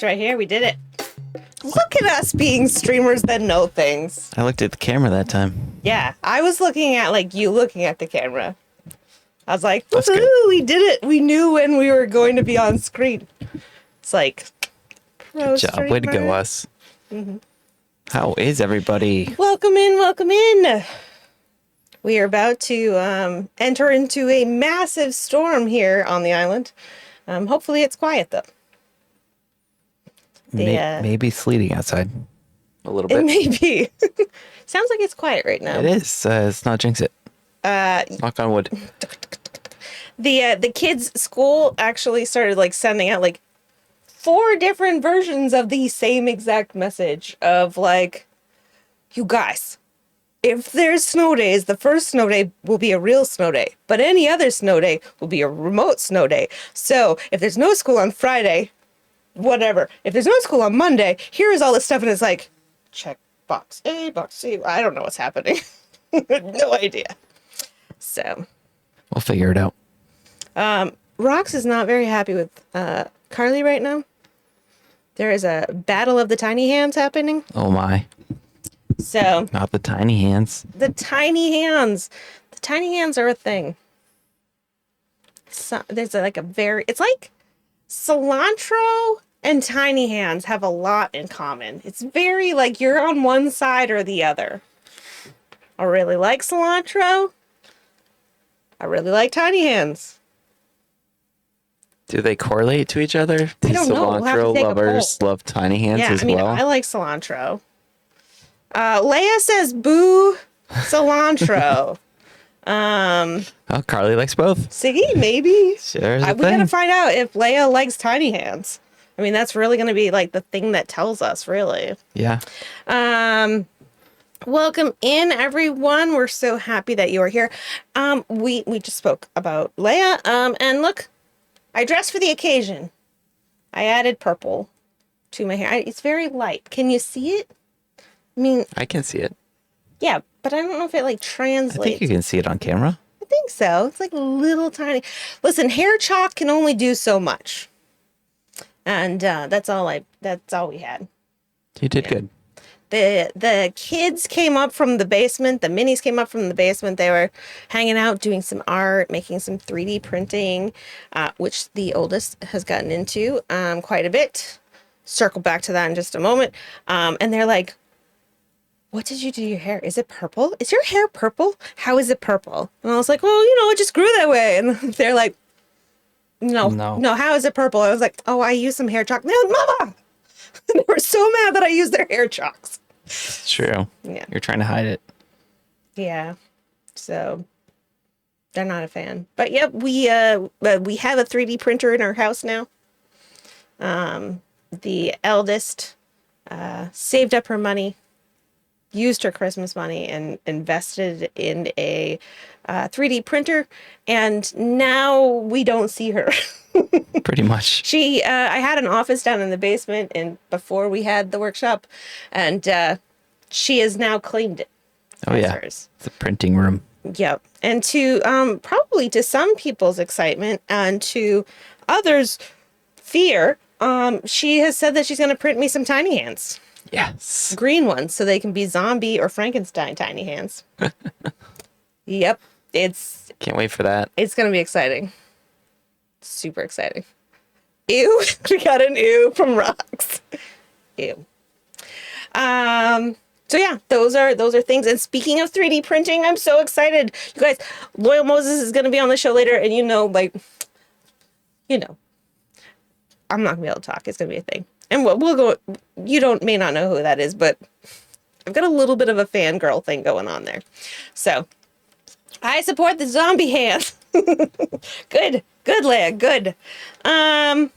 It's right here. We did it. Look at us being streamers that know things. I looked at the camera that time. Yeah, I was looking at like you looking at the camera. I was like, That's good. woohoo, we did it. We knew when we were going to be on screen. It's like, pro Good job. Way to go, streamer. us. How is everybody? Welcome in, welcome in. We are about to enter into a massive storm here on the island. Hopefully it's quiet though. Maybe sleeting outside. A little It bit. may be. Sounds like it's quiet right now. It is. Let's not jinx it. Knock on wood. The kids' school actually started like sending out like 4 different versions of the same exact message of like, you guys, if there's snow days, the first snow day will be a real snow day, but any other snow day will be a remote snow day. So if there's no school on Friday, whatever. If there's no school on Monday, here is all this stuff, and it's like, check box A, box C. I don't know what's happening. No idea. So We'll figure it out. Rox is not very happy with Carly right now. There is a battle of the tiny hands happening. Oh my. So Not the tiny hands. the tiny hands. The tiny hands are a thing. So, there's like a very, it's like cilantro and tiny hands have a lot in common. It's very like you're on one side or the other. I really like cilantro. I really like tiny hands. Do they correlate to each other? Do I don't know. We'll have to cilantro take a lovers poll. love tiny hands Yeah, as I mean, well? I like cilantro. Leia says boo cilantro. Oh, Carly likes both. Siggy, maybe. There's We a gotta thing. find out if Leia likes tiny hands. I mean, that's really gonna be like the thing that tells us, really. Yeah. Welcome in, everyone. We're so happy that you are here. We just spoke about Leia. And look, I dressed for the occasion. I added purple to my hair. It's very light. Can you see it? I mean, I can see it. yeah, but I don't know if it like I translates. think you can see it on camera. I think so. It's like little tiny. Listen, hair chalk can only do so much, and that's all we had. You did good. The kids came up from the basement. The minis came up from the basement. They were hanging out, doing some art, making some 3D printing, which the oldest has gotten into quite a bit. Circle back to that in just a moment. And they're like, what did you do to your hair? Is it purple? Is your hair purple? How is it purple? And I was like, well, it just grew that way. And they're like, no, how is it purple? I was like, oh, I used some hair chalk. No, Mama! They were so mad that I used their hair chalks. It's true. Yeah. You're trying to hide it. Yeah. So they're not a fan. But yep, we have a 3D printer in our house now. The eldest saved up her money, used her Christmas money, and invested in a 3D printer, and now we don't see her. Pretty much. I had an office down in the basement, and before we had the workshop, and she has now claimed it. Oh, as yeah. hers. It's a printing room. Yep. And to probably to some people's excitement and to others' fear, she has said that she's going to print me some tiny hands. Yes. Green ones, so they can be zombie or Frankenstein tiny hands. Yep. Can't wait for that. It's going to be exciting. Super exciting. Ew. We got an ew from Rox. Ew. So yeah, those are things. And speaking of 3D printing, I'm so excited. You guys, Loyal Moses is going to be on the show later, and I'm not going to be able to talk. It's going to be a thing. And we'll go, may not know who that is, but I've got a little bit of a fangirl thing going on there. So I support the zombie hand. Good, Leia, good. And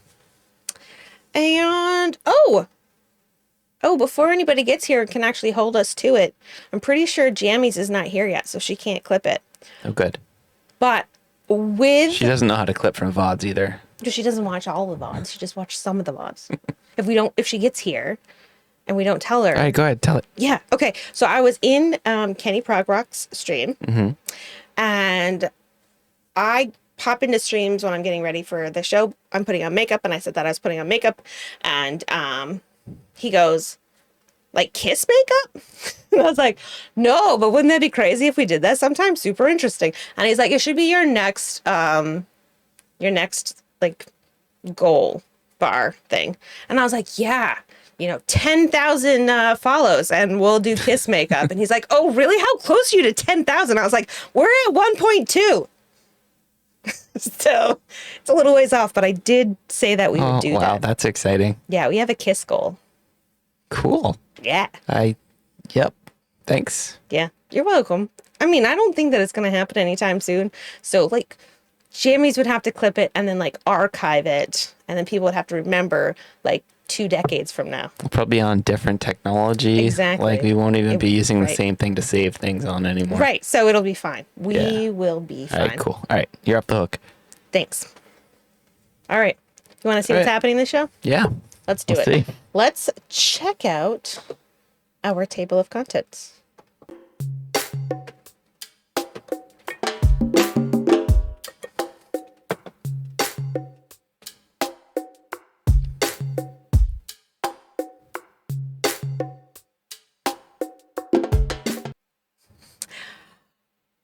before anybody gets here and can actually hold us to it, I'm pretty sure Jammies is not here yet, so she can't clip it. Oh, good. But She doesn't know how to clip from VODs either. she doesn't watch all the VODs. She just watched some of the VODs. If she gets here and we don't tell her. All right, go ahead. Tell it. Yeah. Okay. So I was in Kenny Prog Rock's stream, and I pop into streams when I'm getting ready for the show. I'm putting on makeup, and I said that I was putting on makeup, and he goes, like, kiss makeup? And I was like, no, but wouldn't that be crazy if we did that sometime? Super interesting. And he's like, it should be your next like goal bar thing. And I was like, yeah, 10,000 follows and we'll do kiss makeup. And he's like, oh, really? How close are you to 10,000? I was like, we're at 1.2. So it's a little ways off, but I did say that we would do that. Wow, that's exciting. Yeah, we have a kiss goal. Cool. Yeah. Yep. Thanks. Yeah, you're welcome. I mean, I don't think that it's going to happen anytime soon. So, like, Jammies would have to clip it and then, like, archive it. And then people would have to remember, like, 2 decades from now. We'll probably be on different technology. Exactly. Like, we won't even be using the right. same thing to save things on anymore. Right, so it'll be fine. We will be fine. All right, cool. All right, you're up the hook. Thanks. All right. You want to see what's happening in the show? Yeah. Let's do it. See. Let's check out our table of contents.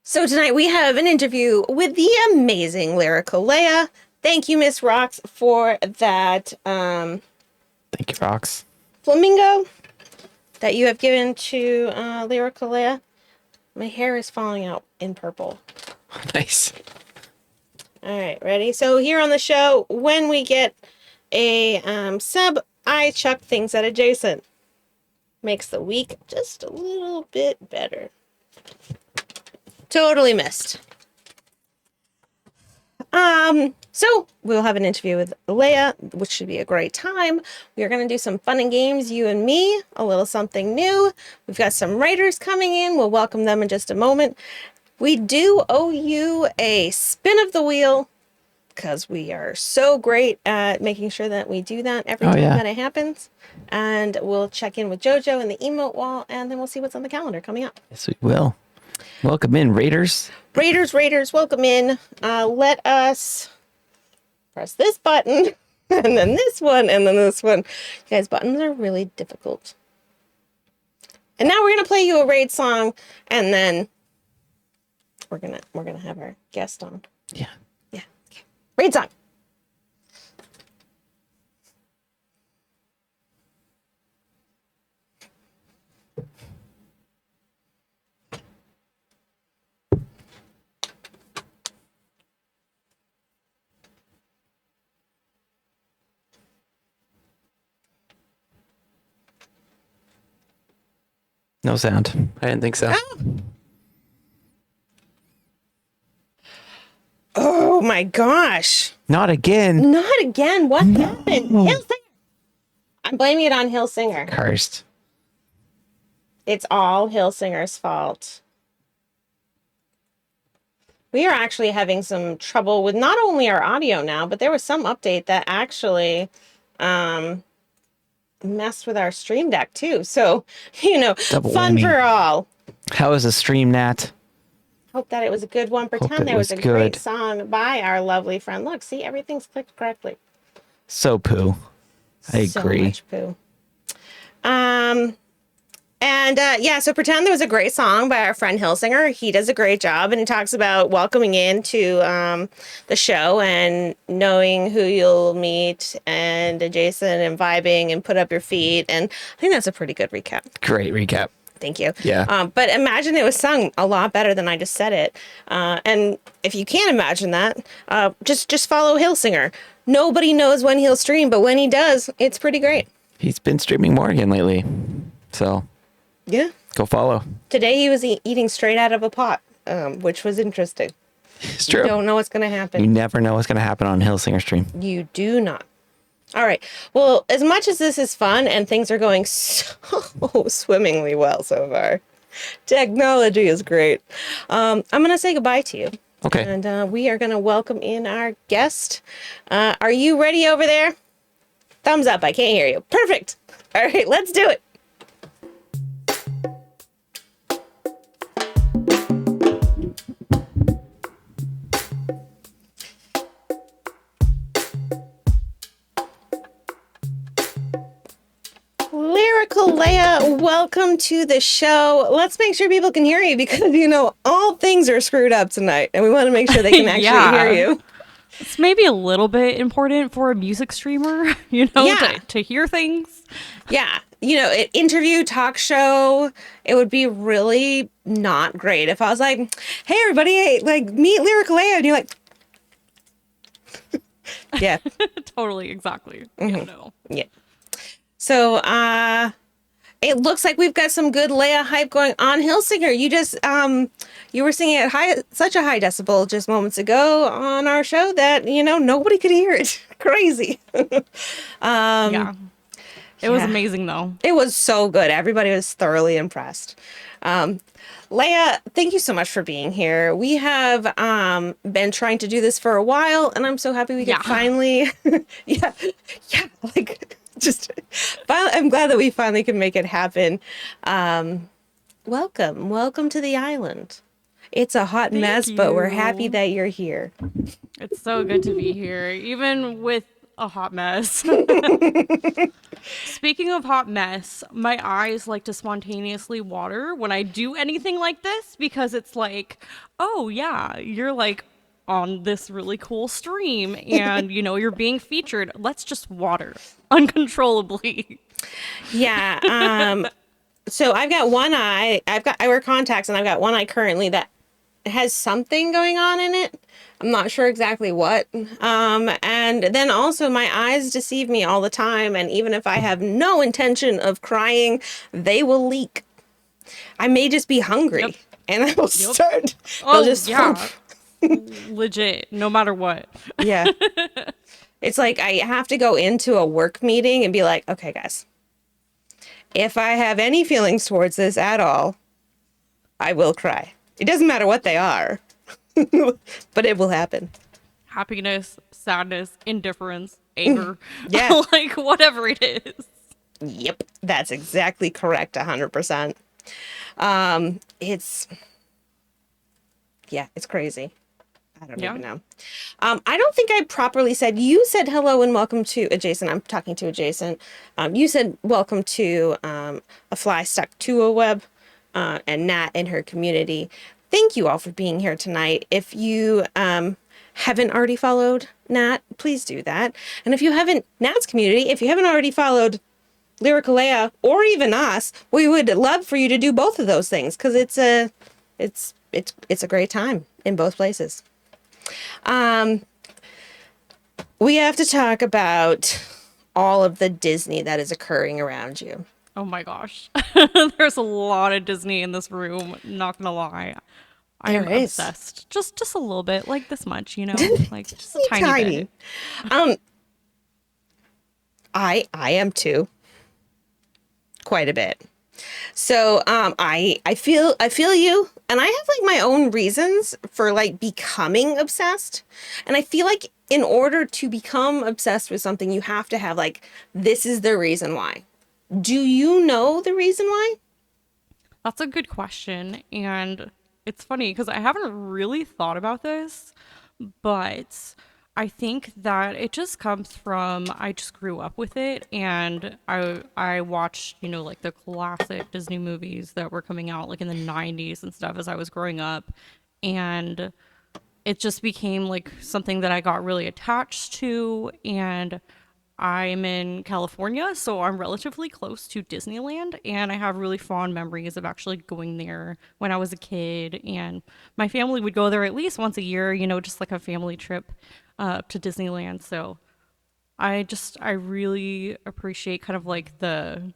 So tonight we have an interview with the amazing LyricalLeia. Thank you, Miss Rocks, for that Thank you, Rox. flamingo that you have given to LyricalLeia. My hair is falling out in purple. Nice. All right, ready? So here on the show, when we get a sub, I chuck things at adjacent. Makes the week just a little bit better. Totally missed. So we'll have an interview with Leia, which should be a great time. We are going to do some fun and games, you and me, a little something new. We've got some writers coming in. We'll welcome them in just a moment. We do owe you a spin of the wheel because we are so great at making sure that we do that every time that it happens. And we'll check in with JoJo in the emote wall, and then we'll see what's on the calendar coming up. Yes, we will. Welcome in, Raiders. Raiders, welcome in. Let us press this button, and then this one, and then this one. You guys, buttons are really difficult. And now we're gonna play you a raid song, and then we're gonna have our guest on. Yeah. Yeah. Okay. Raid song. No sound. I didn't think so. Oh my gosh. Not again. Not again. What happened? Hill Singer. I'm blaming it on Hill Singer. Cursed. It's all Hill Singer's fault. We are actually having some trouble with not only our audio now, but there was some update that actually messed with our stream deck too. So, Double fun whammy. for all. How is a stream, Nat? Hope that it was a good one. Pretend it there was was a great good. song by our lovely friend. Look, see, everything's clicked correctly. So poo. I So agree. much poo. So pretend there was a great song by our friend Hillsinger. He does a great job, and he talks about welcoming into the show and knowing who you'll meet and adjacent and vibing and put up your feet. And I think that's a pretty good recap. Great recap. Thank you. Yeah. But imagine it was sung a lot better than I just said it. And if you can't imagine that, just follow Hillsinger. Nobody knows when he'll stream, but when he does, it's pretty great. He's been streaming more again lately. So Yeah. go follow. Today he was eating straight out of a pot, which was interesting. It's true. You don't know what's going to You happen. never know what's going to happen on Hillsinger stream. You do not. All right. Well, as much as this is fun and things are going so swimmingly well so far, technology is great. I'm going to say goodbye to you. Okay. And we are going to welcome in our guest. Are you ready over there? Thumbs up. I can't hear you. Perfect. All right. Let's do it. LyricalLeia, welcome to the show. Let's make sure people can hear you because, all things are screwed up tonight and we want to make sure they can actually hear you. It's maybe a little bit important for a music streamer, Yeah. to hear things. Yeah. An interview, talk show, it would be really not great if I was like, hey, everybody, hey, meet LyricalLeia. And you're like, yeah. Totally, exactly. Yeah, no. Yeah. So, it looks like we've got some good Leia hype going on. Hillsinger, you were singing at such a high decibel just moments ago on our show that, nobody could hear it. Crazy. Yeah. It was amazing, though. It was so good. Everybody was thoroughly impressed. Leia, thank you so much for being here. We have been trying to do this for a while, and I'm so happy we could finally, I'm glad that we finally could make it happen. Welcome to the island. It's a hot mess, but we're happy that you're here. It's so good to be here, even with a hot mess. Speaking of hot mess, my eyes like to spontaneously water when I do anything like this because it's like, oh yeah, you're like on this really cool stream and you're being featured. Let's just water uncontrollably. Yeah. So I've got one eye. I wear contacts and I've got one eye currently that has something going on in it. I'm not sure exactly what. And then also my eyes deceive me all the time. And even if I have no intention of crying, they will leak. I may just be hungry and I will start. Oh, just legit, no matter what. Yeah. It's like I have to go into a work meeting and be like, okay, guys, if I have any feelings towards this at all, I will cry. It doesn't matter what they are, but it will happen. Happiness, sadness, indifference, anger. Yeah. Like whatever it is. Yep. That's exactly correct. 100%. It's crazy. I don't even know. I don't think I properly said, you said hello and welcome to Adjacent. I'm talking to Adjacent. You said welcome to a fly stuck to a web and Nat and her community. Thank you all for being here tonight. If you haven't already followed Nat, please do that. And if you haven't, Nat's community, if you haven't already followed LyricalLeia or even us, we would love for you to do both of those things because it's a great time in both places. We have to talk about all of the Disney that is occurring around you. Oh my gosh. There's a lot of Disney in this room, not gonna lie. I'm obsessed. Just a little bit, like this much, like just a tiny bit. I am too. Quite a bit. So I feel you, and I have like my own reasons for like becoming obsessed. And I feel like in order to become obsessed with something, you have to have like, this is the reason why. Do you know the reason why? That's a good question. And it's funny because I haven't really thought about this, but I think that it just comes from, I just grew up with it, and I watched, like the classic Disney movies that were coming out like in the 90s and stuff as I was growing up, and it just became like something that I got really attached to. And I'm in California, so I'm relatively close to Disneyland, and I have really fond memories of actually going there when I was a kid, and my family would go there at least once a year, just like a family trip to Disneyland. So I really appreciate kind of like the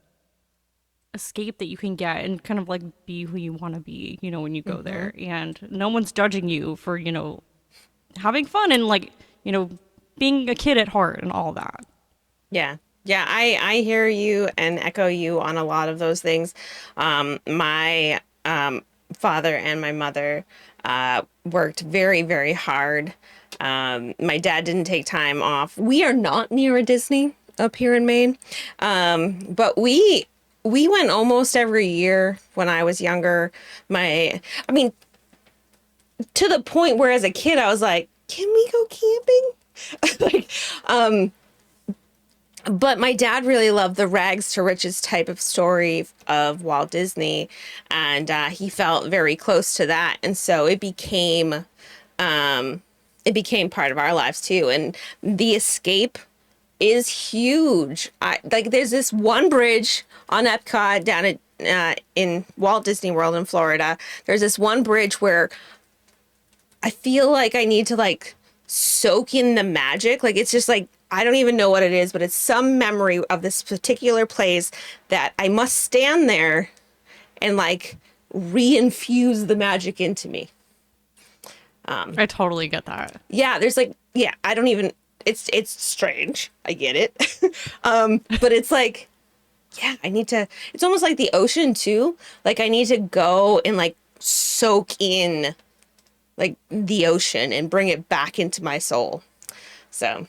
escape that you can get and kind of like be who you want to be, when you go there, and no one's judging you for, having fun and like, being a kid at heart and all that. Yeah. Yeah, I hear you and echo you on a lot of those things. My father and my mother worked very, very hard. My dad didn't take time off. We are not near a Disney up here in Maine, but we went almost every year when I was younger. To the point where as a kid I was like, can we go camping? But my dad really loved the rags to riches type of story of Walt Disney, and he felt very close to that, and so it became part of our lives too. And the escape is huge. There's this one bridge on Epcot down at in Walt Disney World in Florida. There's this one bridge where I feel like I need to like soak in the magic. Like it's just like I don't even know what it is, but it's some memory of this particular place that I must stand there and like reinfuse the magic into me. I totally get that. Yeah, there's like I don't even it's strange. I get it. But it's like I need to it's almost like the ocean too. Like I need to go and like soak in like the ocean and bring it back into my soul. So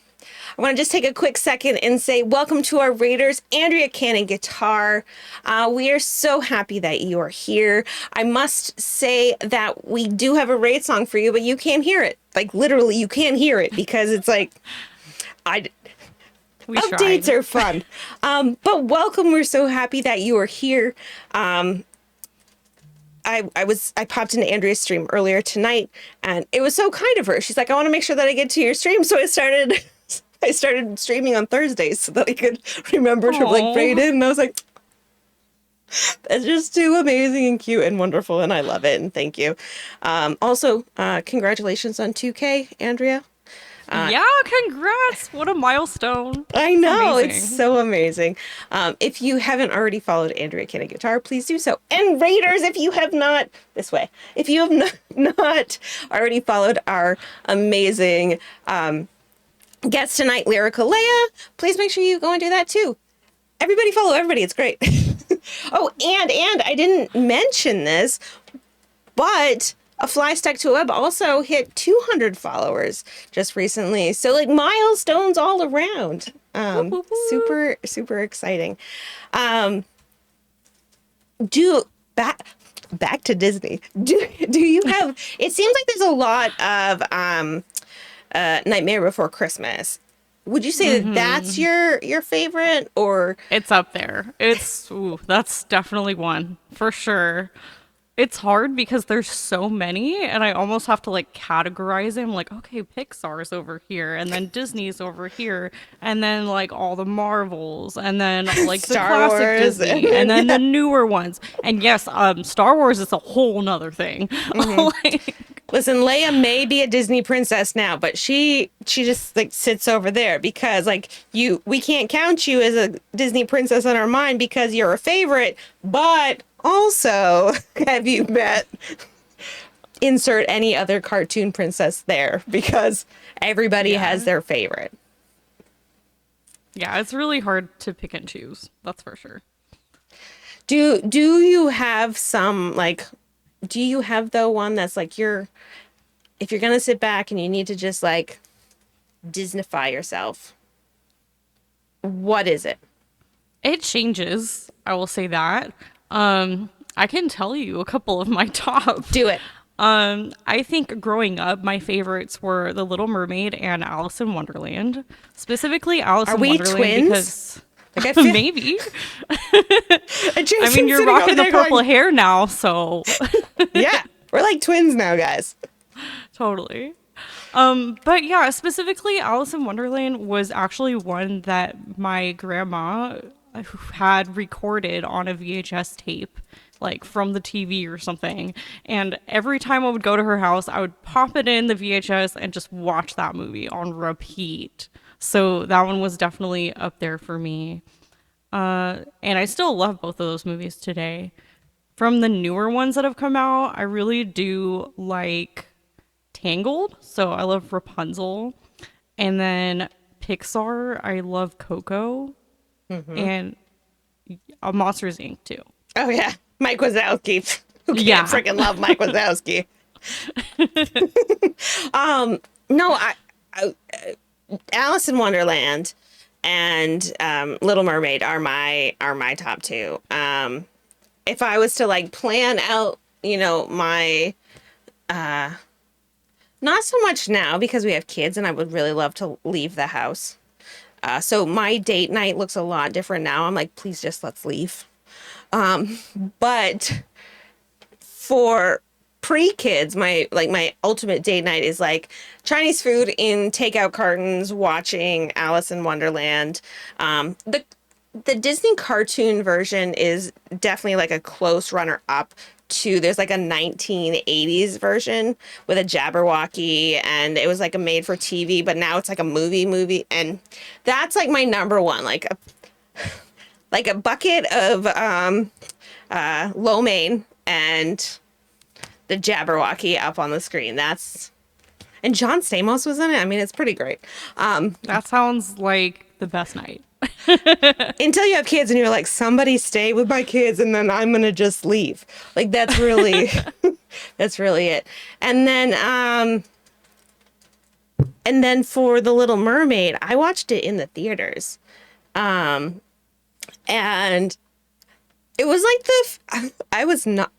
I want to just take a quick second and say welcome to our Raiders, Andrea Cannon Guitar. We are so happy that you are here. I must say that we do have a raid song for you, but you can't hear it. Like literally, you can't hear it because it's like updates tried. are fun. But welcome. We're so happy that you are here. I popped into Andrea's stream earlier tonight, and it was so kind of her. She's like, I want to make sure that I get to your stream, so I started streaming on Thursdays so that I could remember to like raid in. And I was like, that's just too amazing and cute and wonderful, and I love it. And thank you. Also, congratulations on 2K, Andrea. Yeah, congrats. What a milestone. I know, Amazing. it's so amazing. If you haven't already followed Andrea Cannon Guitar, please do so. And Raiders, if you have not, if you have not already followed our amazing guest tonight, LyricalLeia, please make sure you go and do that too. Everybody follow everybody, it's great. Oh, and I didn't mention this, but A Fly Stuck to a Web also hit 200 followers just recently. So like milestones all around. Super, super exciting. Back to Disney. Do you have, it seems like there's a lot of Nightmare Before Christmas. Would you say that that's your favorite, or? It's up there. That's definitely one for sure. It's hard because there's so many, and I almost have to like categorize them. Like, okay, Pixar's over here, and then Disney's over here, and then like all the Marvels, and then like the Star classic Wars. Disney, and then the newer ones. And yes, Star Wars is a whole nother thing. Like, Listen, Leia may be a Disney princess now, but she just like sits over there because like we can't count you as a Disney princess in our mind because you're a favorite, but also have you met insert any other cartoon princess there because everybody has their favorite. yeah, it's really hard to pick and choose. That's for sure. Do you have some like do you have the one that's like if you're gonna sit back and you need to just like Disneyfy yourself, what is it? It changes. I will say that. I can tell you a couple of my top. Do it. I think growing up, my favorites were The Little Mermaid and Alice in Wonderland. Specifically, Alice in Wonderland twins? because Like I feel maybe. I mean, you're rocking the purple hair now, so Yeah, we're like twins now, guys. totally. But yeah, specifically Alice in Wonderland was actually one that my grandma had recorded on a VHS tape, like from the TV or something. And every time I would go to her house, I would pop it in the VHS and just watch that movie on repeat. So that one was definitely up there for me. And I still love both of those movies today. From the newer ones that have come out, I really do like Tangled. So I love Rapunzel. And then Pixar, I love Coco. And Monsters Inc. too. Oh yeah, Mike Wazowski. Who can't Yeah. freaking love Mike Wazowski? No, I Alice in Wonderland and Little Mermaid are my top two. If I was to like plan out, my not so much now because we have kids and I would really love to leave the house. So my date night looks a lot different now. I'm like, please just let's leave. But for pre-kids, my ultimate date night is like Chinese food in takeout cartons, watching Alice in Wonderland. The Disney cartoon version is definitely like a close runner up to, there's like a 1980s version with a Jabberwocky, and it was like a made for TV, but now it's like a movie, and that's like my number one, like a bucket of lo mein and the Jabberwocky up on the screen. And John Stamos was in it. I mean, it's pretty great. That sounds like the best night. Until you have kids and you're like, somebody stay with my kids and then I'm gonna just leave. Like, that's really that's really it. And then for The Little Mermaid, I watched it in the theaters. And it was like I was not,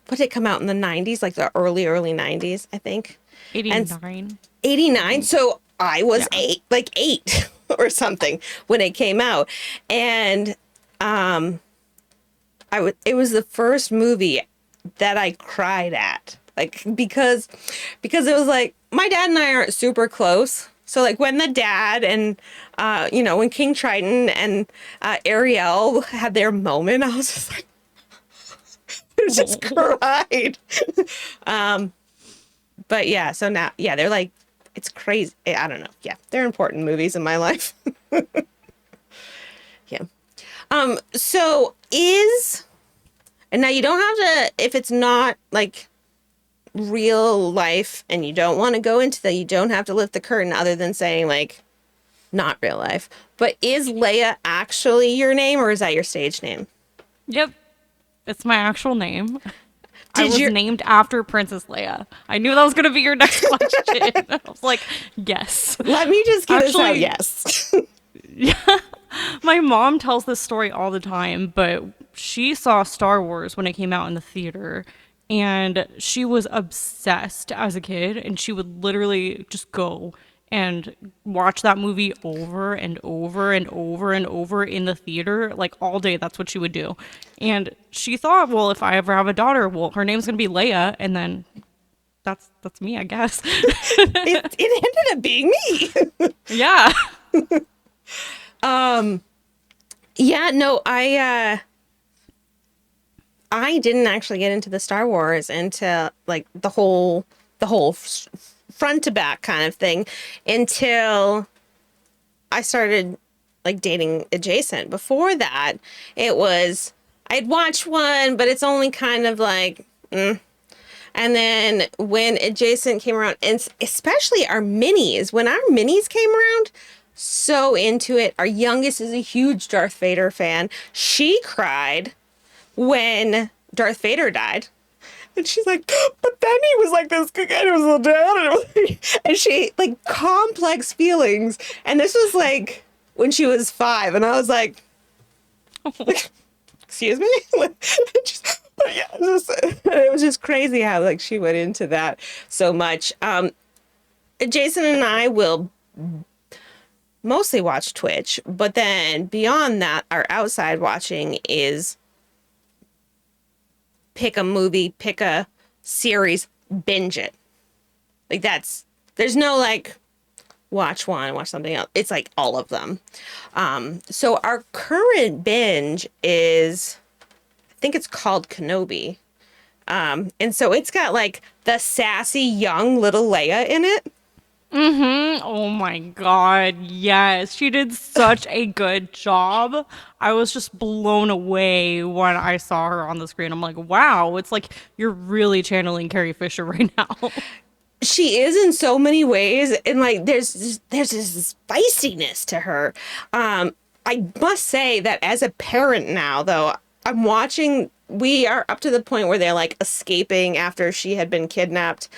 what did it come out in the 90s? Like the early 90s, I think. 89. 89. So I was eight or something when it came out. And it was the first movie that I cried at. Like, because it was like, my dad and I aren't super close. So like when the dad and, when King Triton and Ariel had their moment, I was just like, I just cried. But yeah, so now, yeah, they're like, it's crazy. I don't know. Yeah, they're important movies in my life. Yeah. And now you don't have to, if it's not like real life and you don't want to go into that, you don't have to lift the curtain other than saying like, not real life. But is Leia actually your name, or is that your stage name? Yep. It's my actual name. I was named after Princess Leia. I knew that was going to be your next question. I was like, yes. Let me just get this out. Yes. Yeah. My mom tells this story all the time, but she saw Star Wars when it came out in the theater, and she was obsessed as a kid, and she would literally just go and watch that movie over and over and over and over in the theater, like all day. That's what she would do. And she thought, well, if I ever have a daughter, well, her name's going to be Leia. And then that's me, I guess. It ended up being me. Yeah. Yeah, no, I didn't actually get into the Star Wars into like the whole front to back kind of thing until I started like dating Adjacent. Before that, it was, I'd watch one, but it's only kind of like, And then when Adjacent came around, and especially our minis, when our minis came around, so into it. Our youngest is a huge Darth Vader fan. She cried when Darth Vader died. And she's like, but then he was like this, and it was a dad, and she, like, complex feelings. And this was like when she was 5, and I was like, excuse me? Yeah, it was just crazy how like she went into that so much. Jason and I will mostly watch Twitch, but then beyond that, our outside watching is pick a movie, pick a series, binge it. Like there's no like watch one, watch something else. It's like all of them. So our current binge is, I think it's called Kenobi. And so it's got like the sassy young little Leia in it. Mm-hmm. Oh my God. Yes. She did such a good job. I was just blown away when I saw her on the screen. I'm like, wow, it's like you're really channeling Carrie Fisher right now. She is in so many ways. And like, there's this spiciness to her. I must say that as a parent now, though, we are up to the point where they're like escaping after she had been kidnapped.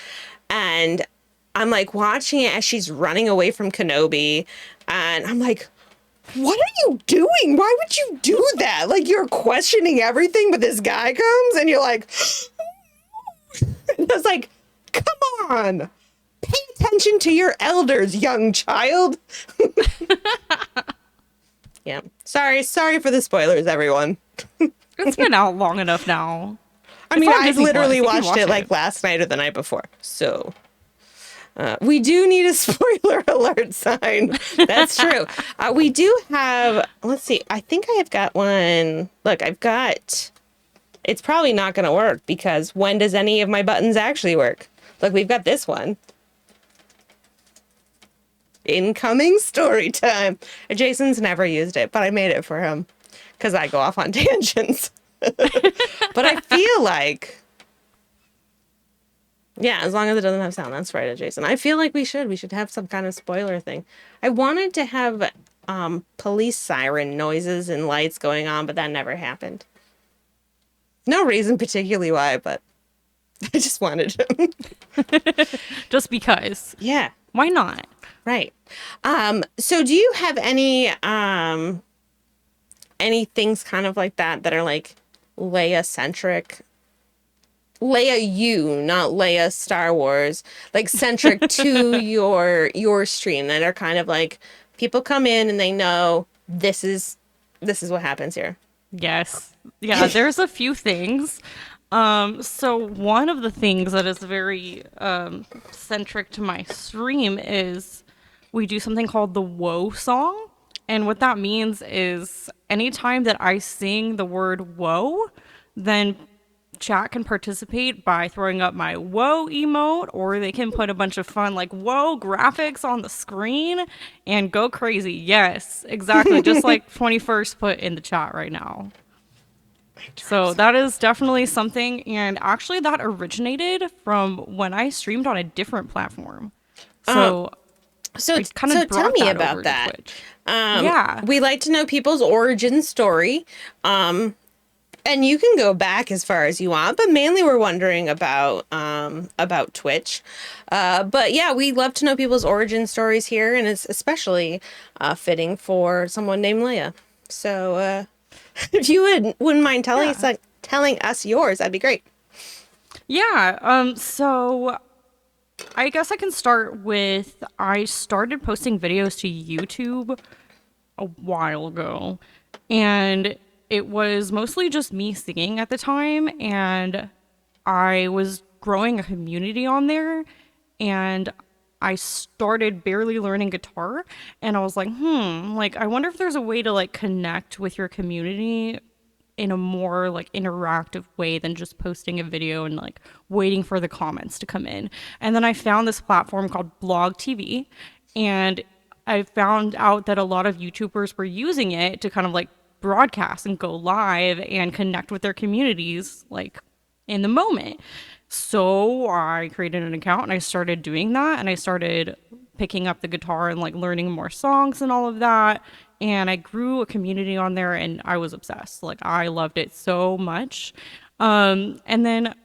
And I'm like watching it as she's running away from Kenobi, and I'm like, what are you doing? Why would you do that? Like, you're questioning everything, but this guy comes and you're like, and I was like, come on, pay attention to your elders, young child. Yeah. Sorry for the spoilers, everyone. It's been out long enough now. I It's mean, on I Disney literally Plus. You can watched it watch like last night or the night before. So we do need a spoiler alert sign. That's true. We do have, let's see, I think I have got one. Look, it's probably not going to work because when does any of my buttons actually work? Look, we've got this one. Incoming story time. Jason's never used it, but I made it for him because I go off on tangents. But I feel like, yeah, as long as it doesn't have sound, that's right, Jason. I feel like we should have some kind of spoiler thing. I wanted to have police siren noises and lights going on, but that never happened. No reason particularly why, but I just wanted to. Just because. Yeah. Why not? Right. So do you have any things kind of like that are like Leia centric? Leia you, not Leia Star Wars, like centric to your stream that are kind of like people come in and they know this is what happens here. Yes. Yeah, there's a few things. So one of the things that is very centric to my stream is we do something called the Whoa song. And what that means is anytime that I sing the word whoa, then chat can participate by throwing up my whoa emote, or they can put a bunch of fun like whoa graphics on the screen and go crazy. Yes, exactly. Just like 21st put in the chat right now. So that is definitely something, and actually that originated from when I streamed on a different platform. So So kind of tell me over about to that. Twitch. Yeah. We like to know people's origin story. And you can go back as far as you want, but mainly we're wondering about Twitch. But yeah, we love to know people's origin stories here, and it's especially fitting for someone named Leia. So if you wouldn't mind telling us yours, that'd be great. Yeah. So I guess I can start with I started posting videos to YouTube a while ago, and it was mostly just me singing at the time, and I was growing a community on there, and I started barely learning guitar, and I was like, like I wonder if there's a way to like connect with your community in a more like interactive way than just posting a video and like waiting for the comments to come in. And then I found this platform called Blog TV, and I found out that a lot of YouTubers were using it to kind of like broadcast and go live and connect with their communities like in the moment. So I created an account and I started doing that, and I started picking up the guitar and like learning more songs and all of that. And I grew a community on there, and I was obsessed. Like I loved it so much. And then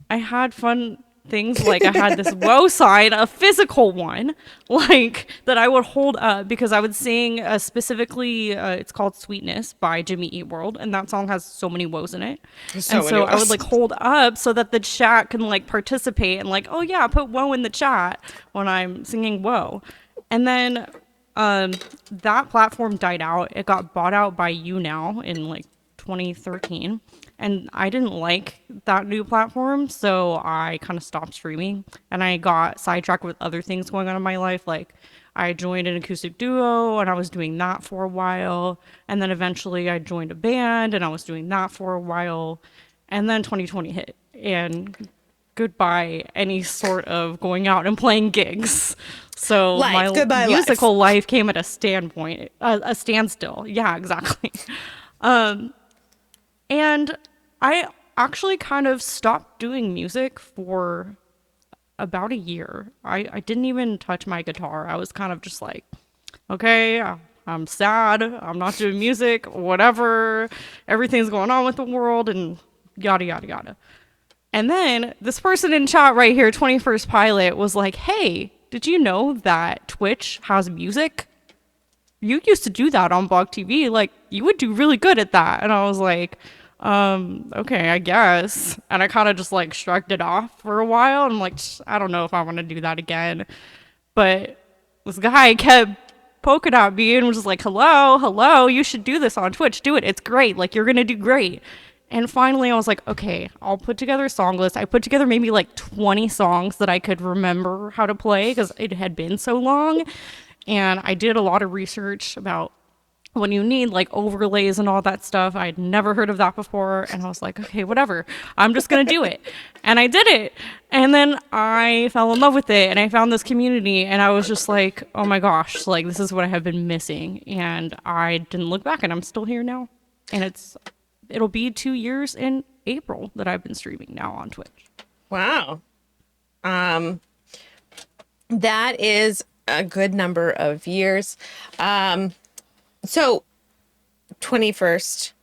I had fun things like I had this woe sign, a physical one, like that I would hold up because I would sing specifically, it's called Sweetness by Jimmy Eat World, and that song has so many woes in it. So I would like hold up so that the chat can like participate and like, oh yeah, put woe in the chat when I'm singing woe. And then that platform died out. It got bought out by YouNow in like 2013. And I didn't like that new platform, so I kind of stopped streaming. And I got sidetracked with other things going on in my life. Like I joined an acoustic duo, and I was doing that for a while. And then eventually I joined a band, and I was doing that for a while. And then 2020 hit, and goodbye any sort of going out and playing gigs. So my musical life came at a standstill. Yeah, exactly. And I actually kind of stopped doing music for about a year. I didn't even touch my guitar. I was kind of just like, okay, I'm sad. I'm not doing music, whatever. Everything's going on with the world and yada, yada, yada. And then this person in chat right here, 21st Pilot, was like, hey, did you know that Twitch has music? You used to do that on Blog TV. Like, you would do really good at that. And I was like, okay, I guess. And I kind of just like shrugged it off for a while. And I'm like, I don't know if I want to do that again. But this guy kept poking at me and was just like, hello, you should do this on Twitch. Do it. It's great. Like, you're going to do great. And finally, I was like, okay, I'll put together a song list. I put together maybe like 20 songs that I could remember how to play because it had been so long. And I did a lot of research about when you need like overlays and all that stuff. I'd never heard of that before. And I was like, okay, whatever. I'm just going to do it. And I did it. And then I fell in love with it and I found this community and I was just like, oh my gosh, like this is what I have been missing. And I didn't look back and I'm still here now. And it'll be 2 years in April that I've been streaming now on Twitch. Wow. That is a good number of years. So 21st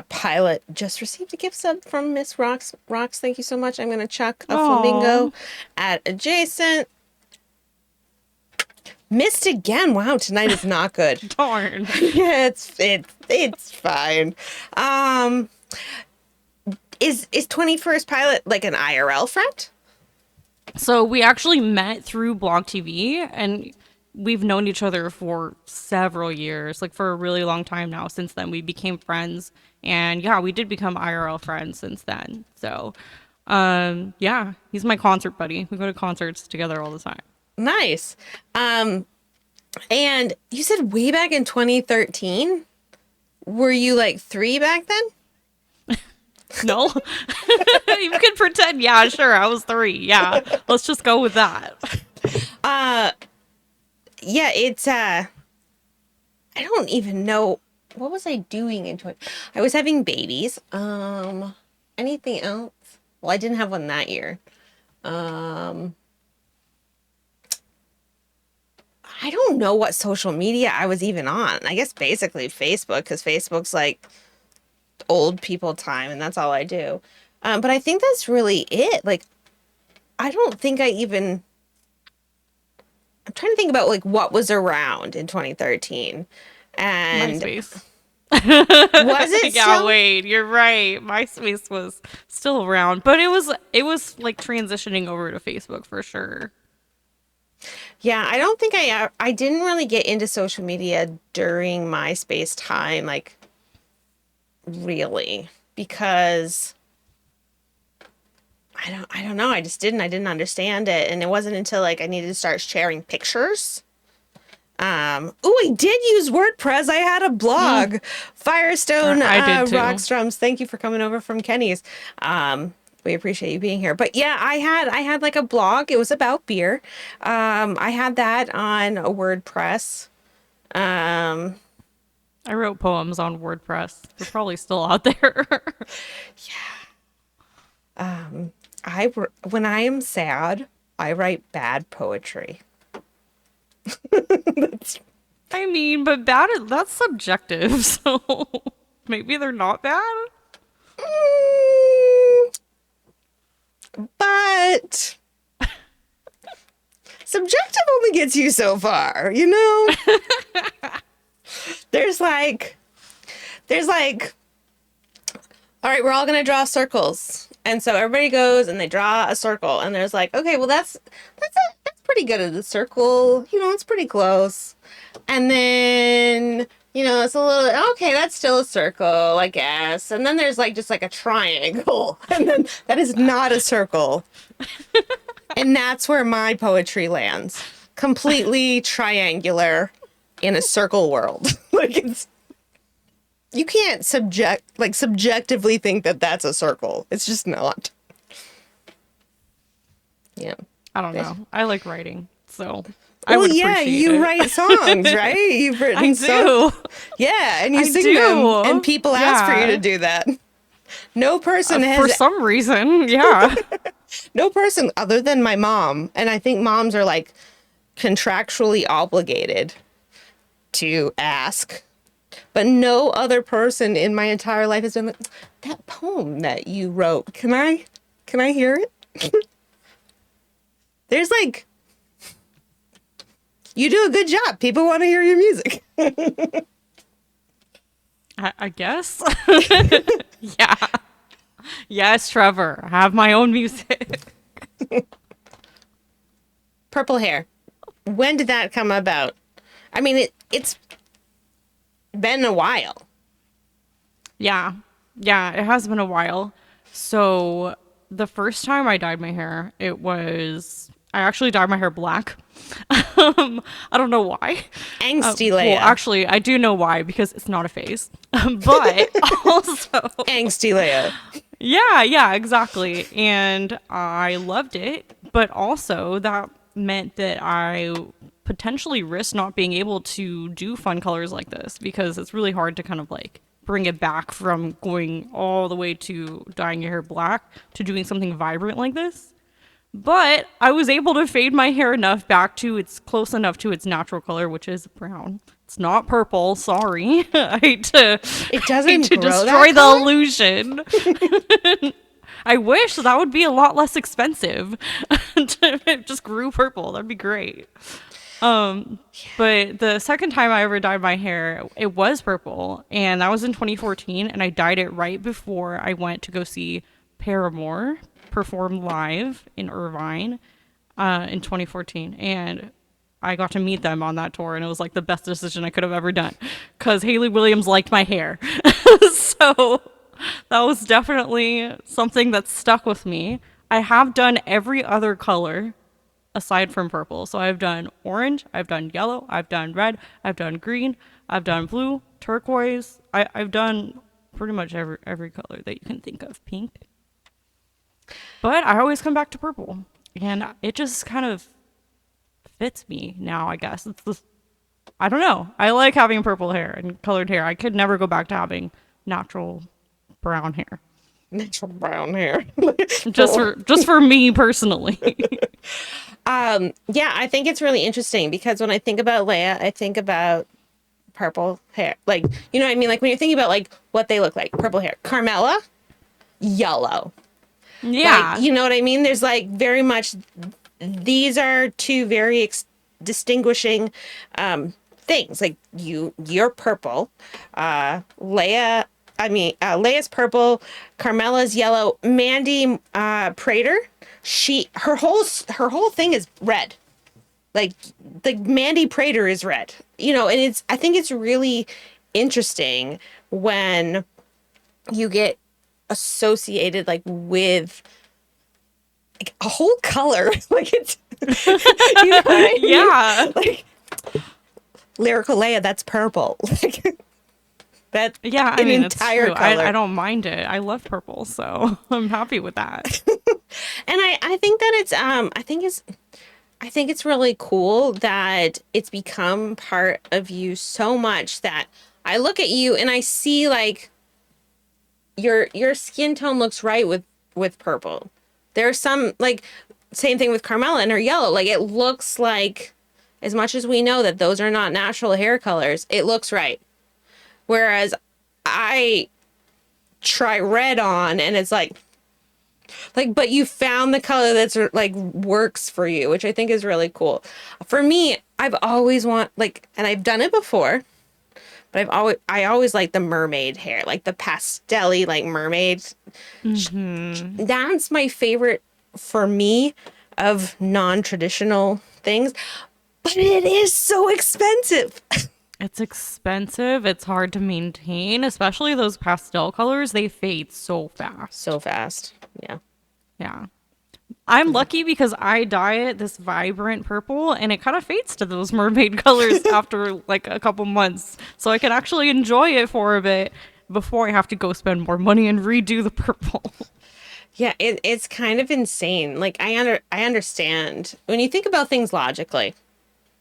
pilot just received a gift sub from Miss Rocks. Rocks, thank you so much. I'm going to chuck a flamingo at adjacent. Missed again. Wow, tonight is not good. Darn. Yeah, it's fine. Is 21st pilot like an IRL friend? So we actually met through Blog TV and we've known each other for several years, like for a really long time now. Since then, we became friends. And yeah, we did become IRL friends since then. So yeah, he's my concert buddy. We go to concerts together all the time. Nice. And you said way back in 2013? Were you like 3 back then? No, you can pretend. Yeah, sure. I was 3. Yeah, let's just go with that. Yeah, it's I don't even know what was I doing in 20. I was having babies. Anything else? Well, I didn't have one that year. I don't know what social media I was even on. I guess basically Facebook, because Facebook's like old people time and that's all I do. But I think that's really it. Like, I don't think I'm trying to think about like what was around in 2013. And MySpace. was it Yeah, still? wait, you're right. MySpace was still around, but it was like transitioning over to Facebook for sure. Yeah, I don't think I didn't really get into social media during MySpace time, like really, because I don't know. I didn't understand it. And it wasn't until like I needed to start sharing pictures. I did use WordPress. I had a blog. Firestone I did too. Rockstrums. Thank you for coming over from Kenny's. We appreciate you being here. But yeah, I had like a blog. It was about beer. I had that on a WordPress. I wrote poems on WordPress. They're probably still out there. When I am sad, I write bad poetry. I mean, but that's subjective, so maybe they're not bad. But subjective only gets you so far, you know? There's like, all right, we're all going to draw circles. And so everybody goes and they draw a circle and there's like, okay, well that's pretty good at a circle. You know, it's pretty close. And then, you know, it's a little, okay, that's still a circle, I guess. And then there's like just like a triangle. And then that is not a circle. And that's where my poetry lands. Completely triangular in a circle world. Like you can't subjectively think that that's a circle. It's just not. Yeah. I don't know. I like writing, so I Well, would yeah, appreciate you it. write songs, right? You've written I songs. do. Yeah, and you I sing do. them, and people ask for you Yeah. to do that. No person For has, some reason, yeah. no person other than my mom, and I think moms are like contractually obligated to ask. But no other person in my entire life has been like, that poem that you wrote, can I hear it? There's like, you do a good job. People want to hear your music. I guess. Yeah. Yes, Trevor. I have my own music. Purple hair. when did that come about? I mean, it's been a while. Yeah. Yeah, it has been a while. So the first time I dyed my hair, I actually dyed my hair black. I don't know why. Angsty Well, Leia. actually, I do know why because it's not a phase. But also, Angsty Leia. yeah, exactly. And I loved it, but also that meant that I potentially risked not being able to do fun colors like this because it's really hard to kind of like bring it back from going all the way to dyeing your hair black to doing something vibrant like this. But I was able to fade my hair enough back to its close enough to its natural color, which is brown. It's not purple. Sorry, I hate to It doesn't grow destroy that the color? illusion. I wish that would be a lot less expensive. If it just grew purple, that'd be great. But the second time I ever dyed my hair, it was purple, and that was in 2014, and I dyed it right before I went to go see Paramore perform live in Irvine in 2014, and I got to meet them on that tour, and it was like the best decision I could have ever done because Hayley Williams liked my hair. So that was definitely something that stuck with me. I have done every other color aside from purple. So I've done orange, I've done yellow, I've done red, I've done green, I've done blue, turquoise. I've done pretty much every color that you can think of, pink. But I always come back to purple, and it just kind of fits me now, I guess. I don't know. I like having purple hair and colored hair. I could never go back to having natural brown hair. Natural brown hair. Just for me personally. Yeah, I think it's really interesting because when I think about Leia, I think about purple hair. Like, you know what I mean? Like when you're thinking about like what they look like, purple hair. Carmela, yellow. Yeah. Like, you know what I mean? There's like very much, these are two very distinguishing things. Like you're purple. Leia's purple. Carmela's yellow. Mandy Prater, her whole thing is red. Like the Mandy Prater is red. You know, and I think it's really interesting when you get associated like with like a whole color. Like it's you know what I mean? Yeah. Like LyricalLeia, that's purple. Like that's Yeah, I an mean, it's entire true. color. I don't mind it. I love purple, so I'm happy with that. And I think that I think it's really cool that it's become part of you so much that I look at you and I see like your skin tone looks right with purple. There's some like same thing with Carmela and her yellow. Like it looks like, as much as we know that those are not natural hair colors, it looks right. Whereas I try red on and it's like, but you found the color that's like works for you, which I think is really cool. For me, I've always and I've done it before, but I always like the mermaid hair, like the pastel-y, like mermaid. That's my favorite for me of non-traditional things, but it is so expensive. It's expensive. It's hard to maintain, especially those pastel colors. They fade so fast. So fast. Yeah. Yeah. I'm lucky because I dye it this vibrant purple and it kind of fades to those mermaid colors after like a couple months. So I can actually enjoy it for a bit before I have to go spend more money and redo the purple. Yeah, it's kind of insane. Like I understand when you think about things logically,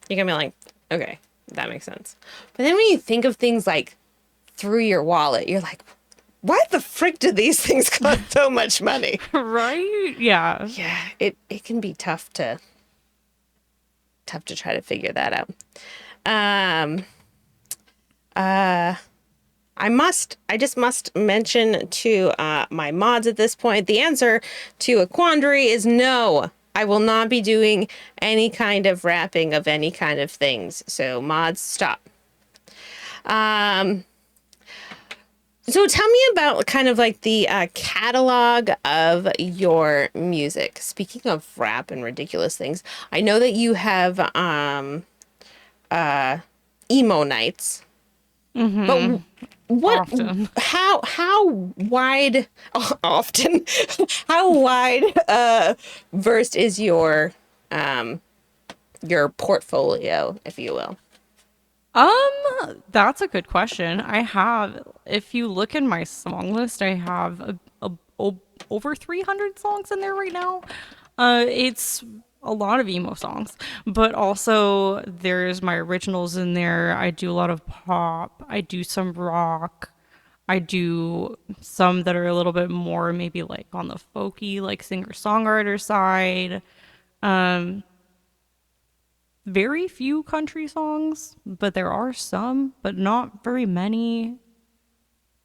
you're gonna be like, okay, that makes sense. But then when you think of things like through your wallet, you're like, why the frick do these things cost so much money? Right? Yeah. Yeah, it can be tough to try to figure that out. I just must mention to my mods at this point, the answer to a quandary is no. I will not be doing any kind of wrapping of any kind of things. So mods, stop. So tell me about kind of like the catalog of your music. Speaking of rap and ridiculous things, I know that you have emo nights, but what, Often. how wide, often, how wide versed is your portfolio, if you will? That's a good question. I have, if you look in my song list, I have over 300 songs in there right now. It's a lot of emo songs, but also there's my originals in there. I do a lot of pop. I do some rock. I do some that are a little bit more maybe like on the folky, like singer-songwriter side. Very few country songs, but there are some, but not very many.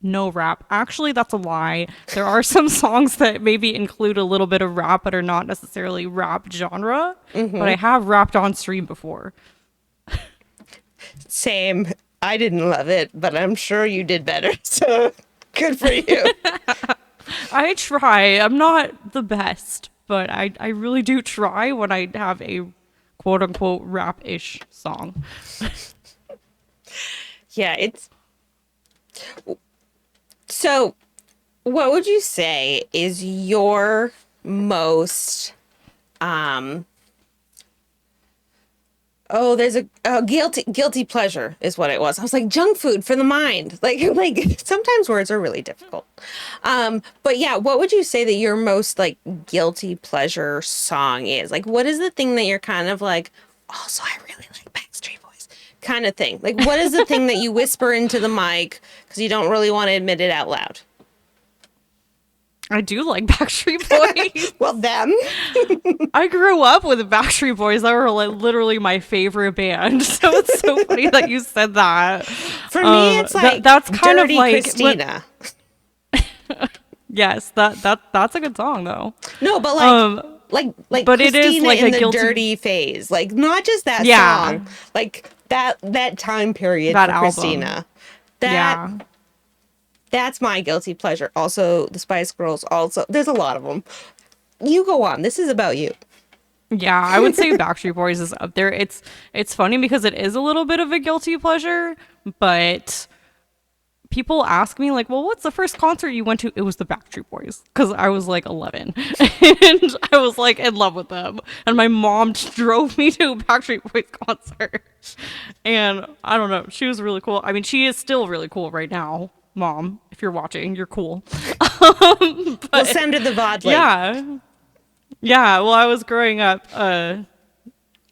No rap. Actually, that's a lie. There are some songs that maybe include a little bit of rap, but are not necessarily rap genre. But I have rapped on stream before. Same. I didn't love it, but I'm sure you did better. So good for you. I try. I'm not the best, but I really do try when I have a quote unquote rap ish song. Yeah, it's so. What would you say is your most oh, there's a guilty pleasure is what it was. I was like junk food for the mind. Like sometimes words are really difficult. But yeah, what would you say that your most like guilty pleasure song is? Like what is the thing that you're kind of like, also I really like Backstreet Boys kind of thing? Like what is the thing that you whisper into the mic because you don't really want to admit it out loud? I do like Backstreet Boys. Well, them. I grew up with the Backstreet Boys. They were like literally my favorite band. So it's so funny that you said that. For me, it's like that's kind of Dirty like Christina. yes, that's a good song though. No, but like but it Christina is like in a the guilty dirty phase. Like not just that yeah song, like that time period that for album. Christina. Yeah, That's my guilty pleasure. Also, the Spice Girls. Also, there's a lot of them. You go on. This is about you. yeah. I would say Backstreet Boys is up there. It's funny because it is a little bit of a guilty pleasure, but people ask me like, well, what's the first concert you went to? It was the Backstreet Boys because I was like 11 and I was like in love with them, and my mom drove me to a Backstreet Boys concert, and I don't know, she was really cool. I mean, she is still really cool right now. Mom, if you're watching, you're cool. We'll send her the VOD link. Yeah, yeah. Well, I was growing up.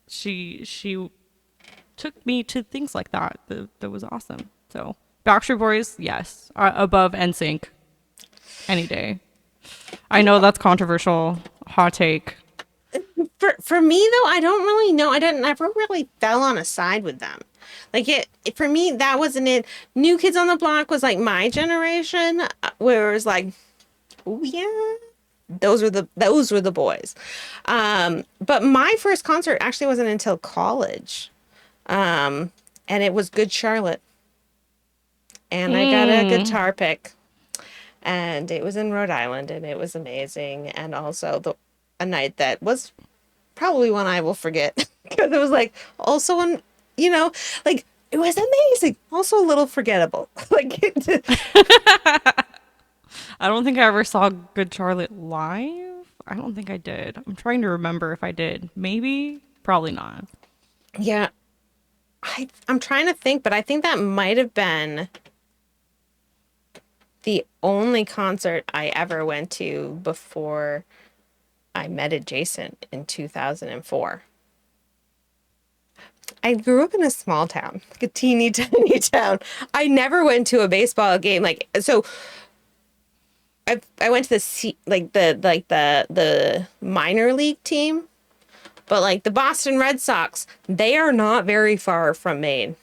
She took me to things like that. That was awesome. So Backstreet Boys, yes, above NSYNC, any day. I know that's controversial, hot take. For me though, I don't really know. I didn't never really fell on a side with them. Like for me, that wasn't it. New Kids on the Block was like my generation, where it was like, oh yeah, those were the boys. But my first concert actually wasn't until college, and it was Good Charlotte, and I got a guitar pick, and it was in Rhode Island, and it was amazing, and also a night that was probably one I will forget because it was like also one, like it was amazing, also a little forgettable. Like I don't think I ever saw Good Charlotte live. I don't think I did. I'm trying to remember if I did. Maybe, probably not. yeah, I'm trying to think, but I think that might have been the only concert I ever went to before I met Adjacent in 2004. I grew up in a small town, like a teeny tiny town. I never went to a baseball game. Like, so I went to the minor league team, but like the Boston Red Sox, they are not very far from Maine.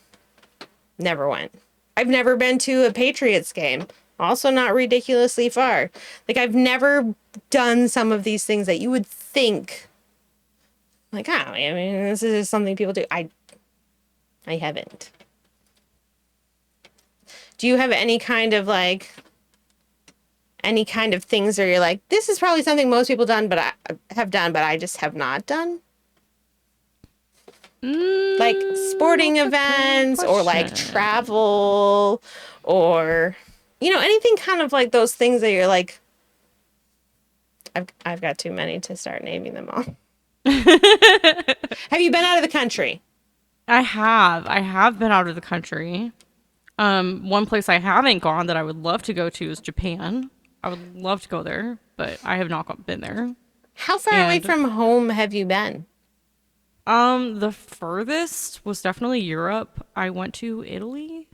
Never went. I've never been to a Patriots game. Also not ridiculously far. Like I've never done some of these things that you would think like, oh, I mean, this is something people do. I haven't. Do you have any kind of things where you're like, this is probably something most people have done, but I just have not done? Like sporting That's a good events or like question. travel or, anything kind of like those things that you're like, I've got too many to start naming them all. Have you been out of the country? I have been out of the country. One place I haven't gone that I would love to go to is Japan. I would love to go there, but I have not been there. How far away And from home have you been? the furthest was definitely Europe. I went to Italy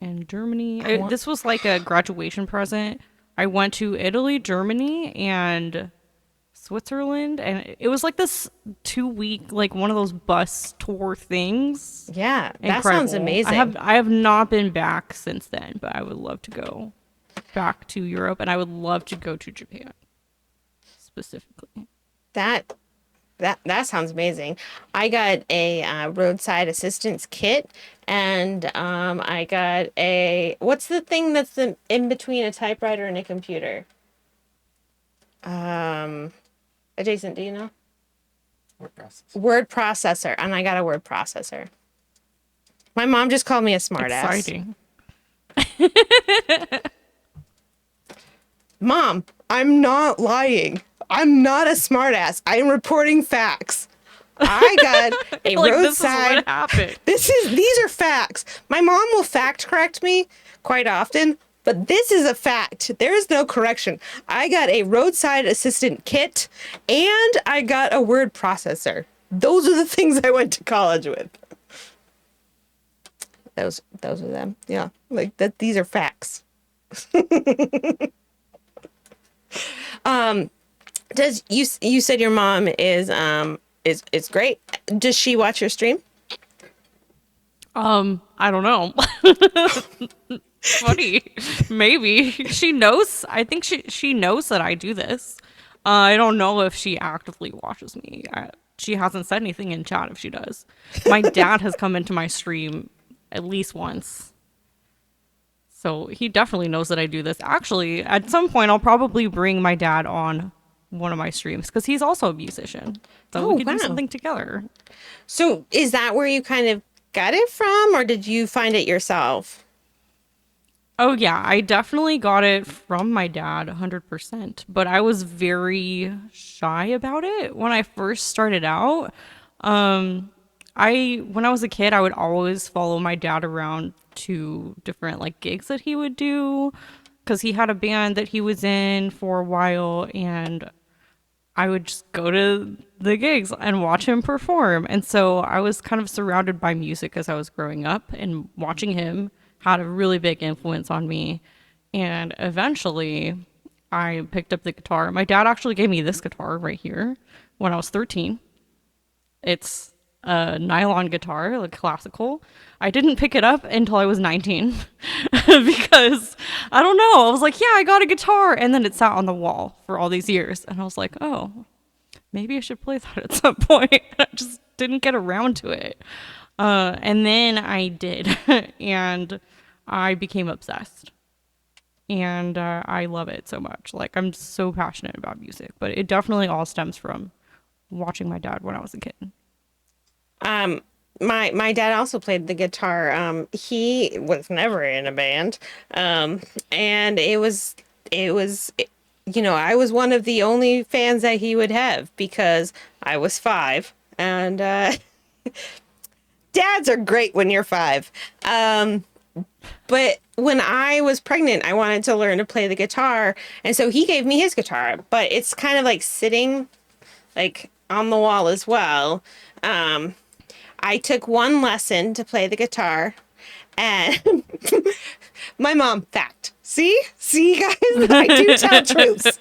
and Germany. This was like a graduation present. I went to Italy, Germany, and Switzerland, and it was like this 2 week, like one of those bus tour things. Yeah, that Incredible. sounds amazing. I have not been back since then, but I would love to go back to Europe, and I would love to go to Japan specifically. That sounds amazing. I got a roadside assistance kit, and I got what's the thing that's in between a typewriter and a computer? Jason, do you know? Word processor, and I got a word processor. My mom just called me a smartass. Exciting. Mom, I'm not lying. I'm not a smartass. I am reporting facts. I got a Like, this is roadside. what happened. These are facts. My mom will fact correct me quite often, but this is a fact. There is no correction. I got a roadside assistant kit and I got a word processor. Those are the things I went to college with. Those are them. Yeah. Like that these are facts. Does you said your mom is great. Does she watch your stream? I don't know. Funny. Maybe. She knows. I think she knows that I do this. I don't know if she actively watches me. She hasn't said anything in chat if she does. My dad has come into my stream at least once. So he definitely knows that I do this. Actually, at some point, I'll probably bring my dad on one of my streams because he's also a musician. So we could do something together. So is that where you kind of got it from, or did you find it yourself? Oh, yeah, I definitely got it from my dad 100%. But I was very shy about it when I first started out. When I was a kid, I would always follow my dad around to different like gigs that he would do because he had a band that he was in for a while, and I would just go to the gigs and watch him perform. And so I was kind of surrounded by music as I was growing up, and watching him had a really big influence on me. And eventually I picked up the guitar. My dad actually gave me this guitar right here when I was 13. It's a nylon guitar, like classical. I didn't pick it up until I was 19 because I don't know. I was like, yeah, I got a guitar. And then it sat on the wall for all these years. And I was like, oh, maybe I should play that at some point. I just didn't get around to it. And then I did. And I became obsessed. And I love it so much. Like, I'm so passionate about music. But it definitely all stems from watching my dad when I was a kid. My dad also played the guitar. He was never in a band. And it was, I was one of the only fans that he would have because I was 5. And, dads are great when you're 5. But when I was pregnant, I wanted to learn to play the guitar. And so he gave me his guitar, but it's kind of like sitting like on the wall as well. I took one lesson to play the guitar, and my mom, fact. See guys, I do tell truths.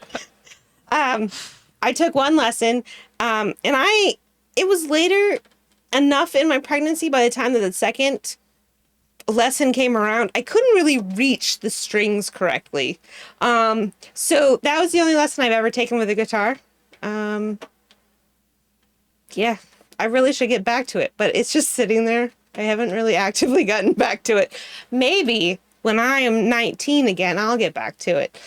I took one lesson, and it was later enough in my pregnancy by the time that the second lesson came around, I couldn't really reach the strings correctly. So that was the only lesson I've ever taken with a guitar. Yeah, I really should get back to it, but it's just sitting there. I haven't really actively gotten back to it. Maybe when I am 19 again, I'll get back to it.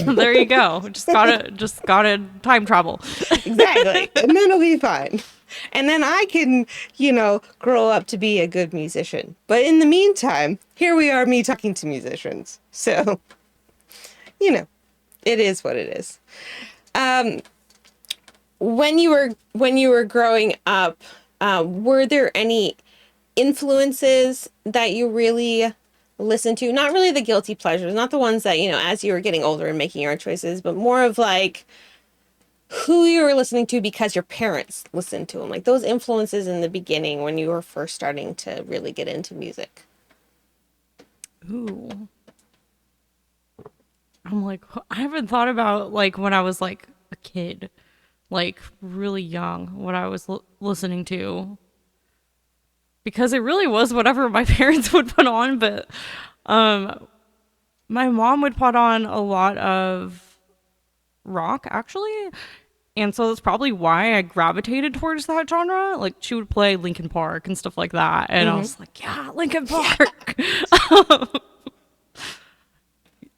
There you go. Just gotta time travel. Exactly. And then it'll be fine. And then I can, grow up to be a good musician. But in the meantime, here we are, me talking to musicians. So, it is what it is. When you were growing up, were there any influences that you really listened to? Not really the guilty pleasures, not the ones that, as you were getting older and making your choices, but more of like who you were listening to because your parents listened to them, like those influences in the beginning when you were first starting to really get into music. Ooh. I'm like, I haven't thought about like when I was like a kid, like really young, what I was listening to. Because it really was whatever my parents would put on, but my mom would put on a lot of rock actually. And so that's probably why I gravitated towards that genre. Like she would play Linkin Park and stuff like that. And I was like, yeah, Linkin Park.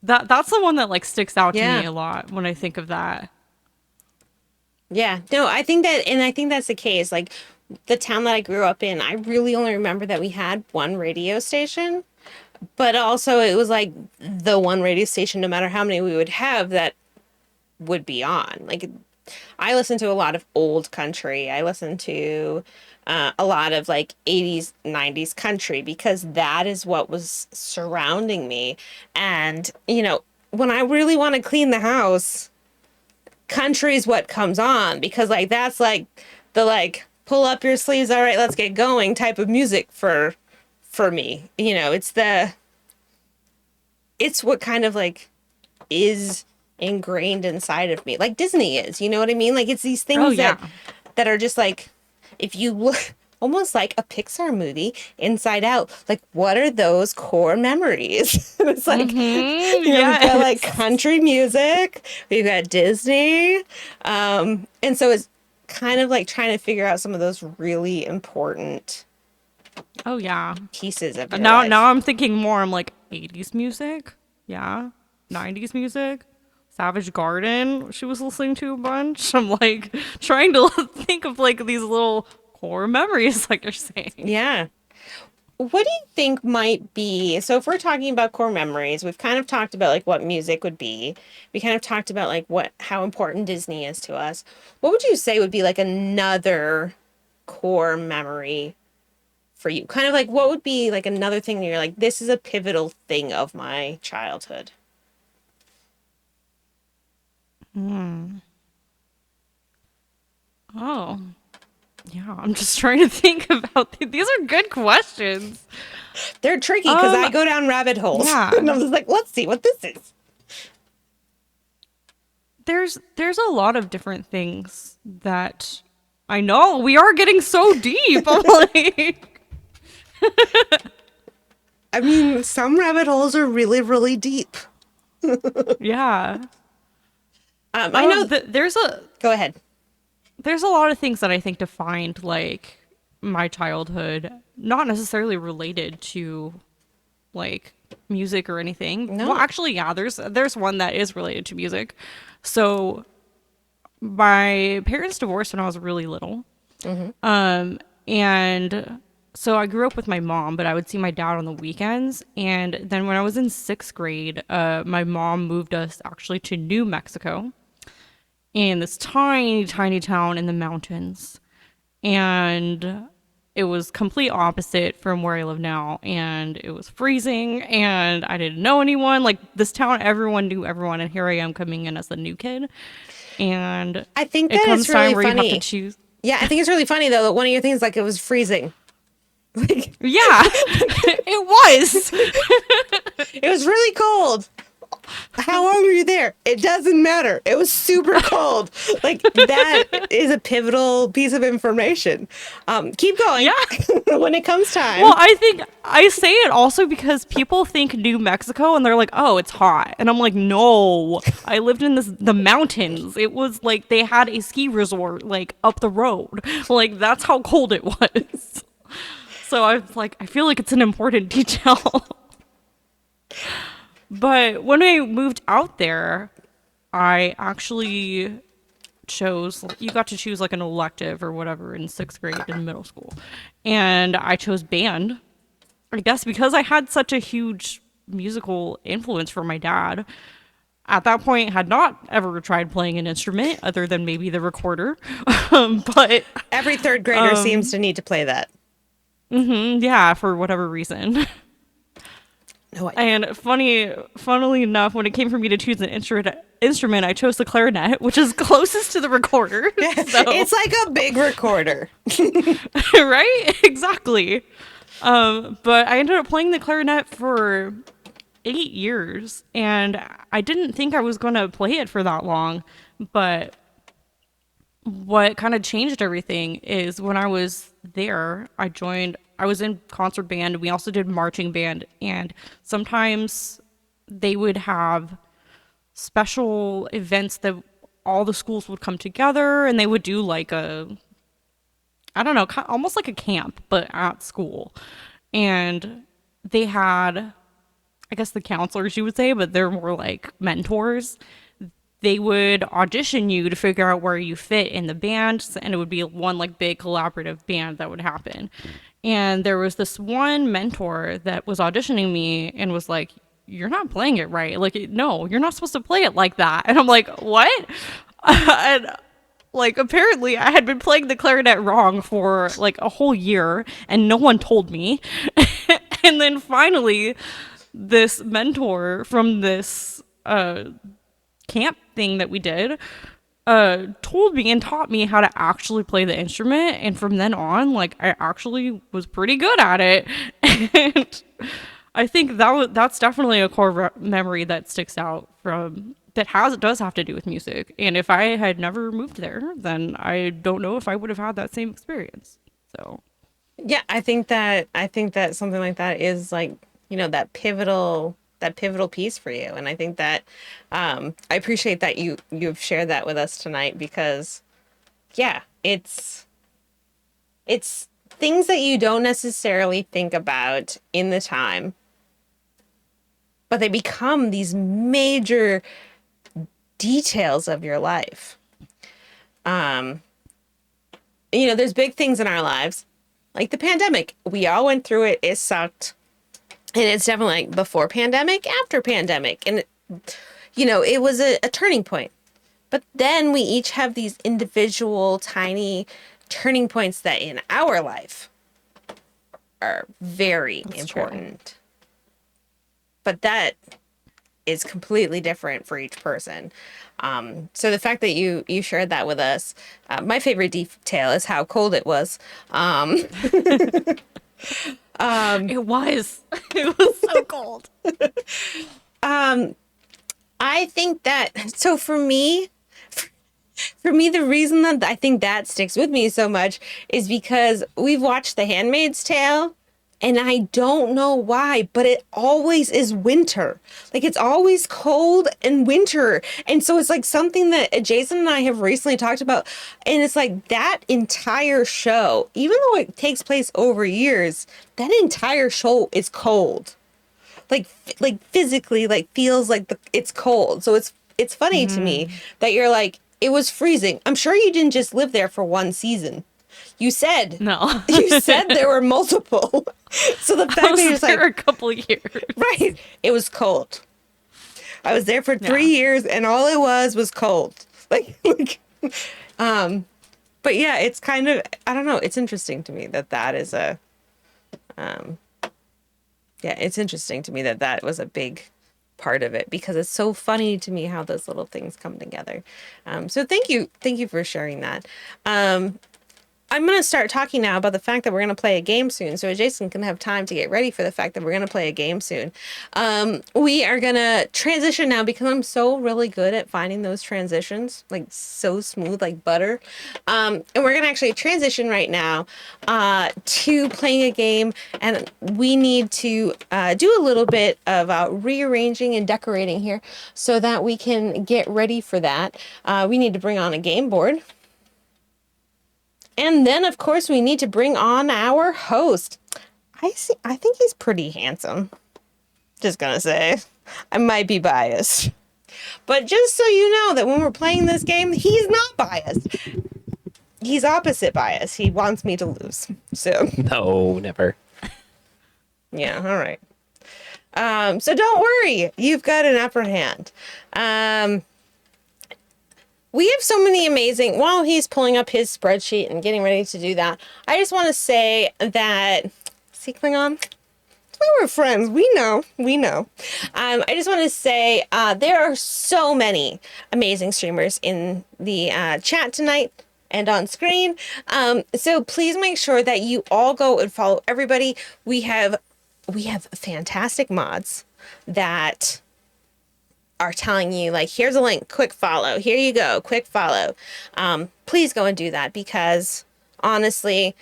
That's the one that like sticks out to me a lot when I think of that. Yeah, no, I think that's the case. Like the town that I grew up in, I really only remember that we had one radio station, but also it was like the one radio station, no matter how many we would have, that would be on. Like I listened to a lot of old country. I listened to a lot of like 80s, 90s country because that is what was surrounding me. And, when I really want to clean the house, country is what comes on because like that's like the like pull up your sleeves, all right, let's get going type of music for me. It's what kind of like is ingrained inside of me, like Disney is, you know what I mean? Like it's these things that are just like, if you look almost like a Pixar movie Inside Out, like what are those core memories? It's like we've got like country music, we've got Disney, and so it's kind of like trying to figure out some of those really important pieces of your life. Now I'm thinking more, I'm like 80s music, 90s music. Savage Garden, she was listening to a bunch. I'm like trying to think of like these little core memories, like you're saying. Yeah. What do you think might be, so if we're talking about core memories, we've kind of talked about like what music would be. We kind of talked about like how important Disney is to us. What would you say would be like another core memory for you? Kind of like what would be like another thing that you're like, this is a pivotal thing of my childhood? Oh, yeah. I'm just trying to think about these are good questions. They're tricky because I go down rabbit holes. Yeah. And I'm just like, let's see what this is. There's a lot of different things that I know. We are getting so deep. I'm like, I mean, some rabbit holes are really, really deep. yeah. I know go ahead. There's a lot of things that I think defined like my childhood, not necessarily related to like music or anything. No. Well, actually, yeah, there's one that is related to music. So my parents divorced when I was really little. And so I grew up with my mom, but I would see my dad on the weekends. And then when I was in 6th grade, my mom moved us actually to New Mexico, in this tiny, tiny town in the mountains. And it was complete opposite from where I live now. And it was freezing and I didn't know anyone. Like this town, everyone knew everyone. And here I am coming in as the new kid. And I think it that comes it's really time where funny. you have to choose. Yeah, I think it's really funny though that one of your things like it was freezing. Like Yeah, it was. it was really cold. How long were you there? It doesn't matter. It was super cold. Like that is a pivotal piece of information. Keep going. Yeah. When it comes time. Well, I think I say it also because people think New Mexico and they're like, oh, it's hot. And I'm like, no, I lived in the mountains. It was like they had a ski resort like up the road. Like that's how cold it was. So I was like, I feel like it's an important detail. But when I moved out there, I actually chose, you got to choose like an elective or whatever in sixth grade in middle school. And I chose band, I guess because I had such a huge musical influence from my dad. At that point, had not ever tried playing an instrument other than maybe the recorder. But Every third grader seems to need to play that. yeah, for whatever reason. No, And funnily enough, when it came for me to choose an instrument, I chose the clarinet, which is closest to the recorder. So, it's like a big recorder. right? Exactly. But I ended up playing the clarinet for 8 years, and I didn't think I was going to play it for that long. But what kind of changed everything is when I was there, I was in concert band. We also did marching band, and sometimes they would have special events that all the schools would come together and they would do like I don't know, almost like a camp, but at school. And they had, I guess the counselors you would say, but they're more like mentors. They would audition you to figure out where you fit in the band, and it would be one like big collaborative band that would happen. And there was this one mentor that was auditioning me and was like, "You're not playing it right. Like, no, you're not supposed to play it like that." And I'm like, "What?" And like apparently I had been playing the clarinet wrong for like a whole year and no one told me. And then finally this mentor from this camp thing that we did told me and taught me how to actually play the instrument, and from then on like I actually was pretty good at it. And I think that's definitely a core memory that sticks out from that does have to do with music. And if I had never moved there, then I don't know if I would have had that same experience. So Yeah, I think that something like that is like, that pivotal piece for you. And I think that I appreciate that you've shared that with us tonight, because yeah, it's things that you don't necessarily think about in the time, but they become these major details of your life. There's big things in our lives, like the pandemic. We all went through it. It sucked. And it's definitely like before pandemic, after pandemic. And, it was a turning point. But then we each have these individual tiny turning points that in our life are very important. True. But that is completely different for each person. So the fact that you shared that with us, my favorite detail is how cold it was. it was it was so cold. I think that, so for me, the reason that I think that sticks with me so much is because we've watched The Handmaid's Tale, and I don't know why, but it always is winter. Like, it's always cold and winter. And so it's like something that Jason and I have recently talked about. And it's like that entire show, even though it takes place over years, that entire show is cold. Like physically, like feels like it's cold. So it's funny to me that you're like, it was freezing. I'm sure you didn't just live there for one season. You said no. You said there were multiple. So the fact that you're just like a couple years, right? It was cold. I was there for 3 years, and all it was cold. But yeah, it's kind of, I don't know. It's interesting to me that is a, it's interesting to me that was a big part of it, because it's so funny to me how those little things come together. So thank you for sharing that. I'm going to start talking now about the fact that we're going to play a game soon, so Jason can have time to get ready for the fact that we're going to play a game soon. We are going to transition now, because I'm so really good at finding those transitions, like so smooth, like butter. And we're going to actually transition right now to playing a game, and we need to do a little bit of rearranging and decorating here so that we can get ready for that. We need to bring on a game board. And then, of course, we need to bring on our host. I think he's pretty handsome. Just gonna say. I might be biased. But just so you know that when we're playing this game, he's not biased. He's opposite bias. He wants me to lose. So, No, never. yeah, all right. So don't worry. You've got an upper hand. We have so many amazing, while he's pulling up his spreadsheet and getting ready to do that, I just want to say that, see Klingon? We're friends. We know. I just want to say there are so many amazing streamers in the chat tonight and on screen. So please make sure that you all go and follow everybody. We have fantastic mods that are telling you, like, here's a link, quick follow. Here you go, quick follow. Please go and do that, because honestly,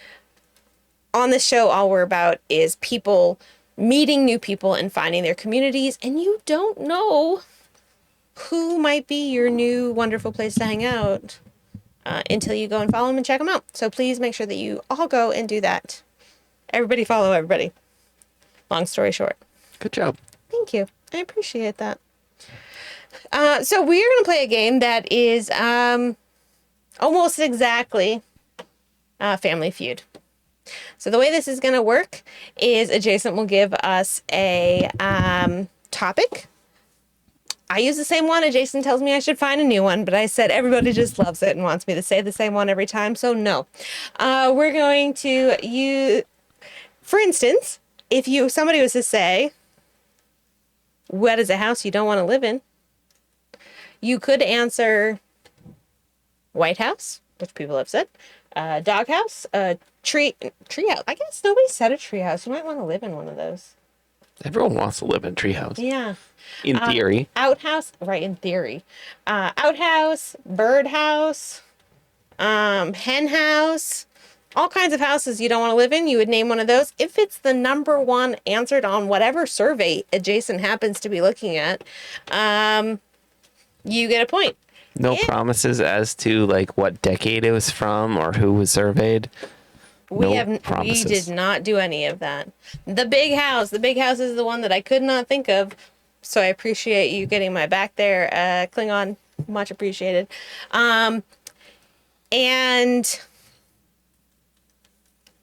on this show, all we're about is people meeting new people and finding their communities, and you don't know who might be your new wonderful place to hang out until you go and follow them and check them out. So please make sure that you all go and do that. Everybody follow everybody. Long story short. Good job. Thank you. I appreciate that. So we're going to play a game that is almost exactly Family Feud. So the way this is going to work is Adjacent will give us a topic. I use the same one. Adjacent tells me I should find a new one, but I said everybody just loves it and wants me to say the same one every time, so no. We're going to use, for instance, if somebody was to say, what is a house you don't want to live in? You could answer White House, which people have said, doghouse, treehouse. I guess nobody said a treehouse. You might want to live in one of those. Everyone wants to live in treehouse. Yeah. In theory. Outhouse, right, in theory. Outhouse, birdhouse, hen house, all kinds of houses you don't want to live in. You would name one of those. If it's the number one answered on whatever survey Adjacent happens to be looking at, you get a point. No promises as to like what decade it was from or who was surveyed. We Promises. did not do any of that. The big house is the one that I could not think of. So I appreciate you getting my back there, Klingon. Much appreciated. And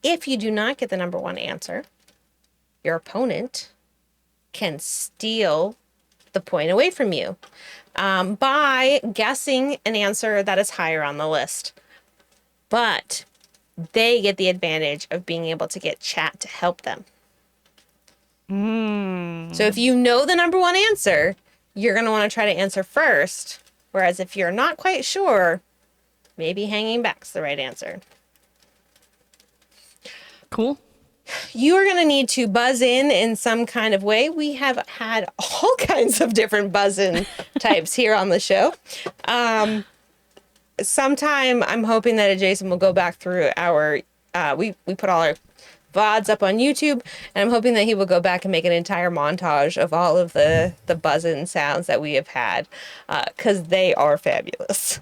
if you do not get the number one answer, your opponent can steal the point away from you by guessing an answer that is higher on the list. But they get the advantage of being able to get chat to help them. So if you know the number one answer, you're going to want to try to answer first. Whereas if you're not quite sure, maybe hanging back's the right answer. Cool. You are going to need to buzz in some kind of way. We have had all kinds of different buzz-in types here on the show. Sometime I'm hoping that Adjacent will go back through our, we put all our VODs up on YouTube, and I'm hoping that he will go back and make an entire montage of all of the buzz-in sounds that we have had, because they are fabulous.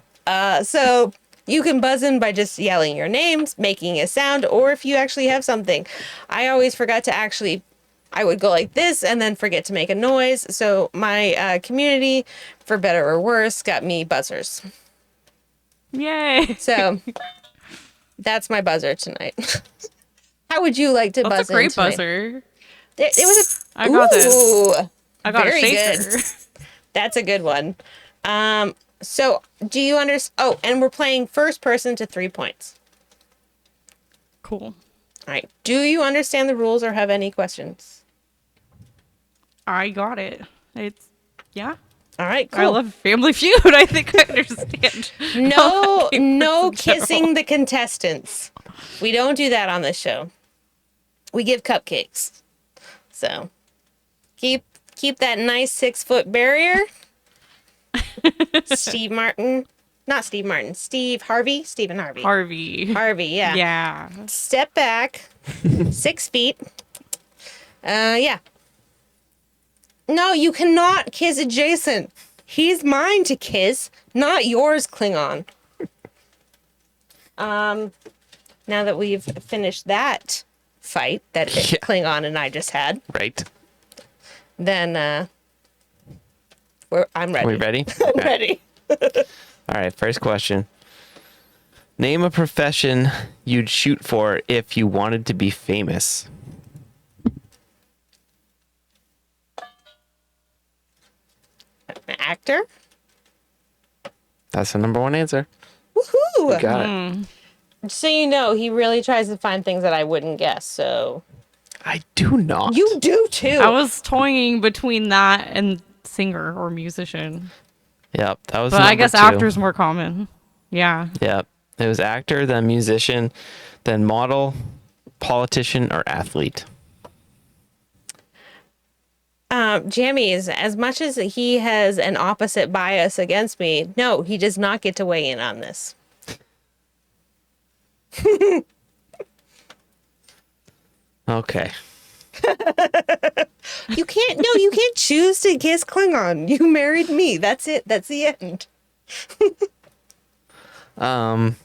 So you can buzz in by just yelling your names, making a sound, or if you actually have something. I always forgot to I would go like this and then forget to make a noise. So my community, for better or worse, got me buzzers. Yay. So that's my buzzer tonight. How would you like to buzz in? That's a great tonight? buzzer. It was I got this. Ooh, I got very a shaker. good. That's a good one. So do you understand? Oh, and we're playing first person to 3 points. Cool. All right. Do you understand the rules or have any questions? I got it. Yeah. All right, cool. I love Family Feud. I think I understand. No kissing the contestants. We don't do that on this show. We give cupcakes. So keep that nice 6-foot barrier. Steve Harvey. Harvey, yeah. Yeah. Step back 6 feet. Yeah. No, you cannot kiss Adjacent. He's mine to kiss, not yours, Klingon. Now that we've finished that fight that Klingon and I just had, Right. then I'm Are we ready. ready? I'm Okay. ready. All right, first question. Name a profession you'd shoot for if you wanted to be famous. An actor? That's the number one answer. Woohoo! You got it. So you know, he really tries to find things that I wouldn't guess. So I do not. you do too. I was toying between that and singer or musician. Yep, that was But I number guess two. actor's more common. Yeah. Yep. It was actor, then musician, then model, politician, or athlete. Jammies, as much as he has an opposite bias against me, no, he does not get to weigh in on this. Okay. You can't choose to kiss Klingon. You married me. That's it. That's the end. I'm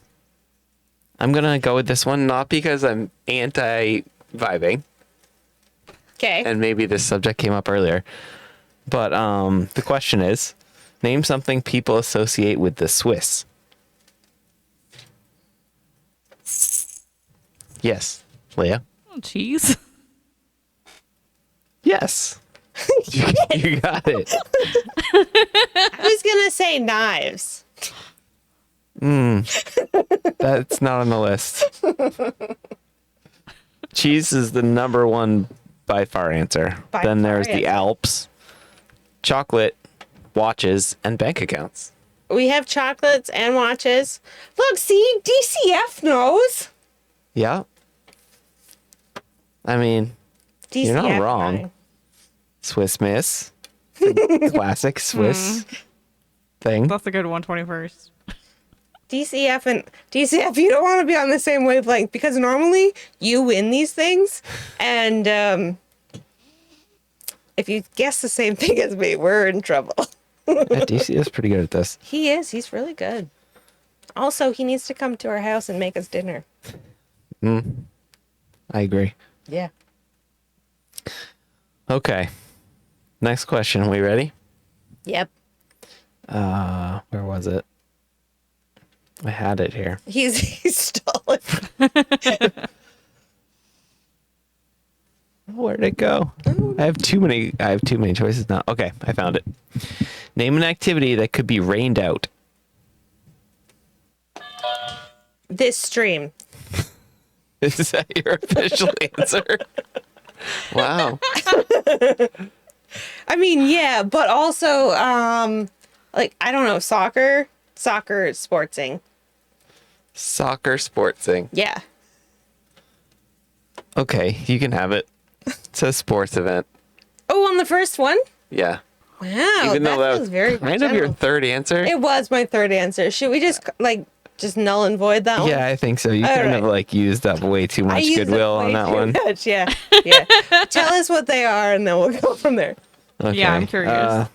gonna go with this one, not because I'm anti-vibing, Okay. and maybe this subject came up earlier, but the question is, name something people associate with the Swiss. Yes, Leia. Oh, cheese. Yes. You got it. I was gonna say knives. That's not on the list. Cheese is the number one by far answer. By Then far there's the answer. Alps, chocolate, watches, and bank accounts. We have chocolates and watches. Look, see, DCF knows. Yeah. I mean, DCF, You're not wrong. fine. Swiss Miss. The classic Swiss thing. That's a good 121st. DCF, you don't want to be on the same wavelength because normally you win these things, and if you guess the same thing as me, we're in trouble. Yeah, DC is pretty good at this. He is. He's really good. Also, he needs to come to our house and make us dinner. I agree. Yeah. Okay. Next question. We ready? Yep. Where was it? I had it here. He's stolen. Where'd it go? I have too many choices now. Okay, I found it. Name an activity that could be rained out. This stream. Is that your official answer? Wow. I mean, yeah, but also, like, I don't know, soccer sportsing. Soccer sportsing. Yeah. Okay, you can have it. It's a sports event. Oh, on the first one? Yeah. Wow. Even though that was was very kind of your general. third answer. It was my third answer. Should we just null and void that one? Yeah, I think so. You All kind right. of like used up way too I much used up goodwill way on that too one. much, yeah. Yeah. Tell us what they are and then we'll go from there. Okay. Yeah, I'm curious.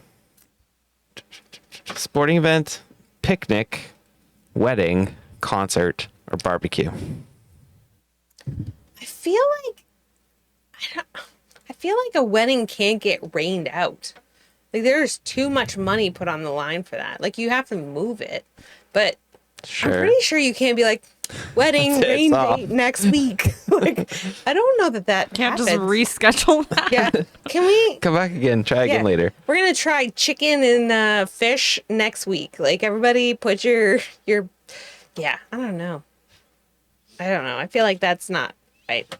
Sporting event, picnic, wedding, concert, or barbecue. I feel like a wedding can't get rained out. Like there's too much money put on the line for that. Like you have to move it. But Sure. I'm pretty sure you can't be like wedding That's it, rain it's off. date next week. Like I don't know that Can't happens. just reschedule that. Yeah. Can we Come back again. Try again later. We're gonna try chicken and fish next week. Like everybody put your yeah, I don't know. I feel like that's not right.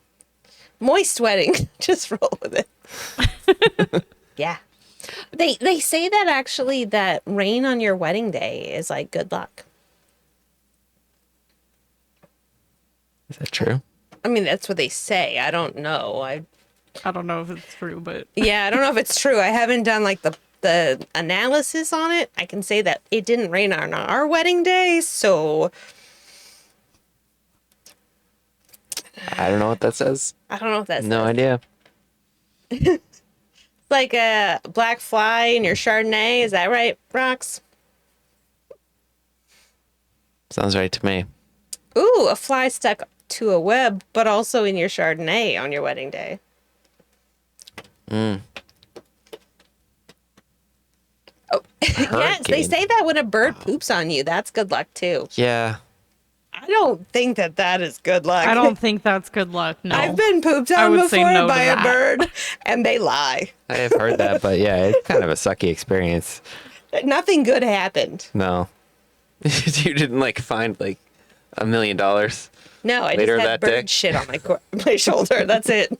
Moist wedding. Just roll with it. Yeah. They say that actually that rain on your wedding day is like good luck. Is that true? I mean, that's what they say. I don't know. I don't know if it's true, but Yeah, I don't know if it's true. I haven't done like the analysis on it. I can say that it didn't rain on our wedding day, so I don't know what that says. I don't know if that's No idea. like a black fly in your Chardonnay. Is that right, Rox? Sounds right to me. Ooh, a fly stuck to a web, but also in your Chardonnay on your wedding day. Oh, Yes, they say that when a bird poops on you, that's good luck too. Yeah. I don't think that is good luck. I don't think that's good luck. No. I've been pooped I on would say before no to by a that. bird, and they lie. I have heard that, but yeah, it's kind of a sucky experience. Nothing good happened. No. You didn't like find like $1 million. No, I Later just that had bird day? shit on my shoulder. That's it.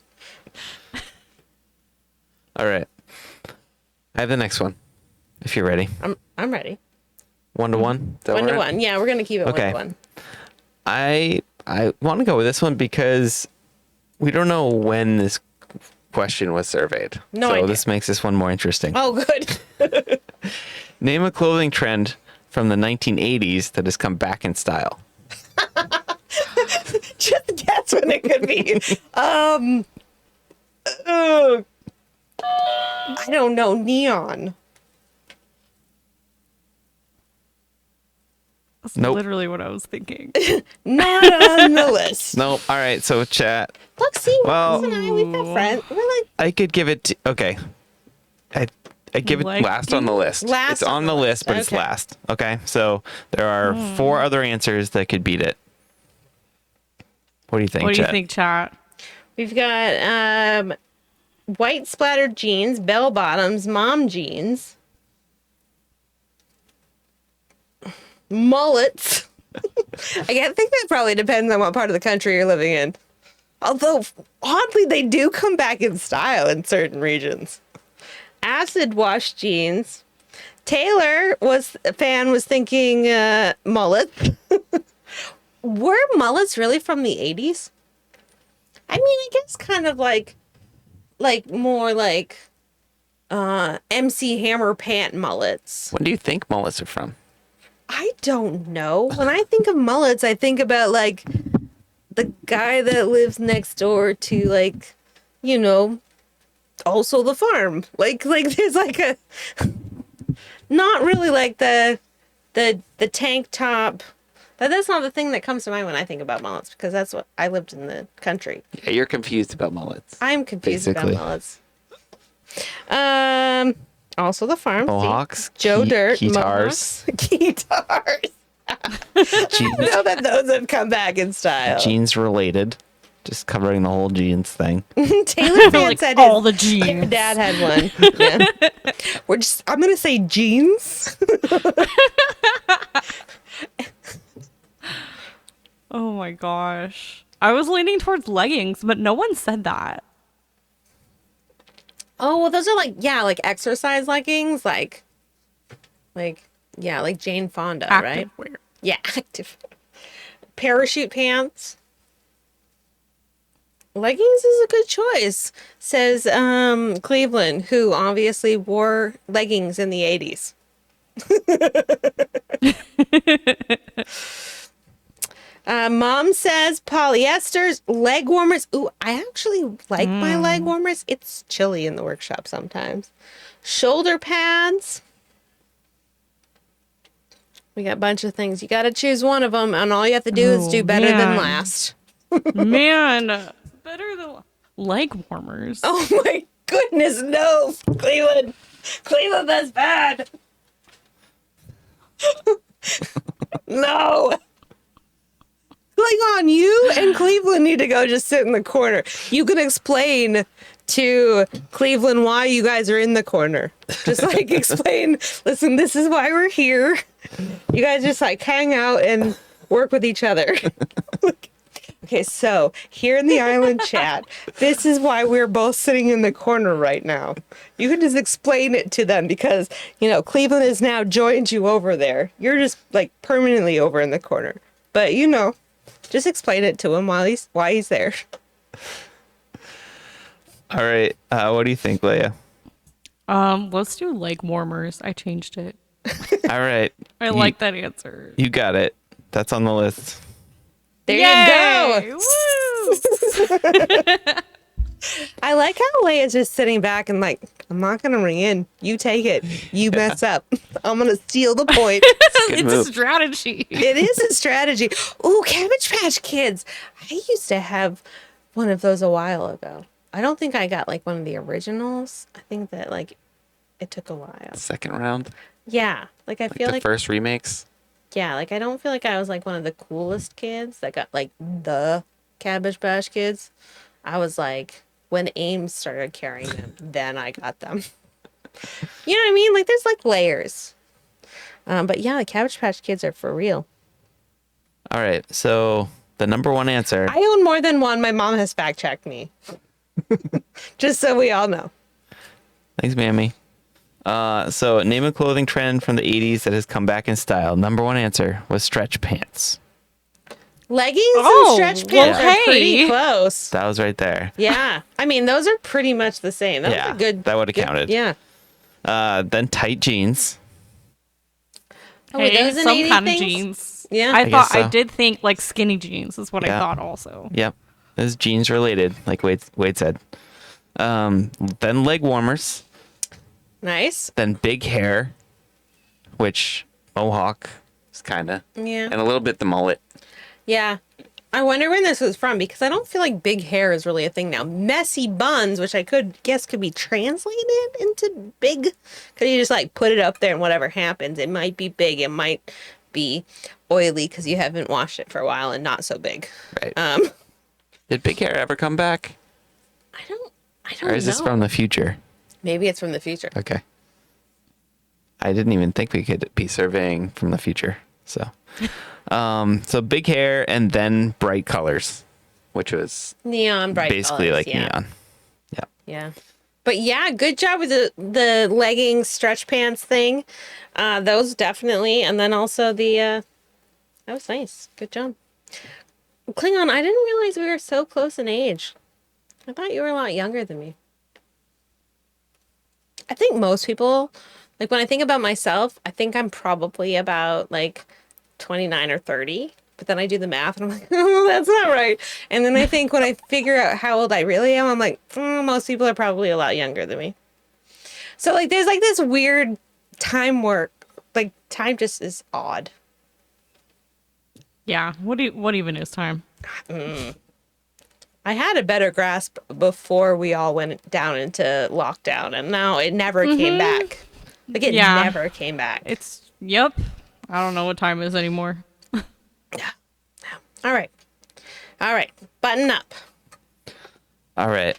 All right. I have the next one. If you're ready. I'm ready. 1 to 1. 1 to 1. Yeah, we're gonna keep it Okay. 1 to 1. I want to go with this one because we don't know when this question was surveyed. No so idea. this makes this one more interesting. Oh, good. Name a clothing trend from the 1980s that has come back in style. Just guess when it could be. Oh, I don't know. Neon. That's Nope. literally what I was thinking. Not on the list. Nope. All right. So chat. Look, see, Well- Ross and I, we've got friends. We're like, I could give it. Okay. I give it last on the list. Last it's on the list, but it's okay. last. Okay. So there are 4 other answers that could beat it. What do you think, What do you chat? think, chat? we've got white splattered jeans, bell bottoms, mom jeans, mullets. I think that probably depends on what part of the country you're living in. Although, oddly, they do come back in style in certain regions. Acid wash jeans. Taylor was thinking mullet. Were mullets really from the 80s? I mean, I guess kind of like more like MC Hammer pant mullets. When do you think mullets are from? I don't know. When I think of mullets, I think about like the guy that lives next door to like, also the farm. Like there's like a not really like the tank top. That's not the thing that comes to mind when I think about mullets because that's what I lived in the country. Yeah, you're confused about mullets. I'm confused Basically. about mullets. Also the farm. See? Mohawks, Joe Dirt. guitars, Mohawks, guitars. I know that those have come back in style. jeans related, just covering the whole jeans thing. Taylor Fans Like had all the Your jeans. dad had one. Yeah. I'm gonna say jeans. Oh my gosh. I was leaning towards leggings, but no one said that. Oh well, those are like exercise leggings, like Jane Fonda, right? Activewear. Yeah, active. Parachute pants. Leggings is a good choice, says Cleveland, who obviously wore leggings in the 80s. Mom says polyesters, leg warmers. Ooh, I actually like my leg warmers. It's chilly in the workshop sometimes. Shoulder pads. We got a bunch of things. You got to choose one of them, and all you have to do is do better than man. last. Man, better than leg warmers. Oh my goodness, no, Cleveland. Cleveland, that's bad. No. Like on you and Cleveland need to go just sit in the corner. You can explain to Cleveland why you guys are in the corner. Just like explain, listen, this is why we're here. You guys just like hang out and work with each other. Okay, so here in the island chat, this is why we're both sitting in the corner right now. You can just explain it to them because, Cleveland has now joined you over there. You're just like permanently over in the corner. But just explain it to him why he's there. All right. What do you think, Leia? Let's do leg warmers. I changed it. All right. I like that answer. You got it. That's on the list. There Yay! you go. Woo! I like how Leia's just sitting back and like, I'm not going to ring in. You take it. You mess up. I'm going to steal the point. Good It's move. a strategy. It is a strategy. Ooh, Cabbage Patch Kids. I used to have one of those a while ago. I don't think I got like one of the originals. I think that like it took a while. Second round, Yeah, like I like feel the like first remakes. yeah, like I don't feel like I was like one of the coolest kids that got like the Cabbage Patch Kids. I was like when Ames started carrying them, then I got them. You know what I mean? Like there's like layers. But yeah, the Cabbage Patch Kids are for real. All right, so the number one answer. I own more than one. My mom has fact checked me. Just so we all know. Thanks, Mammy. So name a clothing trend from the 80s that has come back in style. Number one answer was stretch pants. Leggings Oh, and stretch pants well, are pretty hey. close. That was right there. Yeah. I mean, those are pretty much the same. That Yeah, was a good. that would've good- counted. Yeah. Then tight jeans. Oh, wait, Hey, those an some 80 kind things? of jeans. Yeah. I I thought guess so. I did think like skinny jeans is what Yeah. I thought also. Yep, this is jeans related, like Wade said. Then leg warmers. Nice. Then big hair, which mohawk is kind of, Yeah. and a little bit the mullet. Yeah. I wonder when this was from because I don't feel like big hair is really a thing now. Messy buns, which I could guess could be translated into big. Could you just like put it up there and whatever happens? It might be big. It might be oily because you haven't washed it for a while and not so big. Right. Um, Did big hair ever come back, I don't or is know. this from the future? Maybe it's from the future. Okay. I didn't even think we could be surveying from the future. So, so big hair and then bright colors, which was Neon bright basically colors, like yeah. neon. Yeah. Yeah. But yeah, good job with the leggings, stretch pants thing. Those definitely. And then also that was nice. Good job. Klingon, I didn't realize we were so close in age. I thought you were a lot younger than me. I think most people, like when I think about myself, I think I'm probably about like 29 or 30. But then I do the math and I'm like, oh, that's not right. And then I think when I figure out how old I really am, I'm like, most people are probably a lot younger than me. So like there's like this weird time work. Like time just is odd. Yeah. What even is time? I had a better grasp before we all went down into lockdown, and now it never came back. Like it Yeah. never came back. Yep. I don't know what time is anymore. All right. All right. Button up. All right.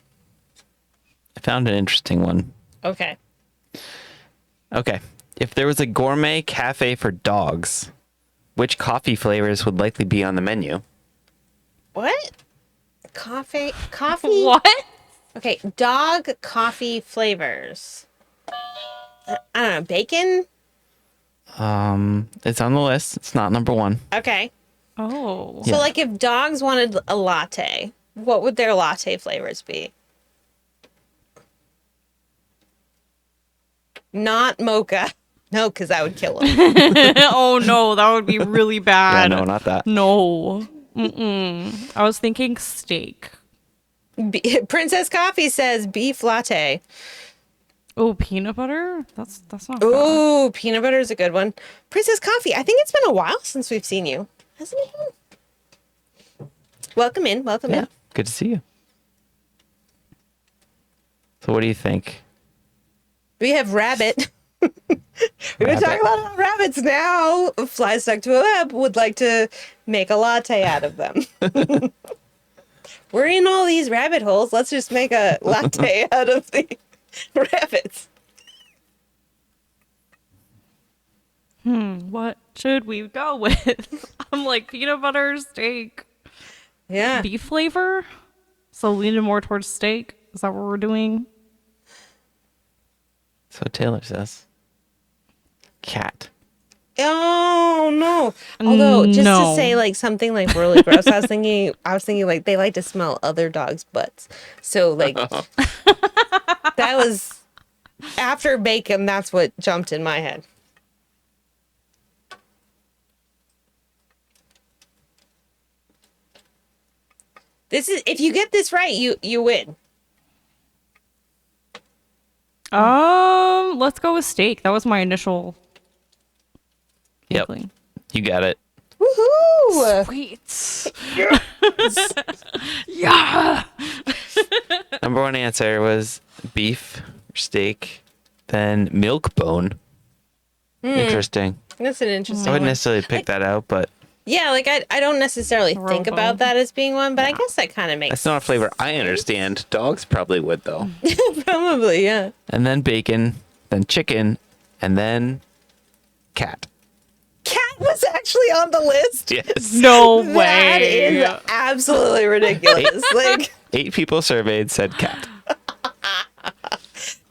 I found an interesting one. Okay. Okay. If there was a gourmet cafe for dogs, which coffee flavors would likely be on the menu? What? Coffee? Coffee? What? Okay. Dog coffee flavors. I don't know. Bacon? It's on the list. It's not number one. Okay. Oh. So, like, if dogs wanted a latte, what would their latte flavors be? Not mocha. No, because that would kill them. Oh no, that would be really Yeah, bad. no, not that. No. Mm-mm. I was thinking steak. Princess Coffee says beef latte. Oh, peanut butter? That's not bad. Ooh, peanut butter is a good one. Princess Coffee, I think it's been a while since we've seen you. Hasn't it? Welcome in. Welcome Yeah, in. good to see you. So what do you think? We have rabbit. We've been talking about rabbits now. Flies stuck to a web would like to make a latte out of them. We're in all these rabbit holes. Let's just make a latte out of the rabbits. What should we go with? I'm like peanut butter, steak, Yeah. beef flavor. So leaning more towards steak. Is that what we're doing? So Taylor says. Cat. Oh no. Although just No. to say like something like really gross, I was thinking like they like to smell other dogs' butts. So like that was after bacon, that's what jumped in my head. This is if you get this right, you win. Let's go with steak. That was my initial Yep. inkling. You got it. Woohoo! Sweet. Yeah. Number one answer was beef or steak. Then milk bone. Interesting. That's an interesting I wouldn't one. necessarily pick that out, but Yeah, like I don't necessarily think about Robo. that as being one, but I guess that kind of makes that's not a flavor I understand. Dogs probably would though. Probably, yeah. And then bacon, then chicken, and then cat. Cat was actually on the list. Yes. No That way. is absolutely ridiculous. Like 8 people surveyed said cat.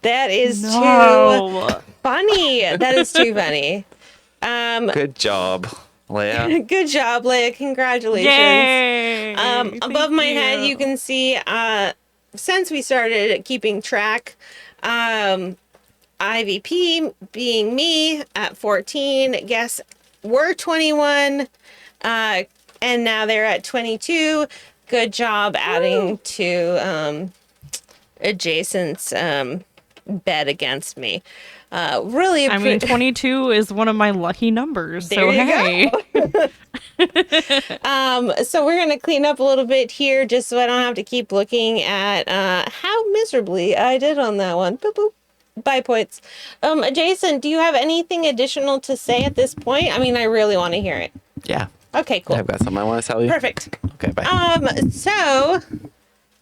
that is too No. funny. That is too funny. Good job, Leia. Good job, Leia. Congratulations. Yay. Above my head, you can see, since we started keeping track, IVP being me at 14, guess we're 21, and now they're at 22. Good job adding to Adjacent's bet against me. Really, I mean, 22 is one of my lucky numbers. There So you hey. So we're gonna clean up a little bit here, just so I don't have to keep looking at how miserably I did on that one. Boop boop. Bye points. Jason, do you have anything additional to say at this point? I mean, I really want to hear it. Yeah. Okay, cool. I've got something I want to tell you. Perfect. Okay, bye. So,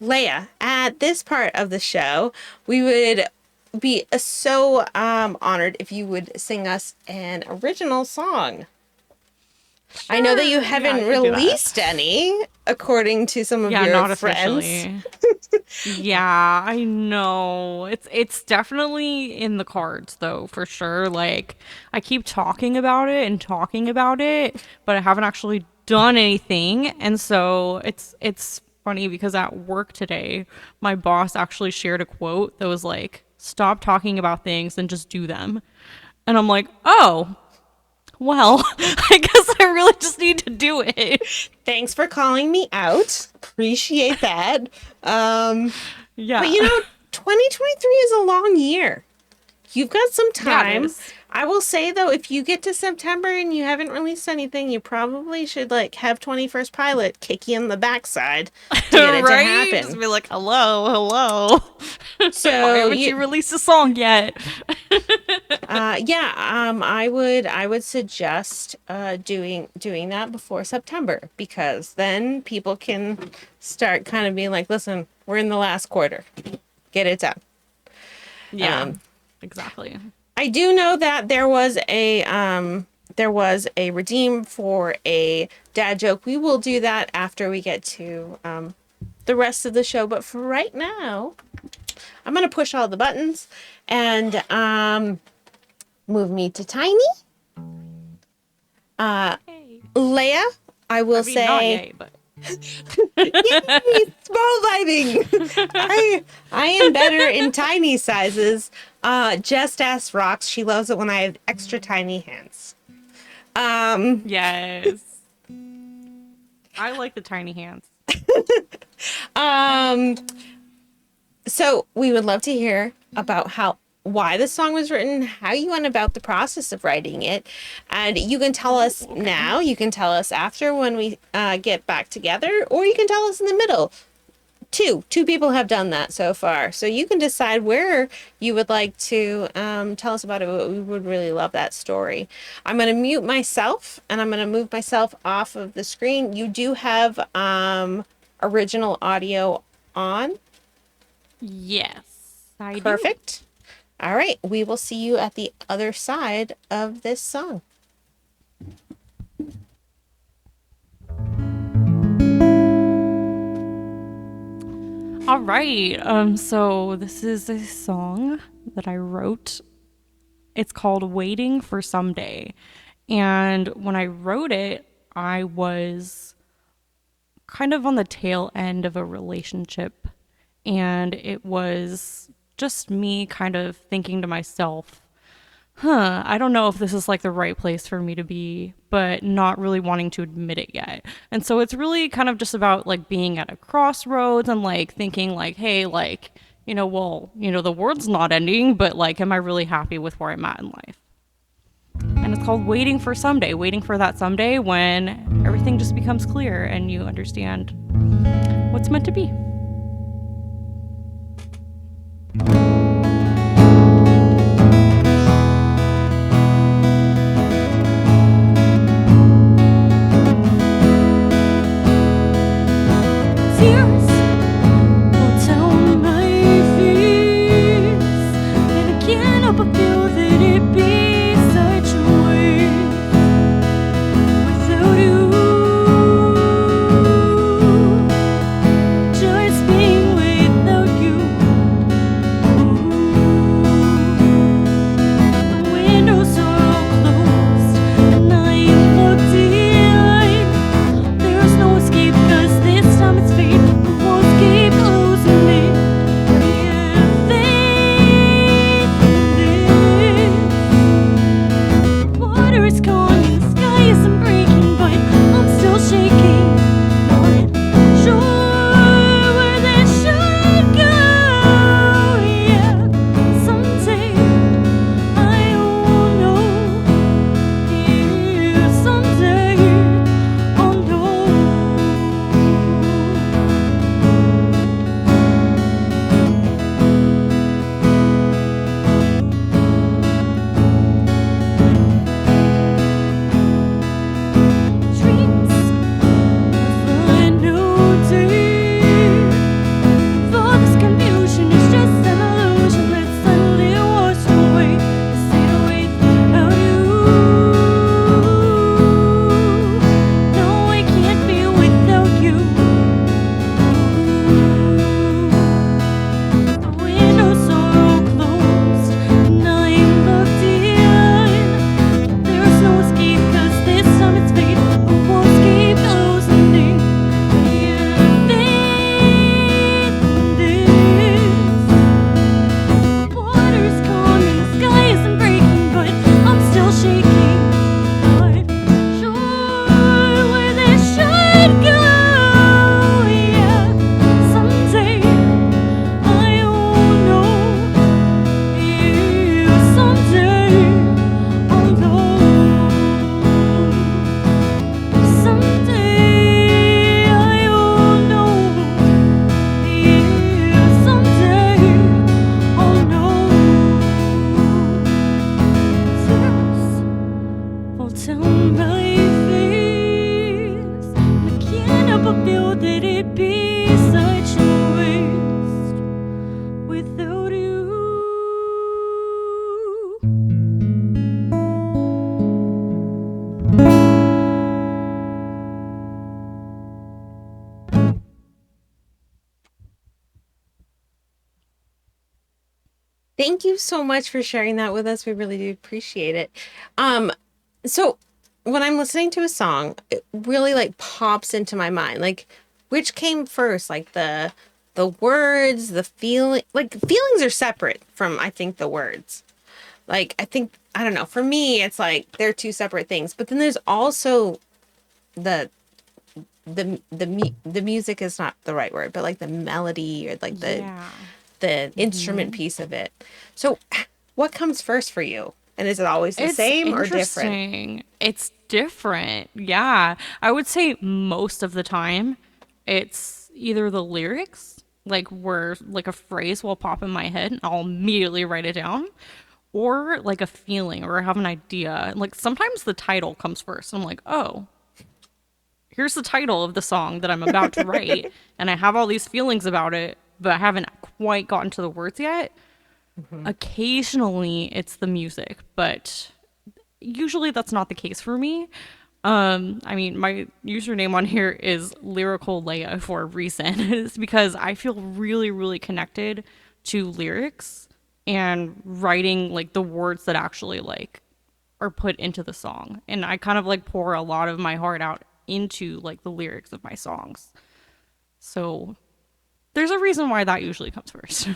Leia, at this part of the show, we would be so honored if you would sing us an original song. I know that you Sure. haven't I could do that. released any, according to some of Yeah, your not friends. officially. Yeah, I know. It's definitely in the cards though, for sure. Like I keep talking about it, but I haven't actually done anything. And so it's funny because at work today, my boss actually shared a quote that was like, "Stop talking about things and just do them." And I'm like, "Oh, well, I guess I really just need to do it." Thanks for calling me out. Appreciate that. Yeah. But 2023 is a long year. You've got some Yeah, it time. is. I will say though, if you get to September and you haven't released anything, you probably should like have 21st Pilot kick you in the backside to get it right? to Just happen. be like, hello. So Why haven't you released a song yet? I would suggest doing that before September, because then people can start kind of being like, listen, we're in the last quarter, get it done. Yeah, exactly. I do know that there was a redeem for a dad joke. We will do that after we get to the rest of the show, but for right now, I'm gonna push all the buttons and move me to Tiny. Hey. Leia, I will I mean, not say, yay, but yay, small vibing. I am better in tiny sizes. Just ask Rox. She loves it when I have extra tiny hands. yes. I like the tiny hands. So we would love to hear about why the song was written, how you went about the process of writing it, and you can tell us now, you can tell us after when we get back together, or you can tell us in the middle. Two people have done that so far, so you can decide where you would like to tell us about it. We would really love that story. I'm going to mute myself and I'm going to move myself off of the screen. You do have original audio on. Yes, I do. Perfect. All right, we will see you at the other side of this song. All right. So this is a song that I wrote. It's called Waiting for Someday. And when I wrote it, I was kind of on the tail end of a relationship. And it was just me kind of thinking to myself, I don't know if this is like the right place for me to be, but not really wanting to admit it yet. And so it's really kind of just about like being at a crossroads and like thinking like, hey, like, the world's not ending, but like, am I really happy with where I'm at in life? And it's called Waiting for Someday, waiting for that someday when everything just becomes clear and you understand what's meant to be. All right. Thank you so much for sharing that with us. We really do appreciate it. Um, so when I'm listening to a song, it really like pops into my mind. Like, which came first? Like the words, the feeling. Like feelings are separate from I think the words. Like I think I don't know. For me, it's like they're two separate things. But then there's also the the music is not the right word, but like the melody or like Yeah. the instrument piece of it. So, what comes first for you? And is it always the It's same or different? interesting. It's different. Yeah. I would say most of the time it's either the lyrics, like where like a phrase will pop in my head and I'll immediately write it down, or like a feeling or I have an idea. Like sometimes the title comes first. I'm like, oh, here's the title of the song that I'm about to write, and I have all these feelings about it, but I haven't quite gotten to the words yet. Mhm. Occasionally it's the music, but usually that's not the case for me. I mean, my username on here is LyricalLeia for a reason. It's because I feel really, really connected to lyrics and writing like the words that actually like are put into the song. And I kind of like pour a lot of my heart out into like the lyrics of my songs. So there's a reason why that usually comes first.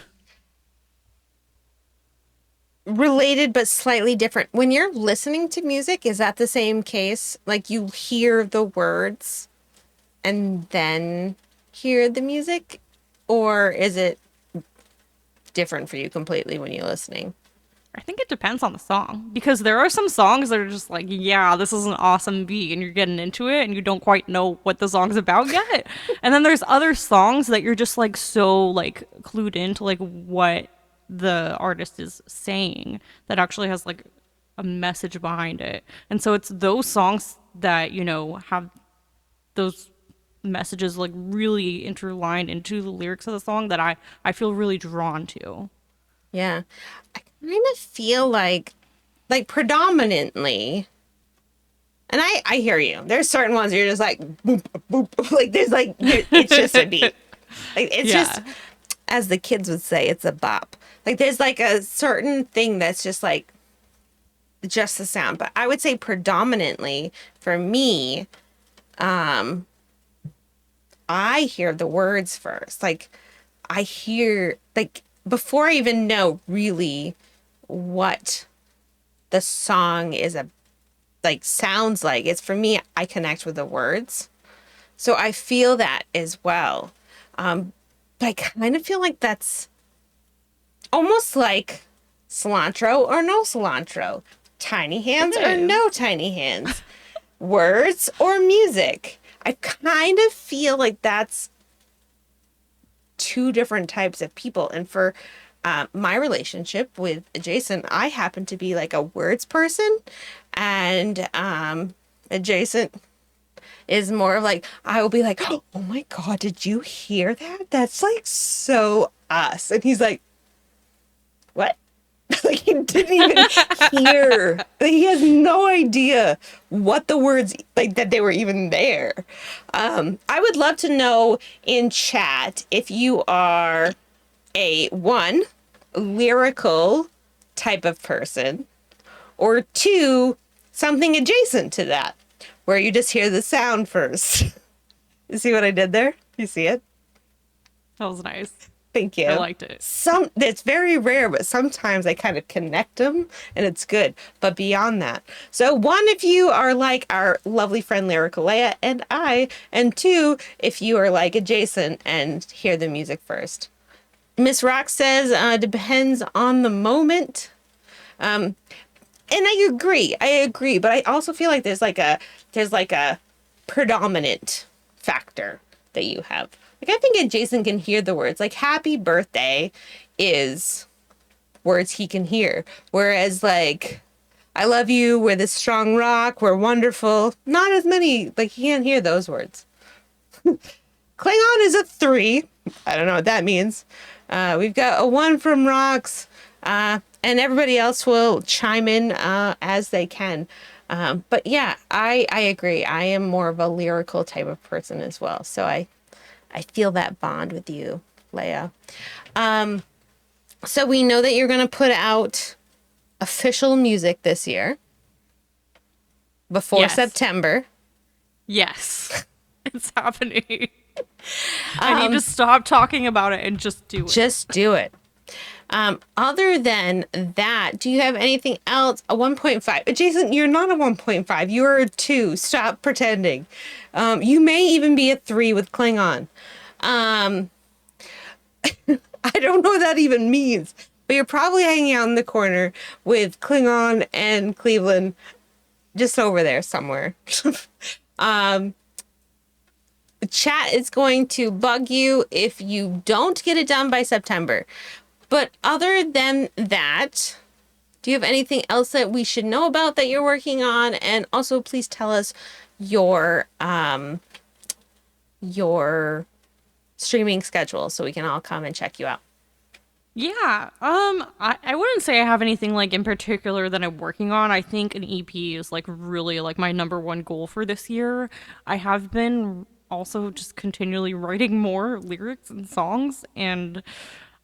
Related but slightly different. When you're listening to music, is that the same case? Like you hear the words and then hear the music? Or is it different for you completely when you're listening? I think it depends on the song because there are some songs that are just like, yeah, this is an awesome beat, and you're getting into it and you don't quite know what the song's about yet. And then there's other songs that you're just like so like clued into like what the artist is saying that actually has like a message behind it. And so it's those songs that, you know, have those messages like really interlined into the lyrics of the song that I feel really drawn to. Yeah. I kind of feel like predominantly, and I hear you. There's certain ones you're just like boop boop like there's like it's just a beat. Like it's just Yeah. as the kids would say, it's a bop. Like there's like a certain thing that's just like just the sound. But I would say predominantly for me, um, I hear the words first. Like I hear like before I even know really what the song is a like sounds like. It's for me, I connect with the words. So I feel that as well. But I kind of feel like that's almost like cilantro or no cilantro, tiny It hands or is. no tiny hands, words or music. I kind of feel like that's two different types of people. And for my relationship with Jason, I happen to be like a words person, and adjacent is more of like I will be like, oh my god, did you hear that? That's like so us. And he's like, what? Like he didn't even hear. Like, he has no idea what the words like that they were even there. I would love to know in chat if you are a one lyrical type of person or two something adjacent to that where you just hear the sound first. You see what I did there? You see it? That was nice. Thank I you. liked it. Some it's very rare, but sometimes I kind of connect them and it's good. But beyond that, so one, if you are like our lovely friend Lyrical Leia and I, and two, if you are like adjacent and hear the music first. Miss Rock says depends on the moment. And I agree. I agree, but I also feel like there's like a predominant factor that you have. Like I think Jason can hear the words. Like happy birthday is words he can hear. Whereas like I love you, we're this strong rock, we're wonderful. Not as many like he can't hear those words. Klingon is a 3. I don't know what that means. We've got a 1 from Rocks. And everybody else will chime in as they can. But yeah, I agree. I am more of a lyrical type of person as well. So I feel that bond with you, Leia. So we know that you're going to put out official music this year before Yes. September. Yes. It's happening. I need to stop talking about it and just do it. Just do it. Other than that, do you have anything else? A 1.5. Jason, you're not a 1.5. You're a 2. Stop pretending. You may even be a 3 with Klingon. I don't know what that even means, but you're probably hanging out in the corner with Klingon and Cleveland just over there somewhere. Chat is going to bug you if you don't get it done by September. But other than that, do you have anything else that we should know about that you're working on? And also, please tell us your streaming schedule so we can all come and check you out. Yeah. I wouldn't say I have anything like in particular that I'm working on. I think an EP is like really like my number one goal for this year. I have been also just continually writing more lyrics and songs, and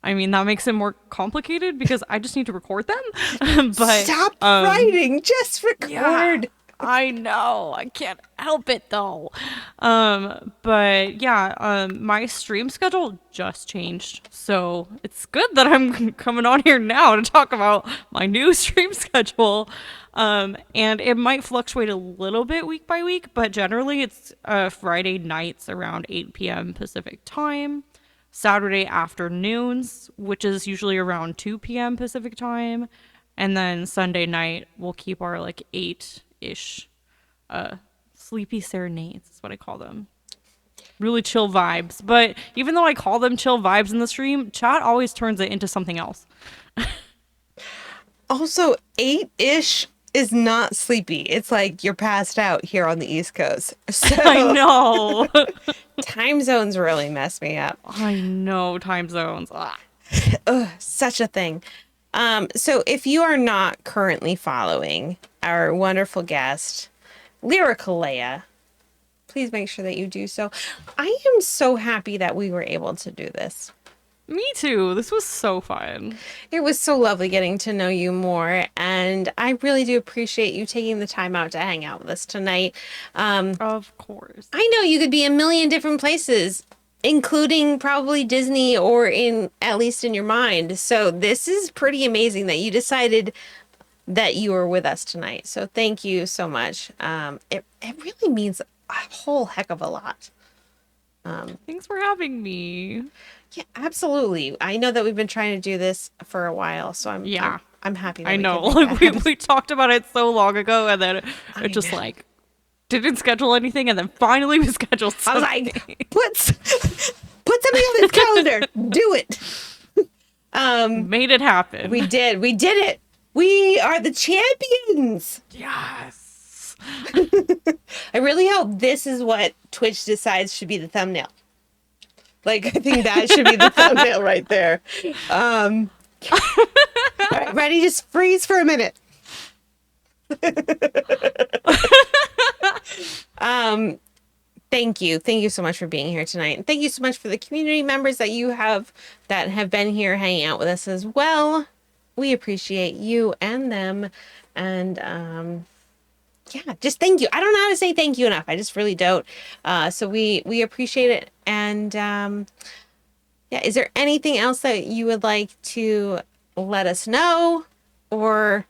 I mean that makes it more complicated because I just need to record them. But Stop writing, just record. yeah, I know. I can't help it though. But yeah, my stream schedule just changed. So it's good that I'm coming on here now to talk about my new stream schedule. And it might fluctuate a little bit week by week, but generally it's Friday nights around 8 p.m. Pacific time, Saturday afternoons, which is usually around 2 p.m. Pacific time, and then Sunday night we'll keep our like 8-ish sleepy serenades is what I call them. Really chill vibes. But even though I call them chill vibes in the stream, chat always turns it into something else. Also, 8-ish is not sleepy. It's like you're passed out here on the East Coast. So I know. time zones really mess me up. I know time zones. Ah. Ugh, such a thing. So if you are not currently following our wonderful guest, LyricalLeia, please make sure that you do so. I am so happy that we were able to do this. Me too. This was so fun. It was so lovely getting to know you more, and I really do appreciate you taking the time out to hang out with us tonight. Of course. I know you could be a million different places, including probably Disney or at least in your mind. So this is pretty amazing that you decided that you were with us tonight. So thank you so much. It really means a whole heck of a lot. Thanks for having me. Yeah, absolutely. I know that we've been trying to do this for a while, so I'm happy. That I we know. could make Like that we happen. talked about it so long ago, and then I it just know. like didn't schedule anything, and then finally we scheduled I was something. like, put something on this calendar. Do it. Made it happen. We did. We did it. We are the champions. Yes. I really hope this is what Twitch decides should be the thumbnail. Like, I think that should be the thumbnail right there. All right, ready? Just freeze for a minute. Thank you. Thank you so much for being here tonight. And thank you so much for the community members that you have that have been here hanging out with us as well. We appreciate you and them. And yeah, just thank you. I don't know how to say thank you enough. I just really don't. So we appreciate it. And yeah, is there anything else that you would like to let us know, or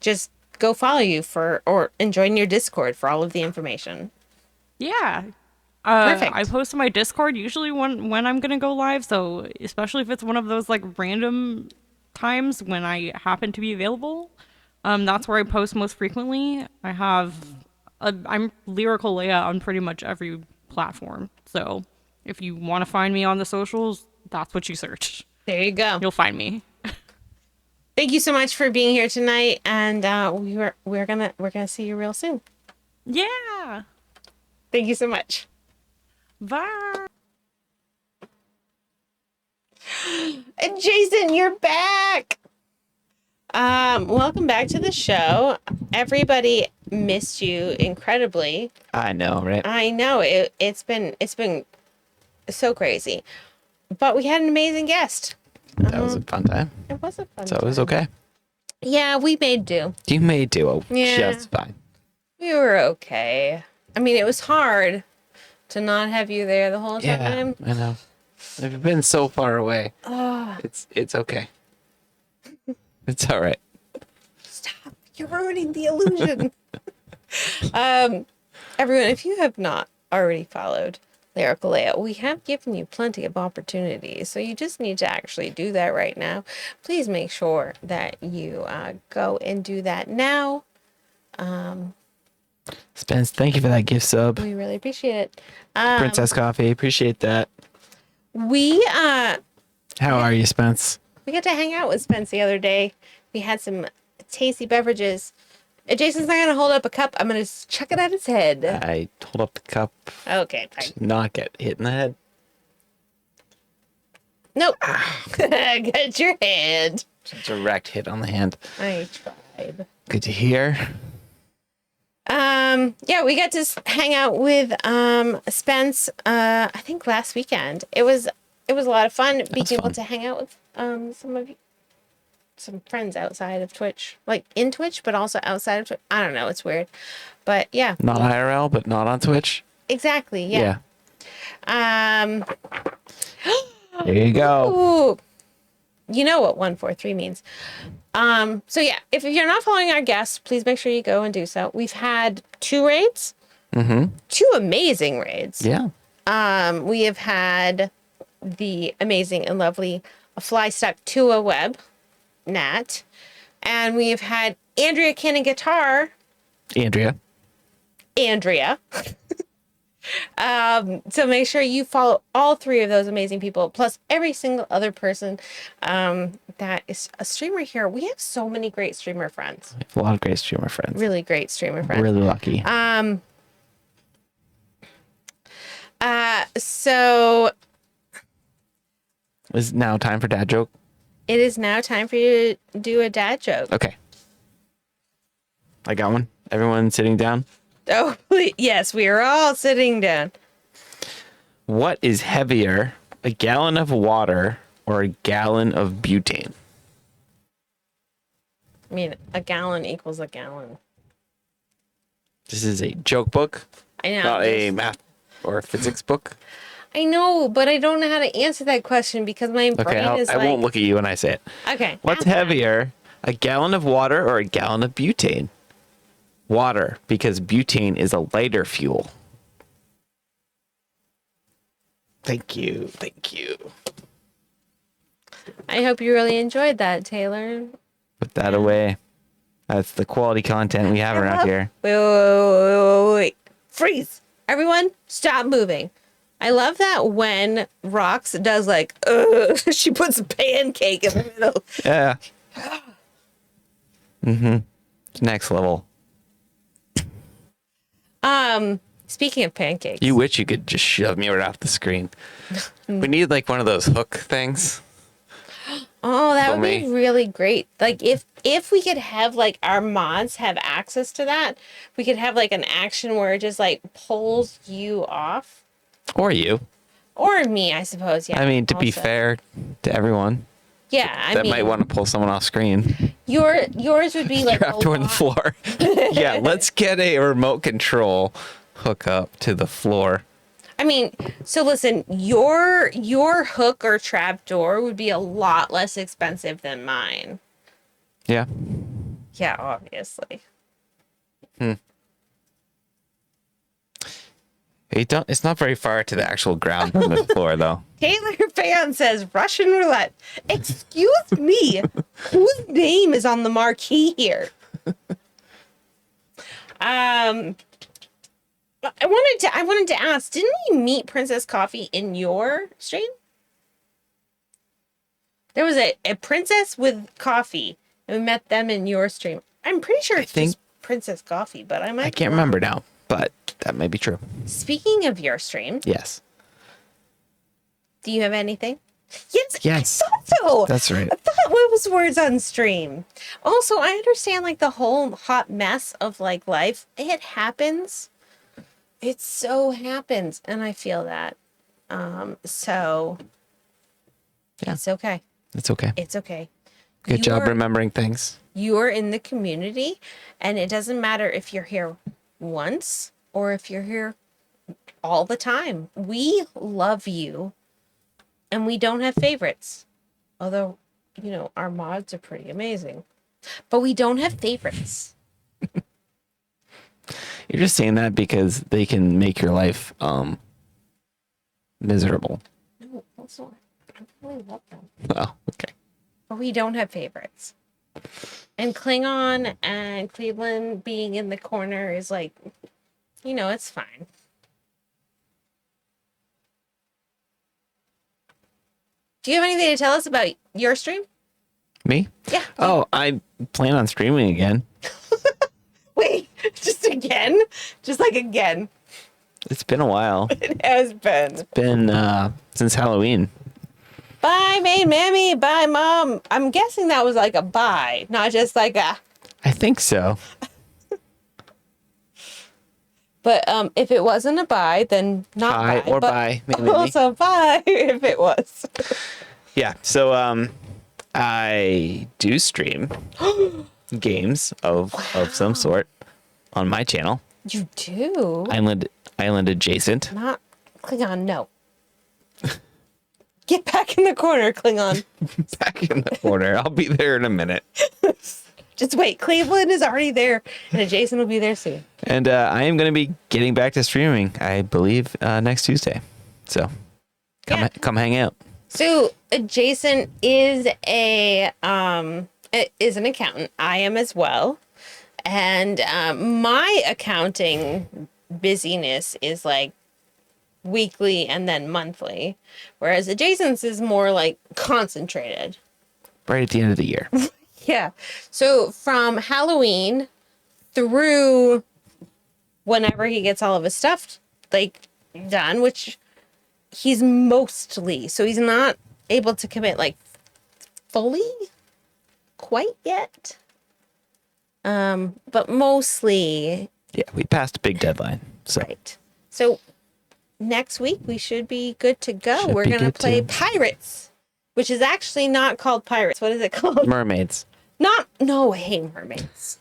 just go follow you or join your Discord for all of the information? Yeah. Perfect. I post on my Discord usually when I'm gonna go live, so especially if it's one of those like random times when I happen to be available. That's where I post most frequently. I'm LyricalLeia on pretty much every platform. So if you want to find me on the socials, that's what you search. There you go. You'll find me. Thank you so much for being here tonight, and we're gonna see you real soon. Yeah. Thank you so much. Bye. And Jason, you're back. Welcome back to the show. Everybody missed you incredibly. I know, right? I know it's been so crazy, but we had an amazing guest. That was a fun time. It was a fun So it was time. okay. Yeah, we made do. You made do Yeah. just fine. We were okay. I mean, it was hard to not have you there the whole Yeah, time. I know. I've been so far away. It's okay. It's all right. Stop. You're ruining the illusion. Everyone, if you have not already followed LyricalLeia, we have given you plenty of opportunities, so you just need to actually do that right now. Please make sure that you go and do that now. Spence, thank you for that gift sub. We really appreciate it. Princess Coffee, appreciate that. We How are you, Spence? we got to hang out with Spence the other day. We had some tasty beverages. Jason's not gonna hold up a cup. I'm gonna just chuck it at his head. I hold up the cup, Okay, fine. not get hit in the head. Nope. Got your head. Direct hit on the hand. I tried. Good to hear. Yeah, we got to hang out with Spence I think last weekend. It was a lot of fun being able fun. to hang out with some friends outside of Twitch. Like in Twitch, but also outside of Twitch. I don't know, it's weird. But yeah. Not IRL, but not on Twitch. Exactly, yeah. There you go. Ooh. You know what 143 means. So yeah, if you're not following our guests, please make sure you go and do so. We've had 2 raids. Mm-hmm. 2 amazing raids. Yeah. We have had the amazing and lovely Fly Stuck to a Web, Nat. And we have had Andrea Cannon Guitar, Andrea. So make sure you follow all 3 of those amazing people, plus every single other person that is a streamer here. We have so many great streamer friends. A lot of great streamer friends. Really great streamer friends. Really lucky. So Is now time for dad joke? it is now time for you to do a dad joke. Okay. I got one. Everyone sitting down. Oh, yes, we are all sitting down. What is heavier, a gallon of water or a gallon of butane? I mean, a gallon equals a gallon. This is a joke book, I know. not a math or physics book. I know, but I don't know how to answer that question because my Okay, brain is I like... won't look at you when I say it. Okay. What's ask that. heavier, a gallon of water or a gallon of butane? Water, because butane is a lighter fuel. Thank you. Thank you. I hope you really enjoyed that, Taylor. Put that away. That's the quality content we have around here. Wait. Freeze. Everyone, stop moving. I love that when Rox does like, she puts a pancake in the middle. Yeah. Next level. Speaking of pancakes. You wish you could just shove me right off the screen. We need like one of those hook things. Oh, that For would be me. really great. Like if we could have like our mods have access to that, we could have like an action where it just like pulls you off. Or you. Or me, I suppose. Yeah. I mean, to be also. fair to everyone Yeah, I that mean, might want to pull someone off screen. yours would be like Trapped a on the lot- floor. Yeah, let's get a remote control hook up to the floor. I mean, so listen, your hook or trap door would be a lot less expensive than mine. Yeah. Yeah, obviously. It's not very far to the actual ground on the floor though. Taylor Fan says Russian roulette. Excuse me, whose name is on the marquee here? I wanted to ask, didn't we meet Princess Coffee in your stream? There was a princess with coffee, and we met them in your stream. I'm pretty sure it's think- just Princess Coffee, but I might. I be can't wrong. remember now, but that may be true. Speaking of your stream, Yes. do you have anything? Yes. Yes. I thought so. That's right. I thought what was words on stream. Also, I understand like the whole hot mess of like life. It happens. It so happens, and I feel that. So Yeah. it's okay. It's okay. It's okay. Good job You're- remembering things. You're in the community, and it doesn't matter if you're here once or if you're here all the time. We love you, and we don't have favorites. Although, our mods are pretty amazing. But we don't have favorites. You're just saying that because they can make your life miserable. No, that's not. I really love them. Oh, okay. But we don't have favorites. And Klingon and Cleveland being in the corner is like, it's fine. Do you have anything to tell us about your stream? Me? Yeah. Oh, I plan on streaming again. Wait, just again? Just like again. It's been a while. It has been. Been since Halloween. Bye, main mammy. Bye, mom. I'm guessing that was like a bye, not just like a. I think so. But if it wasn't a bye, then not Hi bye. or but bye, maybe. Also bye if it was. Yeah. So I do stream games of some sort on my channel. You do? Island adjacent. Not Klingon, no. Get back in the corner, Klingon. Back in the corner. I'll be there in a minute. Just wait. Cleveland is already there, and Jason will be there soon. And I am going to be getting back to streaming, I believe, next Tuesday. So come hang out. So Jason is an accountant. I am as well. And my accounting busyness is like weekly and then monthly, whereas Jason's is more like concentrated. Right at the end of the year. Yeah. So from Halloween through whenever he gets all of his stuff like done, which he's mostly, so he's not able to commit like fully quite yet. But mostly. Yeah, we passed a big deadline. So Right. So next week we should be good to go. Should We're be going to good play to. Pirates, which is actually not called Pirates. What is it called? mermaids. No, I hate mermaids.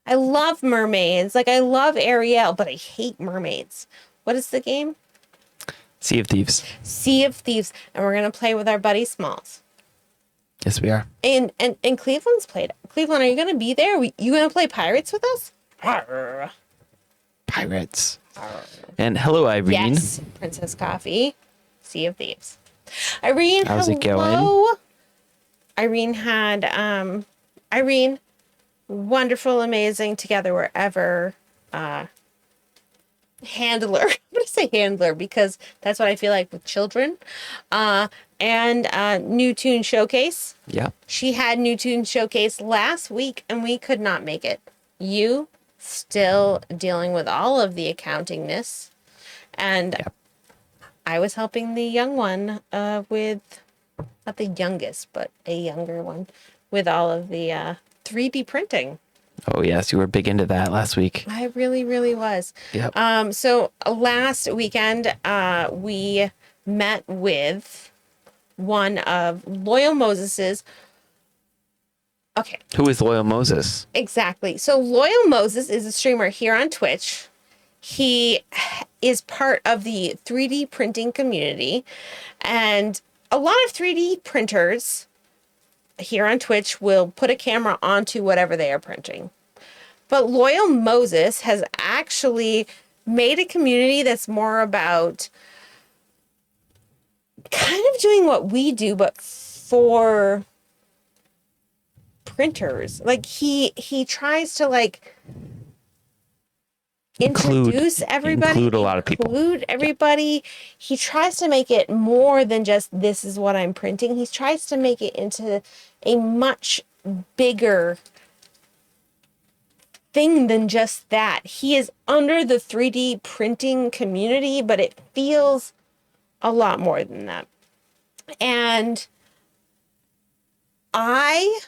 I love mermaids. Like, I love Ariel, but I hate mermaids. What is the game? Sea of Thieves. Sea of Thieves. And we're going to play with our buddy Smalls. Yes, we are. And Cleveland's played. Cleveland, are you going to be there? You going to play Pirates with us? Arr. Pirates. And hello, Irene. Yes, Princess Coffee. Sea of Thieves. Irene, How's it hello. Irene had, Irene, wonderful, amazing, together wherever, handler. I'm going to say handler because that's what I feel like with children. And New Tune Showcase. Yeah. She had New Tune Showcase last week and we could not make it. You still dealing with all of the accountingness. And Yep. I was helping the young one with, not the youngest, but a younger one, with all of the 3D printing. Oh, yes. You were big into that last week. I really, really was. Yep. So last weekend, we met with one of Loyal Moses's. Okay, Who is Loyal Moses? exactly. So Loyal Moses is a streamer here on Twitch. He is part of the 3D printing community, and a lot of 3D printers here on Twitch will put a camera onto whatever they are printing. But Loyal Moses has actually made a community that's more about kind of doing what we do, but for printers. Like he tries to like introduce everybody, include a lot of people. include everybody. He tries to make it more than just this is what I'm printing. He tries to make it into a much bigger thing than just that. He is under the 3D printing community, but it feels a lot more than that. And I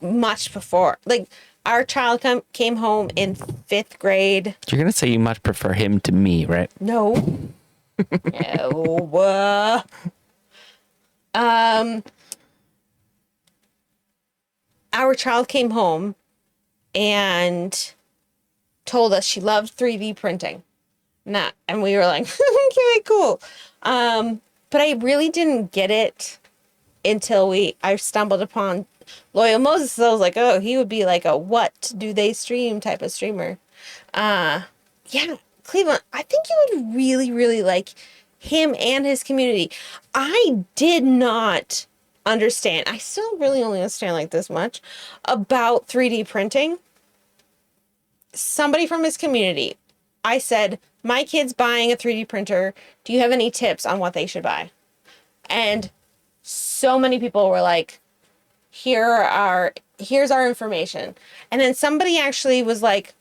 much before, like, our child came home in 5th grade. You're going to say you much prefer him to me, right? No. No. Our child came home and told us she loved 3D printing. And we were like, okay, cool. But I really didn't get it until I stumbled upon Loyal Moses. So I was like, oh, he would be like a what do they stream type of streamer. Yeah, Cleveland, I think you would really, really like him and his community. I did not understand. I still really only understand like this much about 3D printing. Somebody from his community, I said, my kid's buying a 3D printer. Do you have any tips on what they should buy? And so many people were like, here's our information. And then somebody actually was like,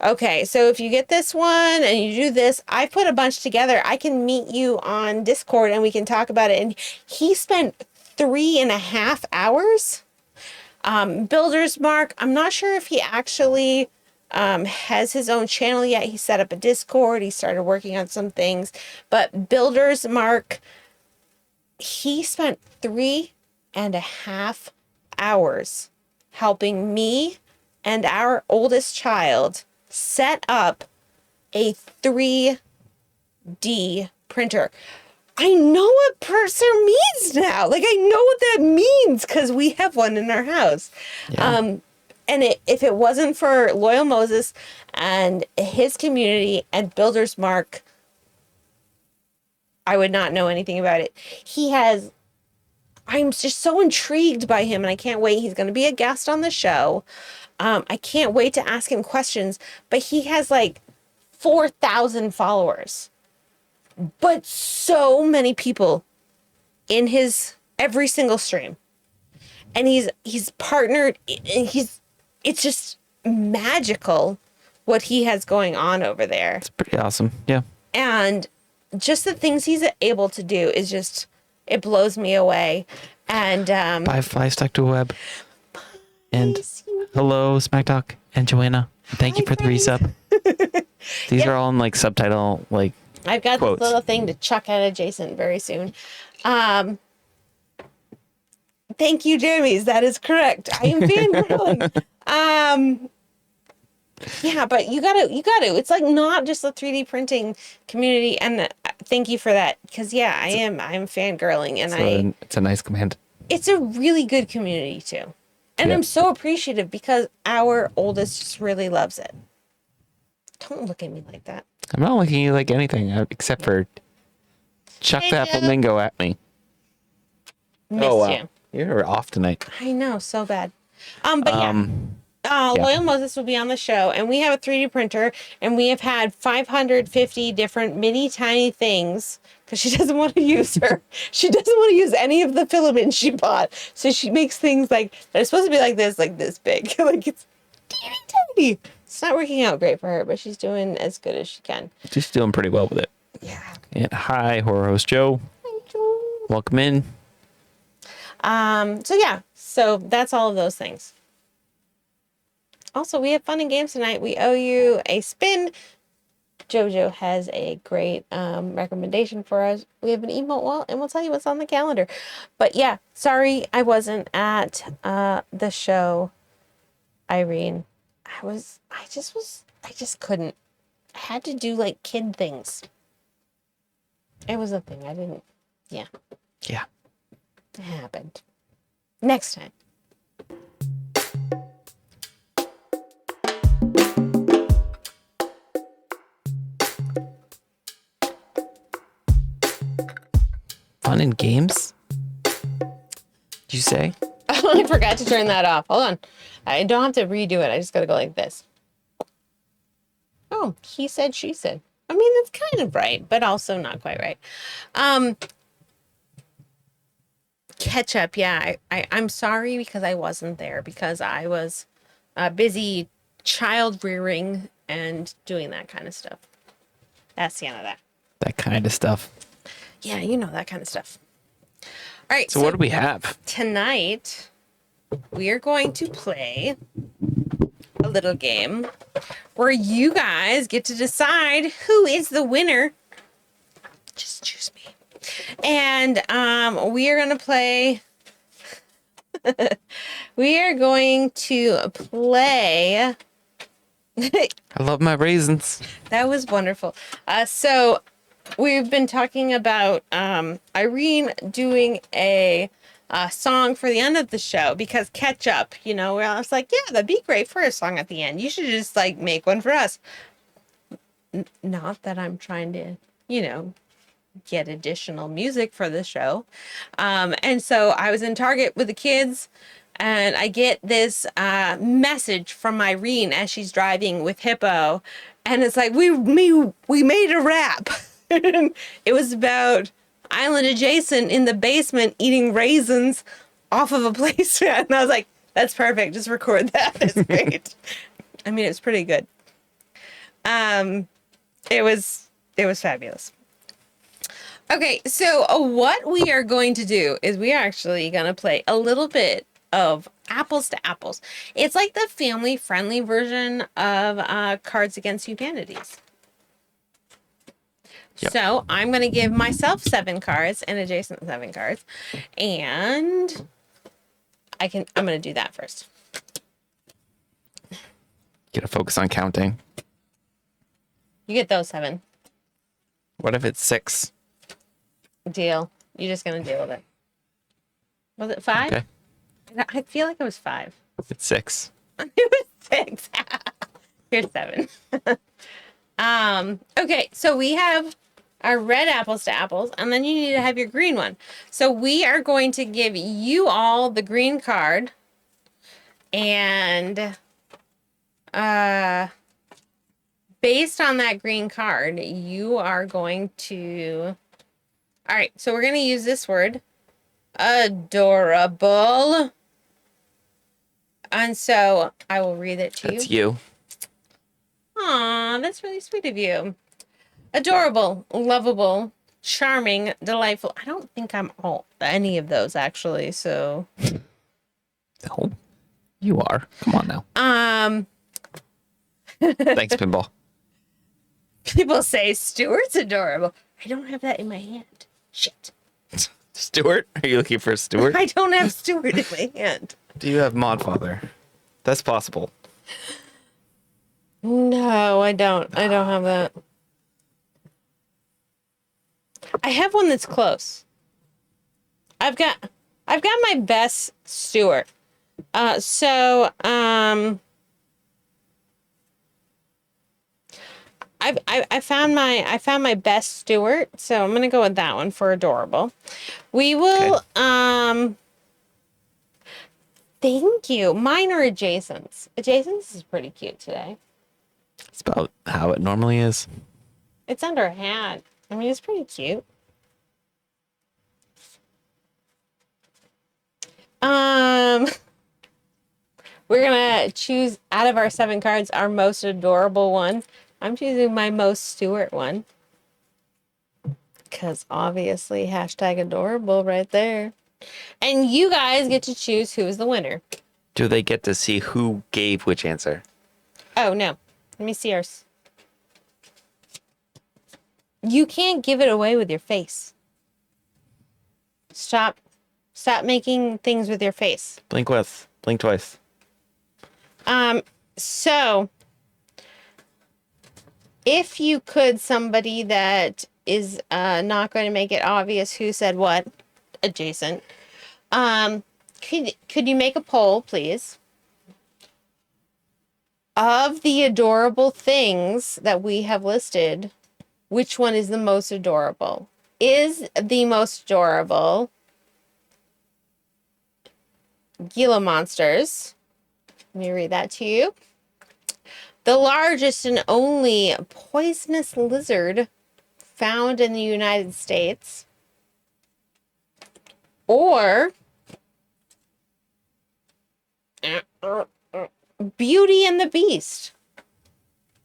okay, so if you get this one and you do this, I put a bunch together. I can meet you on Discord and we can talk about it. And he spent 3.5 hours. Builder's Mark, I'm not sure if he actually has his own channel yet. He set up a Discord. He started working on some things. But Builder's Mark, he spent 3.5 hours helping me and our oldest child set up a 3D printer. I know what Purser means now. Like, I know what that means because we have one in our house. Yeah. And if it wasn't for Loyal Moses and his community and Builder's Mark, I would not know anything about it. I'm just so intrigued by him and I can't wait. He's going to be a guest on the show. I can't wait to ask him questions, but he has like 4,000 followers, but so many people in his every single stream. And he's partnered and it's just magical what he has going on over there. It's pretty awesome. Yeah. And just the things he's able to do is just, it blows me away. And Bye, Fly Stuck to a Web. And hello, Smack Talk and Joanna. Thank you for the resub. These are all in like subtitle, like I've got quotes. this little thing to chuck at Jason very soon. Thank you, Jeremy's. That is correct. I am fangirling. Yeah, but you gotta. It's like not just the 3D printing community, and thank you for that. Because yeah, I'm fangirling, and it's a nice command. It's a really good community too, and Yep. I'm so appreciative because our oldest just really loves it. Don't look at me like that. I'm not looking at you like anything except for chuck that flamingo at me. Missed you. You're off tonight. I know, so bad. But yeah. Loyal Moses will be on the show, and we have a 3D printer, and we have had 550 different mini tiny things because she doesn't want to use she doesn't want to use any of the filament she bought. So she makes things like they're supposed to be like this big, like it's teeny tiny. It's not working out great for her, but she's doing as good as she can. She's doing pretty well with it. Yeah. And hi, horror host Joe. Thank you. Welcome in. So that's all of those things. Also, we have fun and games tonight. We owe you a spin. Jojo has a great recommendation for us. We have an emote wall, and we'll tell you what's on the calendar. But yeah, sorry I wasn't at the show, Irene. I just couldn't. I had to do like kid things. It was a thing. I didn't. Yeah. Yeah. It happened. Next time. Fun and games? Did you say? I forgot to turn that off. Hold on. I don't have to redo it. I just got to go like this. Oh, he said, she said. I mean, that's kind of right, but also not quite right. Catch up. Yeah, I'm sorry because I wasn't there because I was busy child rearing and doing that kind of stuff. That's the end of that. That kind of stuff. Yeah, you know, that kind of stuff. All right. So what do we have? Tonight, we are going to play a little game where you guys get to decide who is the winner. Just choose me. And we are going to play. We are going to play. I love my raisins. That was wonderful. So we've been talking about Irene doing a song for the end of the show because catch up, where I was like, yeah, that'd be great for a song at the end. You should just like make one for us. Not that I'm trying to, get additional music for the show. And so I was in Target with the kids and I get this message from Irene as she's driving with Hippo. And it's like, we made a rap. It was about Island Adjacent in the basement eating raisins off of a placemat. And I was like, that's perfect. Just record that. It's great. I mean, it's pretty good. It was fabulous. Okay, so what we are going to do is we are actually going to play a little bit of Apples to Apples. It's like the family-friendly version of Cards Against Humanities. Yep. So I'm going to give myself 7 cards and Adjacent 7 cards. And I'm going to do that first. Gotta focus on counting. You get those 7. What if it's 6? Deal. You're just going to deal with it. Was it 5? Okay. I feel like it was 5. It's 6. It was 6. Here's 7. Okay, so we have our red Apples to Apples, and then you need to have your green one. So we are going to give you all the green card, and based on that green card, you are going to... All right, so we're going to use this word, adorable. And so I will read it to you. That's you. Aw, that's really sweet of you. Adorable, lovable, charming, delightful. I don't think I'm any of those actually, so. No. You are. Come on now. Thanks, Pinball. People say Stuart's adorable. I don't have that in my hand. Shit. Stuart? Are you looking for Stuart? I don't have Stuart in my hand. Do you have Modfather? That's possible. No, I don't. I don't have that. I have one that's close. I've got my best Stuart. I found my best Stuart, so I'm gonna go with that one for adorable. We will thank you. Mine are adjacents. Adjacents is pretty cute today. It's about how it normally is. It's under a hat. I mean, it's pretty cute. We're gonna choose out of our 7 cards our most adorable one. I'm choosing my most Stuart one. Because obviously, hashtag adorable right there. And you guys get to choose who is the winner. Do they get to see who gave which answer? Oh, no. Let me see ours. You can't give it away with your face. Stop making things with your face. Blink once. Blink twice. So if you could, somebody that is not going to make it obvious who said what, adjacent, could you make a poll, please? Of the adorable things that we have listed, which one is the most adorable? Is the most adorable Gila monsters? Let me read that to you. The largest and only poisonous lizard found in the United States. Or Beauty and the Beast.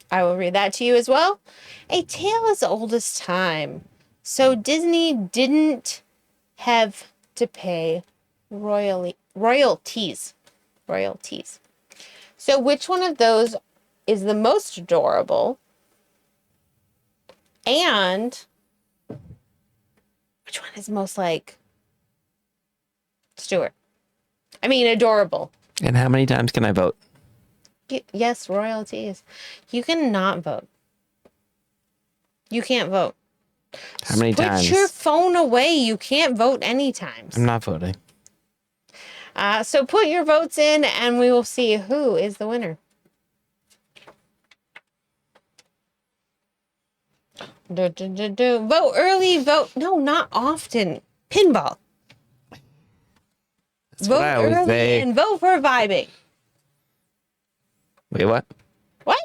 I will read that to you as well. A tale as old as time. So Disney didn't have to pay royalties. So which one of those is the most adorable? And which which one is most like Stuart? I mean, adorable. And how many times can I vote? Yes, royalties. You can not vote. You can't vote. How many times? Put your phone away. You can't vote any times. I'm not voting. So put your votes in and we will see who is the winner. Vote early, vote. No, not often. Pinball. That's Vote what I always early say. and vote for vibing. Wait, what? What?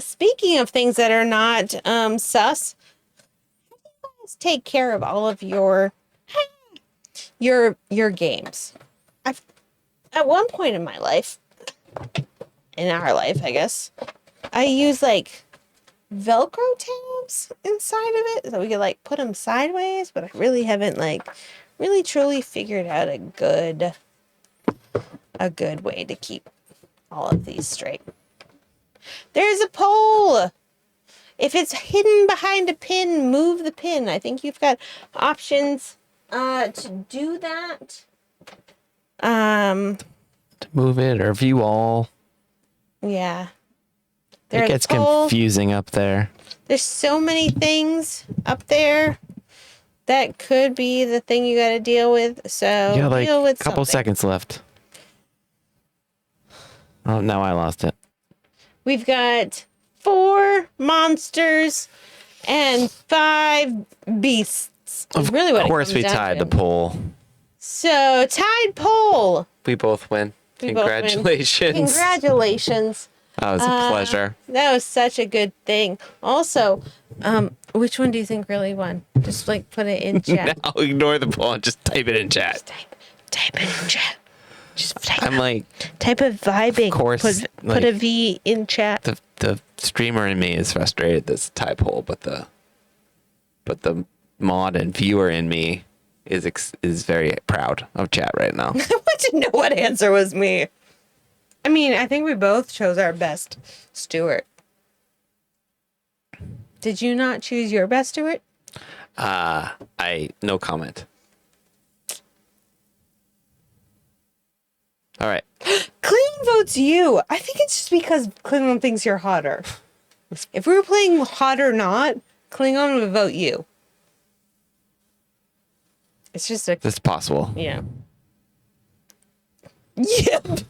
Speaking of things that are not sus, let's take care of all of your games. I've at one point in my life, in our life, I guess, I use like Velcro tabs inside of it so we could like put them sideways, but I really haven't like really truly figured out a good way to keep all of these straight. There's a pole. If it's hidden behind a pin, move the pin. I think you've got options to do that. To move it or view all. Yeah. It gets confusing up there. There's so many things up there that could be the thing you got to deal with. So You got like deal a with couple something. seconds left. Oh, now I lost it. We've got 4 monsters and 5 beasts. Of really what it course, comes we down tied to. the poll. So tied poll. We both win. We both win. Congratulations. Congratulations. That was a pleasure. That was such a good thing. Also, which one do you think really won? Just like put it in chat. Now ignore the poll and just type it in chat. Type it in chat. Just type. I'm like, Type of vibing. of course, Put a V in chat. the streamer in me is frustrated this tie poll, but the mod and viewer in me is very proud of chat right now. I want to know what answer was me. I mean, I think we both chose our best Stuart. Did you not choose your best Stuart? No comment. All right. Cleveland votes you. I think it's just because Cleveland thinks you're hotter. If we were playing hot or not, Klingon would vote you. It's just a It's possible. yeah. Yep.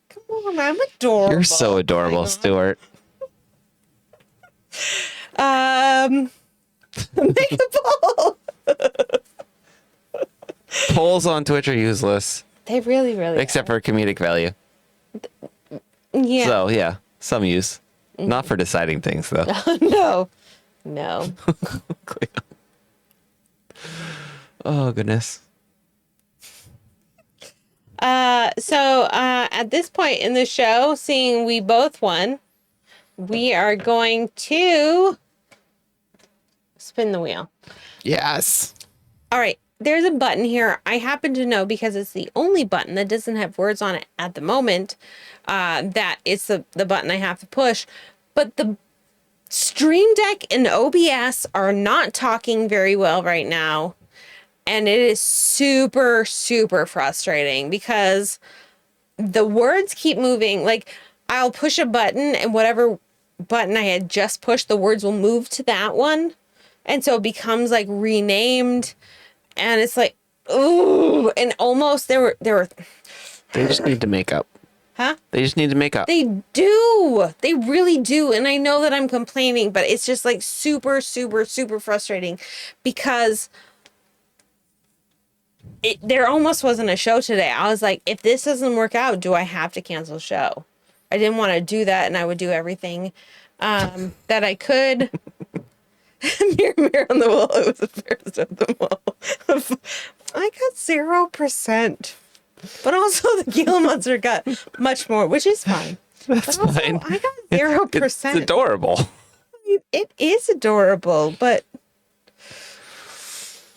Come on, I'm adorable. You're so adorable, Stuart. Make a poll. Polls on Twitch are useless, They really, really except for comedic value. yeah. So, yeah, some use. Not for deciding things, though. No. Oh, goodness. So at this point in the show, seeing we both won, we are going to spin the wheel. Yes. All right. There's a button here. I happen to know because it's the only button that doesn't have words on it at the moment. That it's the button I have to push. But the Stream Deck and OBS are not talking very well right now. And it is super, super frustrating because the words keep moving. Like, I'll push a button and whatever button I had just pushed, the words will move to that one. And so it becomes like renamed. And it's like, ooh, and almost there were. They just need to make up. Huh? They just need to make up. They do. They really do. And I know that I'm complaining, but it's just like super, super, super frustrating because there almost wasn't a show today. I was like, if this doesn't work out, do I have to cancel the show? I didn't want to do that, and I would do everything that I could. Mirror on the wall. It was the fairest of them all. I got 0%. But also the Gila monster got much more, which is fine. That's But also, fine. I got 0%. It's adorable. It is adorable, but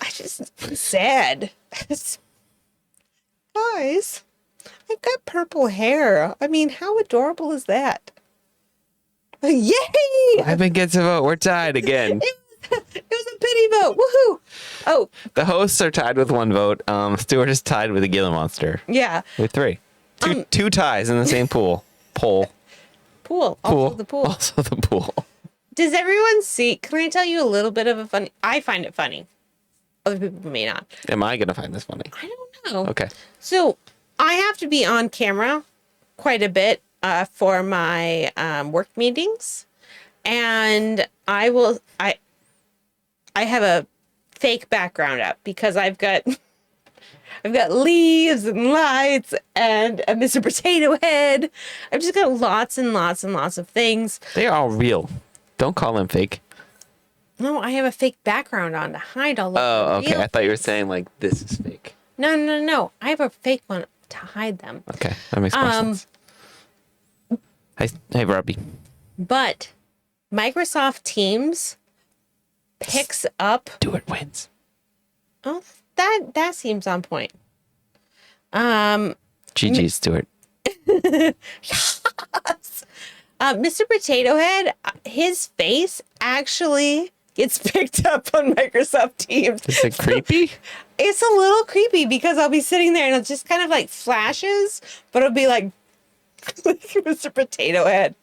I'm sad. Guys, I've got purple hair. I mean, how adorable is that? Yay! Ivan gets a vote. We're tied again. It was a pity vote. Woohoo! Oh, The hosts are tied with 1 vote. Stuart is tied with a Gila monster yeah. with 3. Two ties in the same pool. Pool. Pool. Also the pool. Also the pool. Does everyone see? Can I tell you a little bit of a funny? I find it funny. Other people may not. Am I gonna find this funny? I don't know. Okay. So I have to be on camera quite a bit for my work meetings, and I have a fake background up because I've got leaves and lights and a Mr. Potato Head. I've just got lots and lots and lots of things. They are all real. Don't call them fake. No, I have a fake background on to hide all of Oh, the okay. real- I thought you were saying like this is fake. No. I have a fake one to hide them. Okay, that makes more sense. Hey, Robbie. But Microsoft Teams picks up. Stuart wins. Oh, that seems on point. GG, Stuart. Mr. Potato Head, his face actually gets picked up on Microsoft Teams. Is it creepy? It's a little creepy because I'll be sitting there and it just kind of like flashes, but it'll be like Mr. Potato Head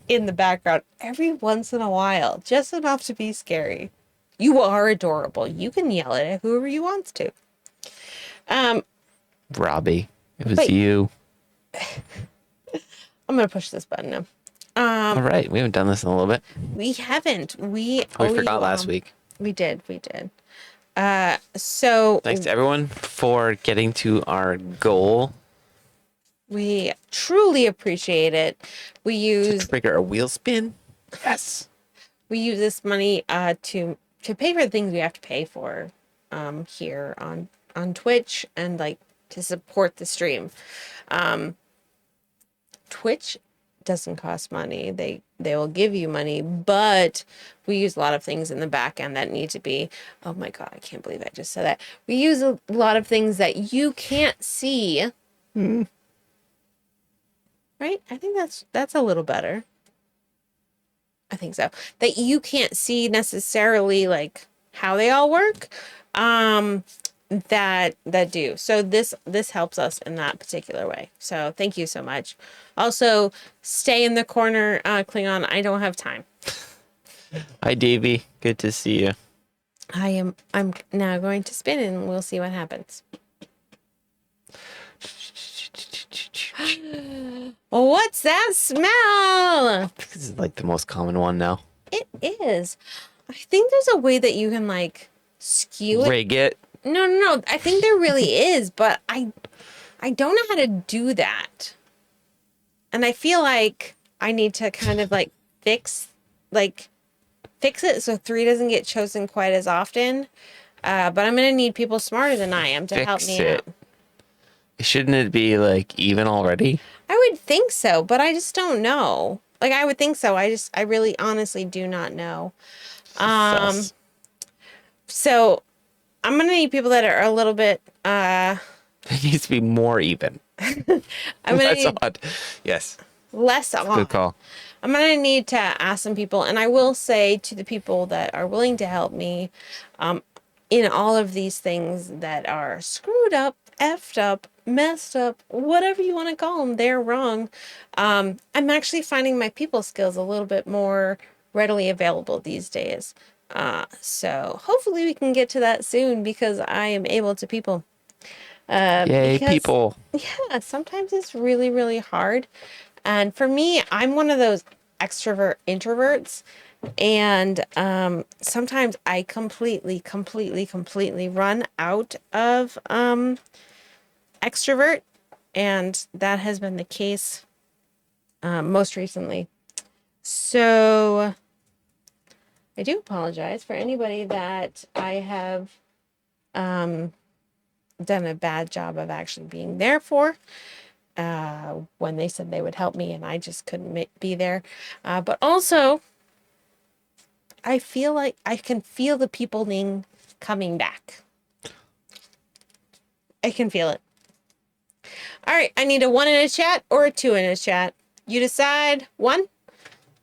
in the background every once in a while, just enough to be scary. You are adorable. You can yell at whoever you want to. Robbie, it was Wait. you. I'm gonna push this button now. All right, we haven't done this in a little bit. We haven't. We Forgot last week. We did. So Thanks to everyone for getting to our goal. we truly appreciate it. We use Trigger a wheel spin. Yes. this money to pay for the things we have to pay for here on Twitch and like to support the stream. Twitch doesn't cost money. They will give you money, but we use a lot of things in the back end that need to be, oh my god, I can't believe I just said that. We use a lot of things that you can't see. Right? I think that's a little better. I think so. That you can't see necessarily like how they all work. That do. So this helps us in that particular way. So thank you so much. Also, stay in the corner, Klingon. I don't have time. Hi, Davey. Good to see you. I'm now going to spin and we'll see what happens. What's that smell? This is like the most common one now. It is. I think there's a way that you can like skew it. Rig it. No. I think there really is, but I don't know how to do that. And I feel like I need to kind of like fix it so 3 doesn't get chosen quite as often. But I'm gonna need people smarter than I am to help me out. Shouldn't it be like even already? I would think so, but I just don't know. Like I would think so. I really honestly do not know. Sus. So I'm gonna need people that are a little bit It needs to be more even. I'm gonna That's need odd. Yes. less off. Good call. I'm going to need to ask some people, and I will say to the people that are willing to help me in all of these things that are screwed up, effed up, messed up, whatever you want to call them, they're wrong. I'm actually finding my people skills a little bit more readily available these days. So hopefully we can get to that soon because I am able to people. Yay, people. Yeah, sometimes it's really, really hard. And for me, I'm one of those extrovert introverts. And sometimes I completely run out of extrovert. And that has been the case most recently. So I do apologize for anybody that I have done a bad job of actually being there for. When they said they would help me and I just couldn't be there. But also, I feel like I can feel the people coming back. I can feel it. All right, I need a 1 in a chat or a 2 in a chat. You decide. 1?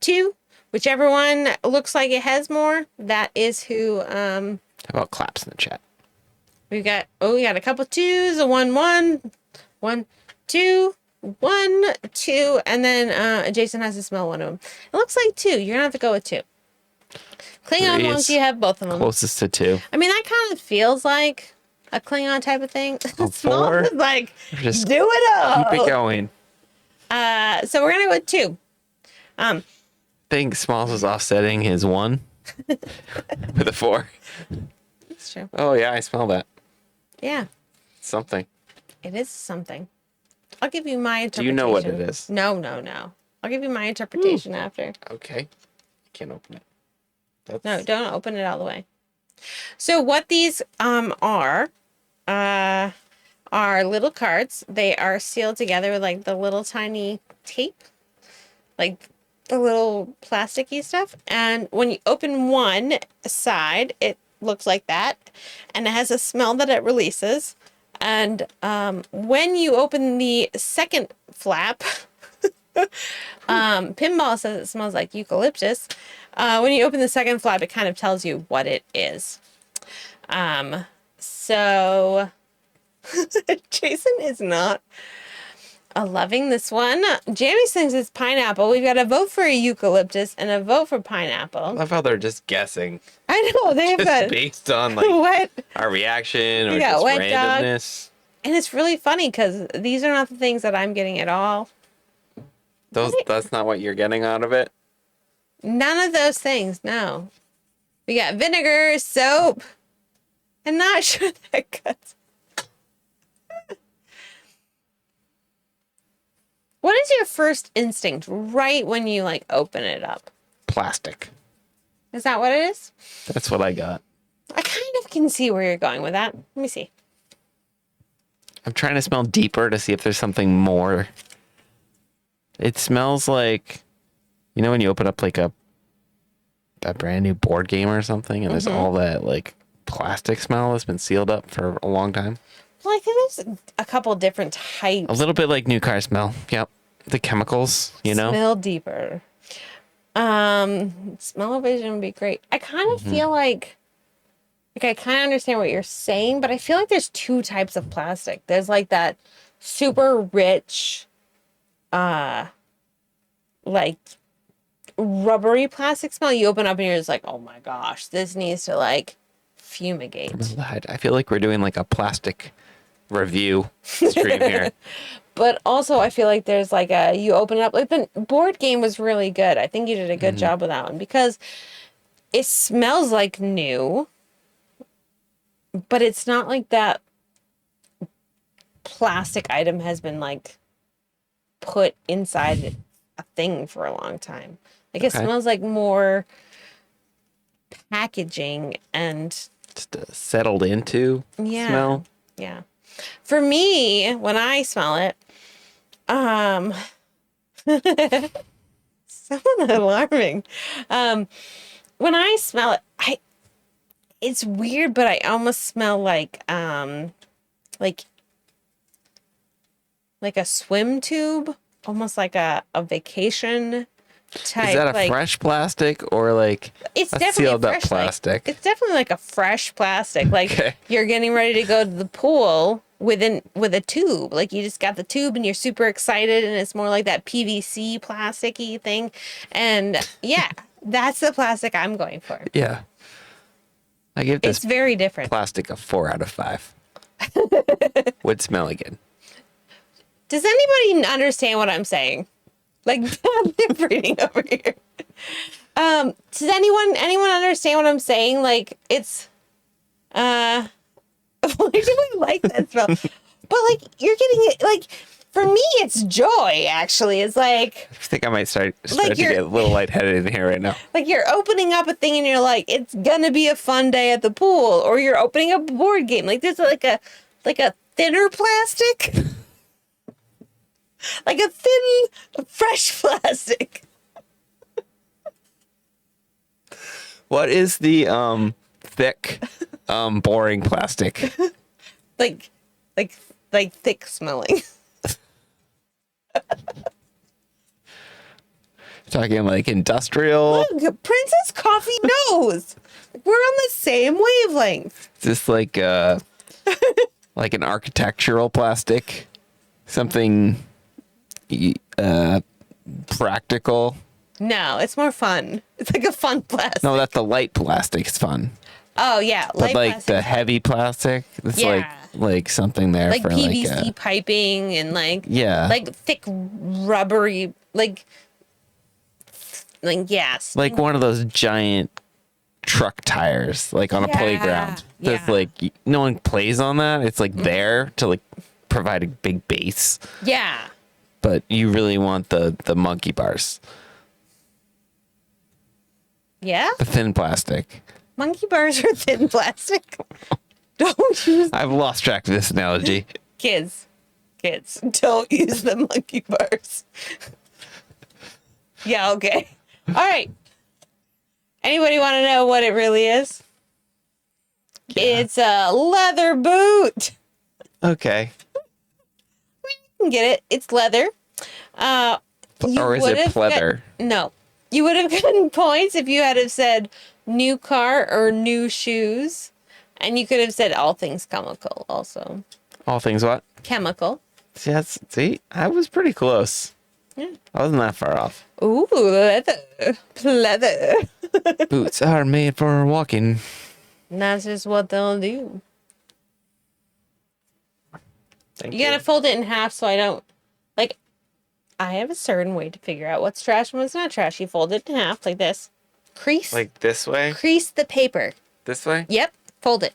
2. Whichever one looks like it has more, that is who. How about claps in the chat? We got a couple 2s, a 1, 1, 1, 2, 1, 2, and then Jason has to smell one of them. It looks like 2. You're gonna have to go with 2. Klingon 3 ones, is you have both of them. closest to 2. I mean, that kind of feels like a Klingon type of thing. A Small 4? is like, Just do it all. keep it going. So we're gonna go with 2. I think Smalls is offsetting his 1 with a 4. That's true. Oh yeah, I smell that. Yeah, Something. it is something. I'll give you my Do interpretation. you know what it is? No. I'll give you my interpretation after. Okay. I can't open it. That's... No, don't open it all the way. So what these are little cards. They are sealed together with like the little tiny tape, like the little plasticky stuff. And when you open one side, it looks like that, and it has a smell that it releases. And when you open the second flap, Pinball says it smells like eucalyptus. When you open the second flap, it kind of tells you what it is. So Jason is not loving this one. Jamie thinks it's pineapple. We've got a vote for a eucalyptus and a vote for I pineapple. love how they're just guessing. I know they have Just got based on like what, our reaction or We got just wet dog. randomness. and it's really funny because these are not the things that I'm getting at all. That's not what you're getting out of it. None of those things. No, we got vinegar, soap, and not sure that cuts. What is your first instinct right when you like open it up? Plastic. Is that what it is? That's what I got. I kind of can see where you're going with that. Let me see. I'm trying to smell deeper to see if there's something more. It smells like, you know, when you open up like a brand new board game or something, and there's all that like plastic smell that's been sealed up for a long time. Well, I think there's a couple different types. A little bit like new car smell. Yep. The chemicals, you know. Smell deeper. Smell-o-vision would be great. I kind of feel like I kind of understand what you're saying, but I feel like there's 2 types of plastic. There's like that super rich, like rubbery plastic smell. You open up and you're just like, oh my gosh, this needs to like fumigate. I feel like we're doing like a plastic review stream here. But also, I feel like there's like you open it up, like the board game was really good. I think you did a good job with that one because it smells like new, but it's not like that plastic item has been like put inside a thing for a long time. Like it Okay. smells like more packaging and Just settled into yeah. smell. Yeah. For me, when I smell it, somewhat alarming. When I smell it, it's weird, but I almost smell like a swim tube, almost like a vacation type. Is that a like, fresh plastic or like It's a definitely sealed up fresh, plastic? It's definitely like a fresh plastic. Like Okay. you're getting ready to go to the pool with a tube. Like you just got the tube and you're super excited, and it's more like that PVC plasticky thing. And yeah, that's the plastic I'm going for. Yeah. I give It's this very different. plastic a 4 out of 5. Would smell again. Does anybody understand what I'm saying? Like bad lip reading over here. Does anyone understand what I'm saying? Like it's why do we like that smell? But like you're getting it like for me it's joy actually. It's like I think I might start Like to you're- get a little lightheaded in here right now. like you're opening up a thing and you're like, it's gonna be a fun day at the pool, or you're opening up a board game. Like there's like a thinner plastic. Like a thin, fresh plastic. What is the thick, boring plastic? Like thick smelling. Talking like industrial. Look, Princess Coffee knows. We're on the same wavelength. Is this like like an architectural plastic? Something practical? No, it's more fun. It's like a fun plastic. No, that's the light plastic. It's fun. Oh yeah, But like plastic. the heavy plastic, it's Yeah. like something there Like for PVC like piping and yeah, like thick rubbery like yes. like one of those giant truck tires, like on a Yeah, playground. That's yeah. like no one plays on that. It's like there to like provide a big base, Yeah. but you really want the monkey bars, Yeah. the thin plastic. Monkey bars are thin plastic. Don't use I've lost track of this analogy. kids. Kids, don't use the monkey bars. Yeah, okay. All right. Anybody want to know what it really is? It's a leather boot. Okay. You can get it. It's leather. You Or is would it have pleather? no. You would have gotten points if you had have said new car or new shoes. And you could have said all things chemical also. All things what? Chemical. See, I was pretty close. Yeah. I wasn't that far off. Ooh, leather. Leather. Boots are made for walking. And that's just what they'll do. Thank You gotta fold it in half so I don't like I have a certain way to figure out what's trash and what's not trash. You fold it in half like this. Crease. Like this way? Crease the paper. This way? Yep. Fold it.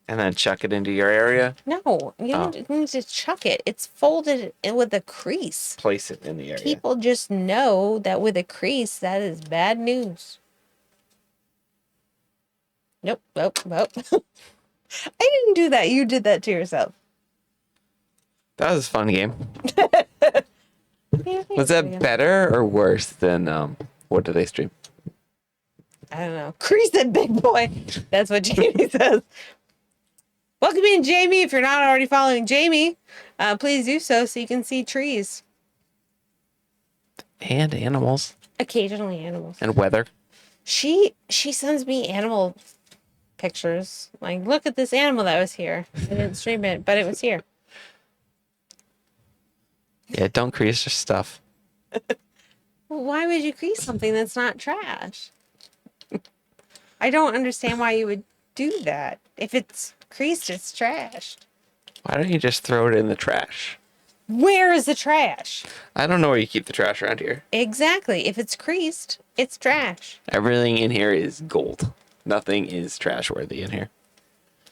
And then chuck it into your area. No, you don't need to chuck it. It's folded with a crease. Place it in the area. People just know that with a crease, that is bad news. Nope. I didn't do that. You did that to yourself. That was a fun game. Was that better or worse than what do they stream? I don't know. Crease it, big boy. That's what Jamie says. Welcome in, Jamie. If you're not already following Jamie, please do so you can see trees. And animals. Occasionally animals. And weather. She sends me animal pictures. Like, look at this animal that was here. I didn't stream it, but it was here. Yeah, don't crease your stuff. Well, why would you crease something that's not trash? I don't understand why you would do that. If it's creased, it's trashed. Why don't you just throw it in the trash? Where is the trash? I don't know where you keep the trash around here. Exactly. If it's creased, it's trash. Everything in here is gold. Nothing is trash worthy in here.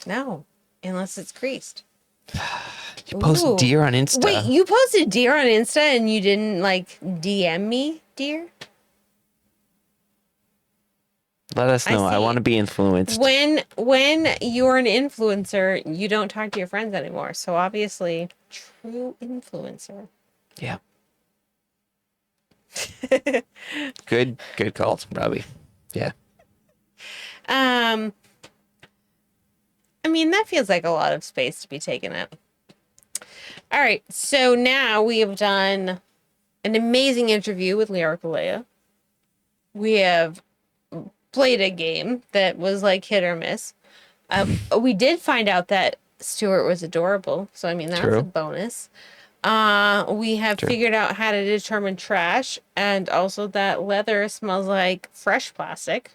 No, unless it's creased. You post Ooh. deer on Insta. Wait, you posted deer on Insta and you didn't like DM me, dear? Let us know. I see. want to be influenced. When you're an influencer, you don't talk to your friends anymore. So obviously, true influencer. Yeah. Good calls, Robbie. Yeah. I mean, that feels like a lot of space to be taken up. All right, so now we have done an amazing interview with LyricalLeia. We have played a game that was like hit or miss. We did find out that Stuart was adorable, so I mean that's True. a bonus. We have figured out how to determine trash, and also that leather smells like fresh plastic.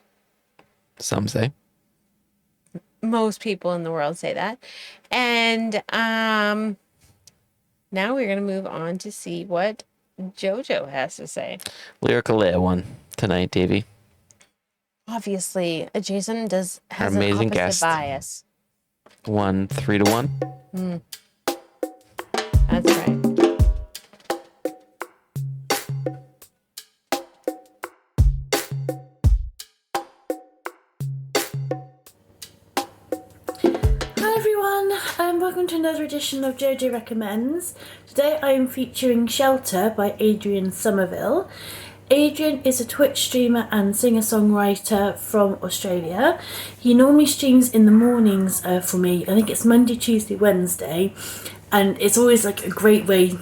Some say. Most people in the world say that. And now we're going to move on to see what JoJo has to say. LyricalLeia won tonight, Davey. Obviously, Jason has Our an amazing opposite guest. bias. Won 3-1. That's right. Hi everyone, and welcome to another edition of JoJo Recommends. Today I am featuring Shelter by Adrian Somerville. Adrian is a Twitch streamer and singer-songwriter from Australia. He normally streams in the mornings for me. I think it's Monday, Tuesday, Wednesday, and it's always like a great way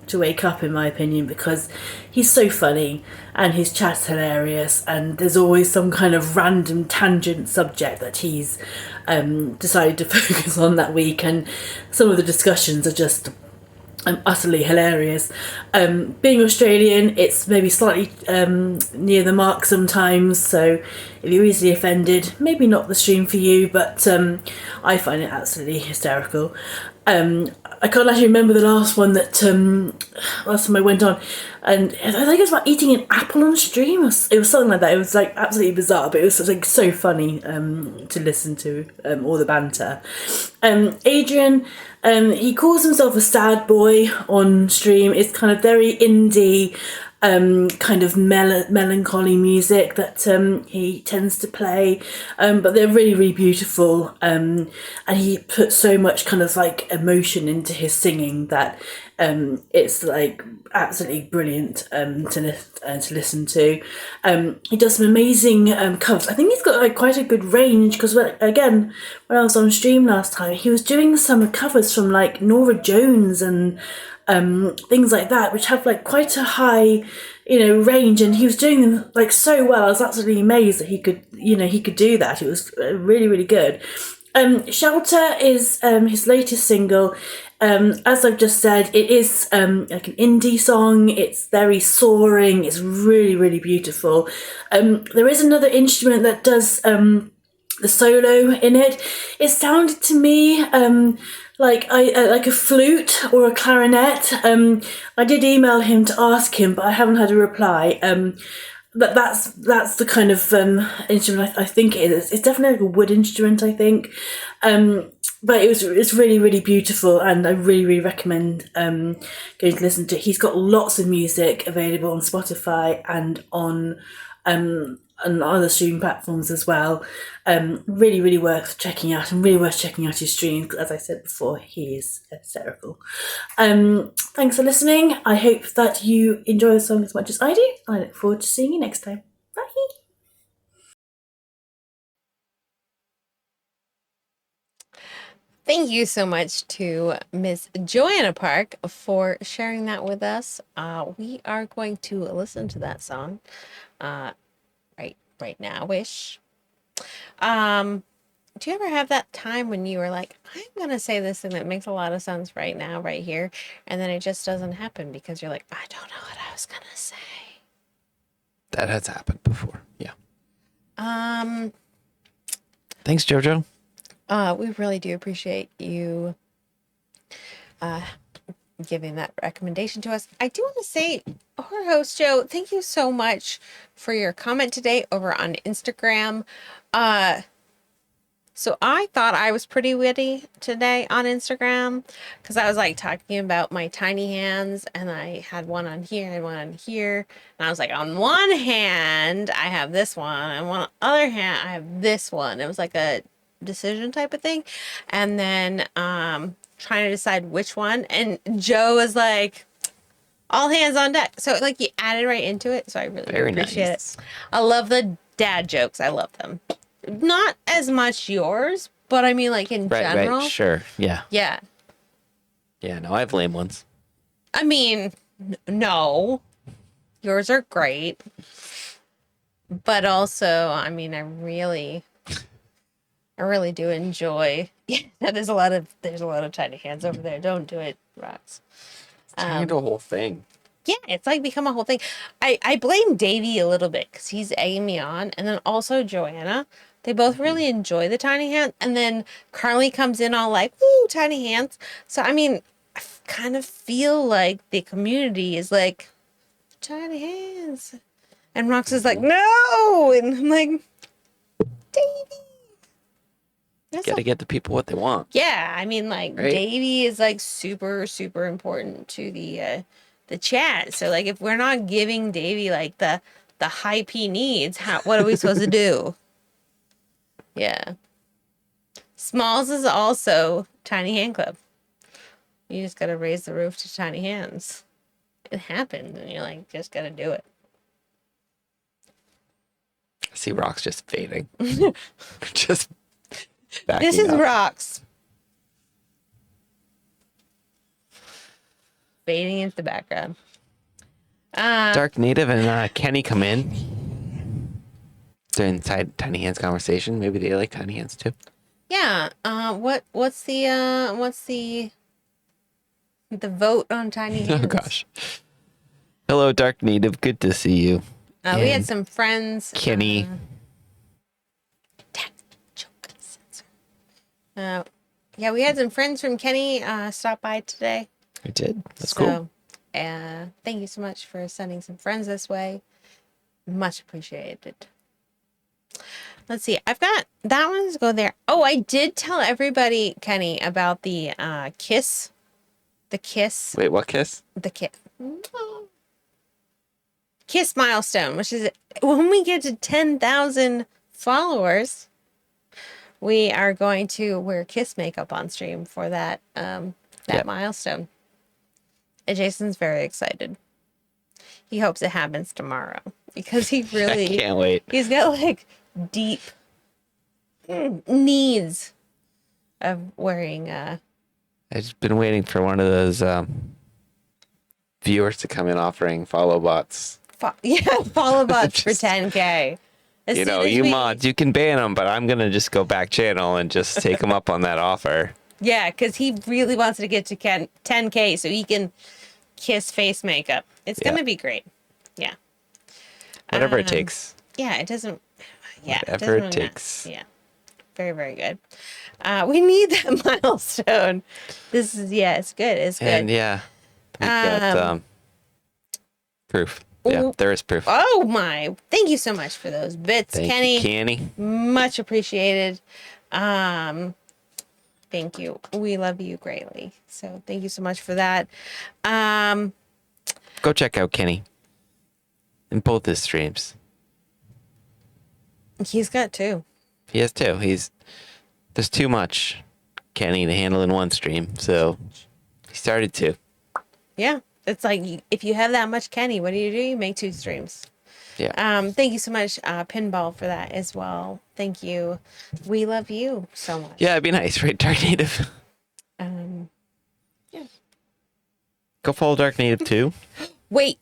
to wake up, in my opinion, because he's so funny and his chat's hilarious, and there's always some kind of random tangent subject that he's decided to focus on that week, and some of the discussions are just utterly hilarious. Being Australian, it's maybe slightly near the mark sometimes, so if you're easily offended, maybe not the stream for you, but I find it absolutely hysterical. I can't actually remember the last one that last time I went on, and I think it was about eating an apple on stream. It was something like that. It was like absolutely bizarre, but it was like so funny to listen to, all the banter. Adrian, he calls himself a sad boy on stream. It's kind of very indie, kind of melancholy music that he tends to play, but they're really, really beautiful, and he puts so much kind of like emotion into his singing that it's like absolutely brilliant to listen to. He does some amazing covers. I think he's got like quite a good range, because again, when I was on stream last time, he was doing some covers from like Nora Jones and things like that, which have like quite a high, range, and he was doing them like so well. I was absolutely amazed that he could do that. It was really, really good. Shelter is his latest single. As I've just said, it is like an indie song. It's very soaring. It's really, really beautiful. There is another instrument that does the solo in it. It sounded to me like a flute or a clarinet. I did email him to ask him, but I haven't had a reply. But that's the kind of instrument I think it is. It's definitely like a wood instrument, I think. But it's really, really beautiful, and I really, really recommend going to listen to it. He's got lots of music available on Spotify and on other streaming platforms as well. Really, really worth checking out, and really worth checking out his streams, because as I said before, he is hysterical. Thanks for listening. I hope that you enjoy the song as much as I do. I look forward to seeing you next time. Bye. Thank you so much to Miss Joanna Park for sharing that with us. We are going to listen to that song right now-ish. Do you ever have that time when you were like, I'm going to say this thing that makes a lot of sense right now, right here, and then it just doesn't happen because you're like, I don't know what I was going to say? That has happened before. Yeah. Thanks, JoJo. We really do appreciate you giving that recommendation to us. I do want to say, our host Joe, thank you so much for your comment today over on Instagram. So I thought I was pretty witty today on Instagram, because I was like talking about my tiny hands, and I had one on here and one on here, and I was like, on one hand I have this one, and on the other hand I have this one. It was like a decision type of thing, and then trying to decide which one, and Joe was like, all hands on deck. So like you added right into it, so I really Very appreciate nice. it. I love the dad jokes. I love them. Not as much yours, but I mean like in general. Right, sure. Yeah. Yeah. Yeah, no, I have lame ones. I mean, no. Yours are great. But also, I mean, I really do enjoy. Yeah, there's a lot of tiny hands over there. Don't do it, Rox. Turn into a whole thing. Yeah, it's like become a whole thing. I blame Davey a little bit because he's egging me on, and then also Joanna. They both really enjoy the tiny hands, and then Carly comes in all like, "Woo, tiny hands!" So I mean, I kind of feel like the community is like, tiny hands, and Rox is like, "No," and I'm like, Davey. Gotta get the people what they want. Yeah, I mean, like, right? Davey is like super, super important to the chat. So like, if we're not giving Davey like the hype he needs, what are we supposed to do? Yeah. Smalls is also Tiny Hand Club. You just gotta raise the roof to tiny hands. It happens, and you're like, just gotta do it. I see rocks just fading. Just backing This is up. Rox. fading into the background. Dark Native and Kenny come in. They're inside Tiny Hands conversation. Maybe they like Tiny Hands too. Yeah. What's the vote on tiny hands? Oh gosh. Hello, Dark Native. Good to see you. We had And some friends. Kenny. Yeah, we had some friends from Kenny stop by today. I did. That's cool. Thank you so much for sending some friends this way. Much appreciated. Let's see. I've got that one to go there. Oh, I did tell everybody, Kenny, about the kiss. The kiss. Wait, what kiss? The kiss. Kiss milestone, which is when we get to 10,000 followers, we are going to wear kiss makeup on stream for that milestone. And Jason's very excited. He hopes it happens tomorrow because he really I can't wait. He's got like deep needs of wearing I've just been waiting for one of those viewers to come in offering follow bots. follow bots for 10K. You know, you mods, you can ban them, but I'm going to just go back channel and just take them up on that offer. Yeah, because he really wants to get to 10K so he can kiss face makeup. It's going to be great. Yeah. Whatever it takes. Yeah, it doesn't. Yeah, Whatever it doesn't takes. Yeah. Very, very good. We need that milestone. This is, it's good. It's good. And yeah, we got proof. Yeah, there is proof. Oh my. Thank you so much for those bits, Thank Kenny. you, Kenny. Much appreciated. Thank you. We love you greatly. So thank you so much for that. Go check out Kenny in both his streams. He's got two. He has two. There's too much Kenny to handle in one stream, so he started two. Yeah. It's like if you have that much Kenny, what do? You make two streams. Yeah. Thank you so much, Pinball, for that as well. Thank you. We love you so much. Yeah, it'd be nice, right? Dark Native. Yeah. Go follow Dark Native too. Wait,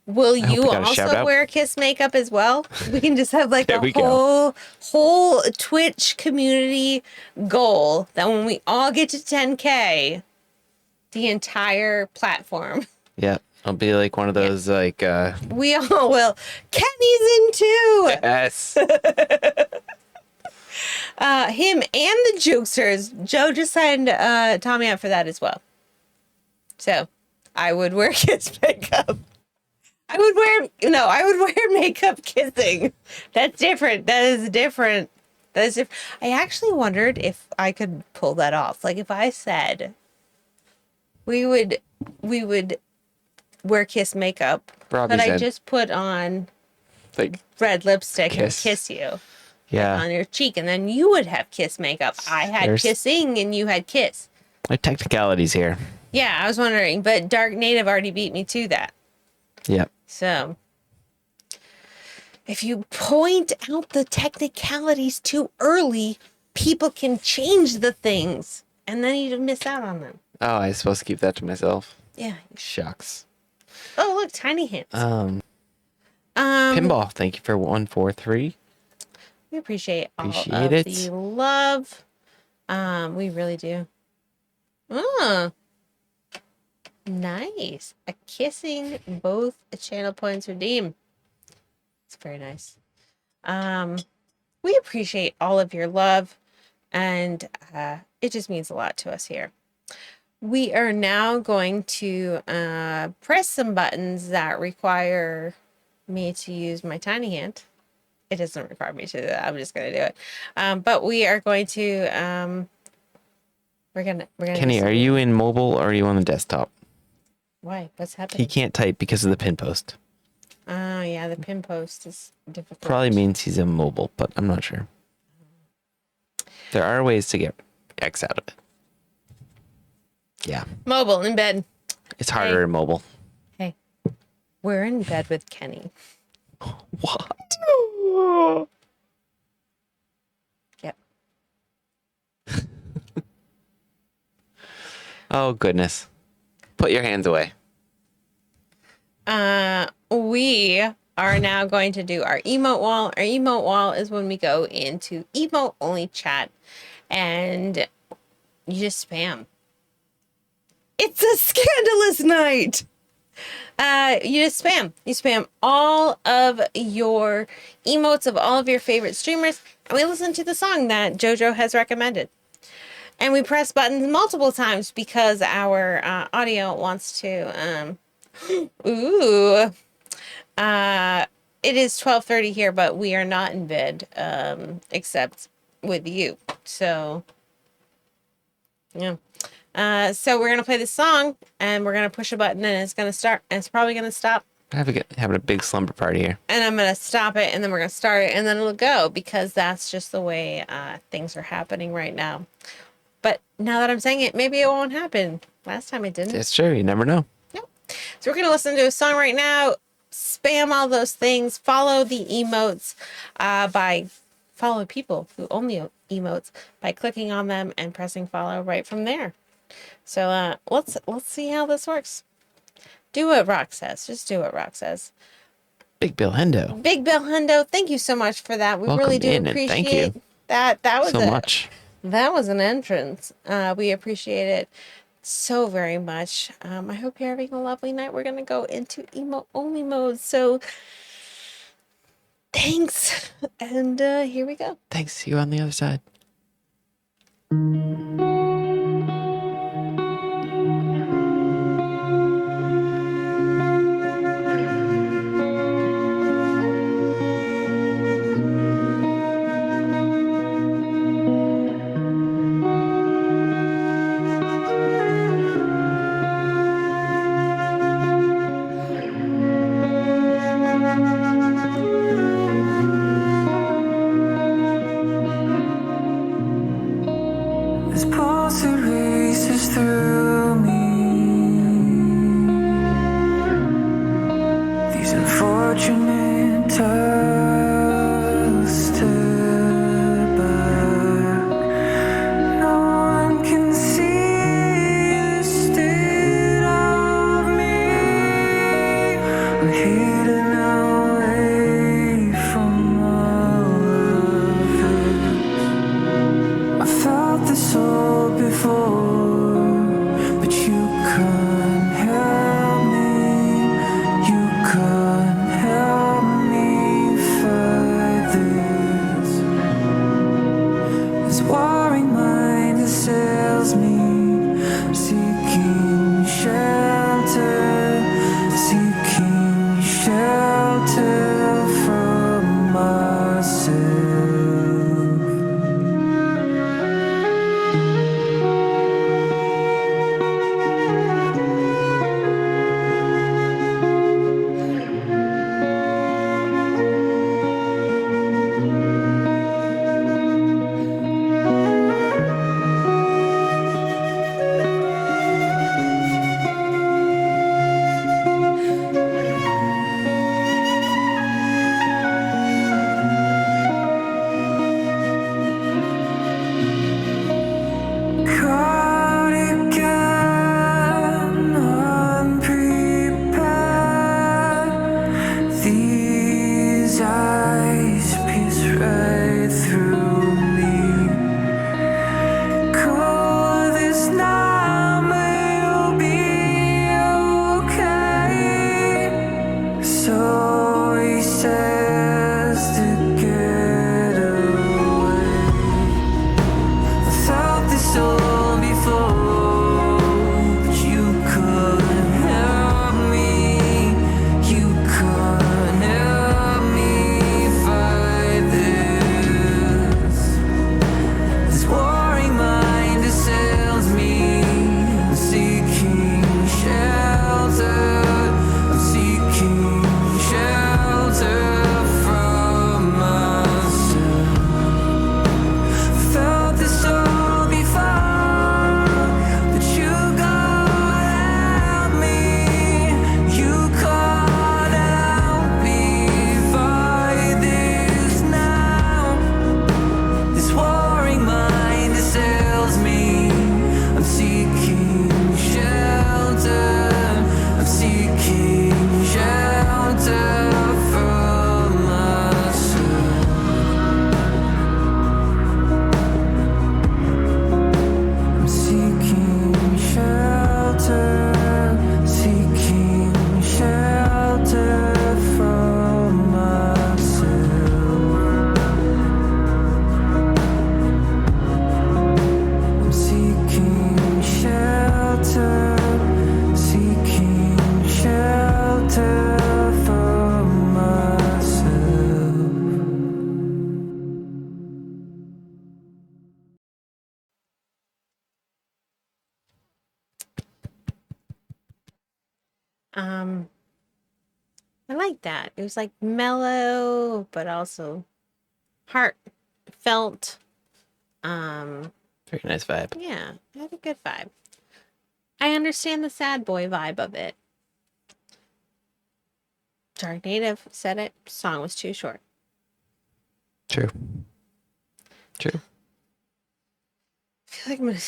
will hope you we got a shout also out. wear kiss makeup as well? We can just have like There a we go. whole Twitch community goal that when we all get to 10K, the entire platform. Yeah, I'll be like one of those like. We all will. Kenny's in too. Yes. Him and the Jokesters. Joe just signed Tommy up for that as well. So I would wear kiss makeup. I would wear makeup kissing. That's different. That is different. I actually wondered if I could pull that off. Like if I said we would wear kiss makeup, Robbie but I said, just put on like, red lipstick kiss. and kiss you yeah. on your cheek, and then you would have kiss makeup. I had There's- kissing and you had kiss. Like technicalities here. Yeah, I was wondering, but Dark Native already beat me to that. Yep. So if you point out the technicalities too early, people can change the things and then you miss out on them. Oh, I was supposed to keep that to myself. Yeah. Shucks. Oh, look, tiny hands. Pinball, thank you for 143. We appreciate all Appreciate of it. the love. We really do. Oh, nice. A kissing both channel points redeemed. It's very nice. We appreciate all of your love, and it just means a lot to us here. We are now going to press some buttons that require me to use my tiny hand. It doesn't require me to do that. I'm just going to do it. But we are going to we're gonna Kenny, are you in mobile or are you on the desktop? Why? What's He happening? can't type because of the pin post. Oh yeah, the pin post is difficult. Probably means he's in mobile, but I'm not sure. There are ways to get X out of it. Yeah. Mobile in bed. It's harder in mobile. Hey, we're in bed with Kenny. What? Yep. Oh, goodness. Put your hands away. We are now going to do our emote wall. Our emote wall is when we go into emote only chat and you just spam. It's a scandalous night. You just spam. You spam all of your emotes of all of your favorite streamers, and we listen to the song that JoJo has recommended. And we press buttons multiple times because our audio wants to. Ooh. It is 12:30 here, but we are not in bed, except with you. So, yeah. So we're gonna play this song, and we're gonna push a button, and it's gonna start, and it's probably gonna stop. Having a big slumber party here. And I'm gonna stop it, and then we're gonna start it, and then it'll go because that's just the way things are happening right now. But now that I'm saying it, maybe it won't happen. Last time it didn't. It's true. You never know. Nope. So we're gonna listen to a song right now. Spam all those things. Follow the emotes follow people who own the emotes by clicking on them and pressing follow right from there. So let's see how this works. Do what Rock says. Just do what Rock says. Big Bill Hendo. Big Bill Hendo, thank you so much for that. We Welcome really do in, and appreciate thank you that. That was so much. That was an entrance. We appreciate it so very much. I hope you're having a lovely night. We're gonna go into emo only mode. So thanks, and here we go. Thanks. See you on the other side. This pulse that races through me. These unfortunate times step back. No one can see the state of me. I'm hidden away from all of it. I felt this all before, but you couldn't help me. You couldn't help me fight this. This warring mind assails me, seeking shelter from myself. Caught again, unprepared. These eyes pierce right through me. Call this now, but you'll be okay. So he says to get away. I felt this all before, but you couldn't help me. You couldn't help me fight this. This warring mind assails me. I'm seeking shelter. I'm seeking shelter from myself. Felt this all before. I like that. It was like mellow, but also heartfelt. Very nice vibe. Yeah, it had a good vibe. I understand the sad boy vibe of it. Dark Native said it. Song was too short. True. True. I feel like I'm gonna.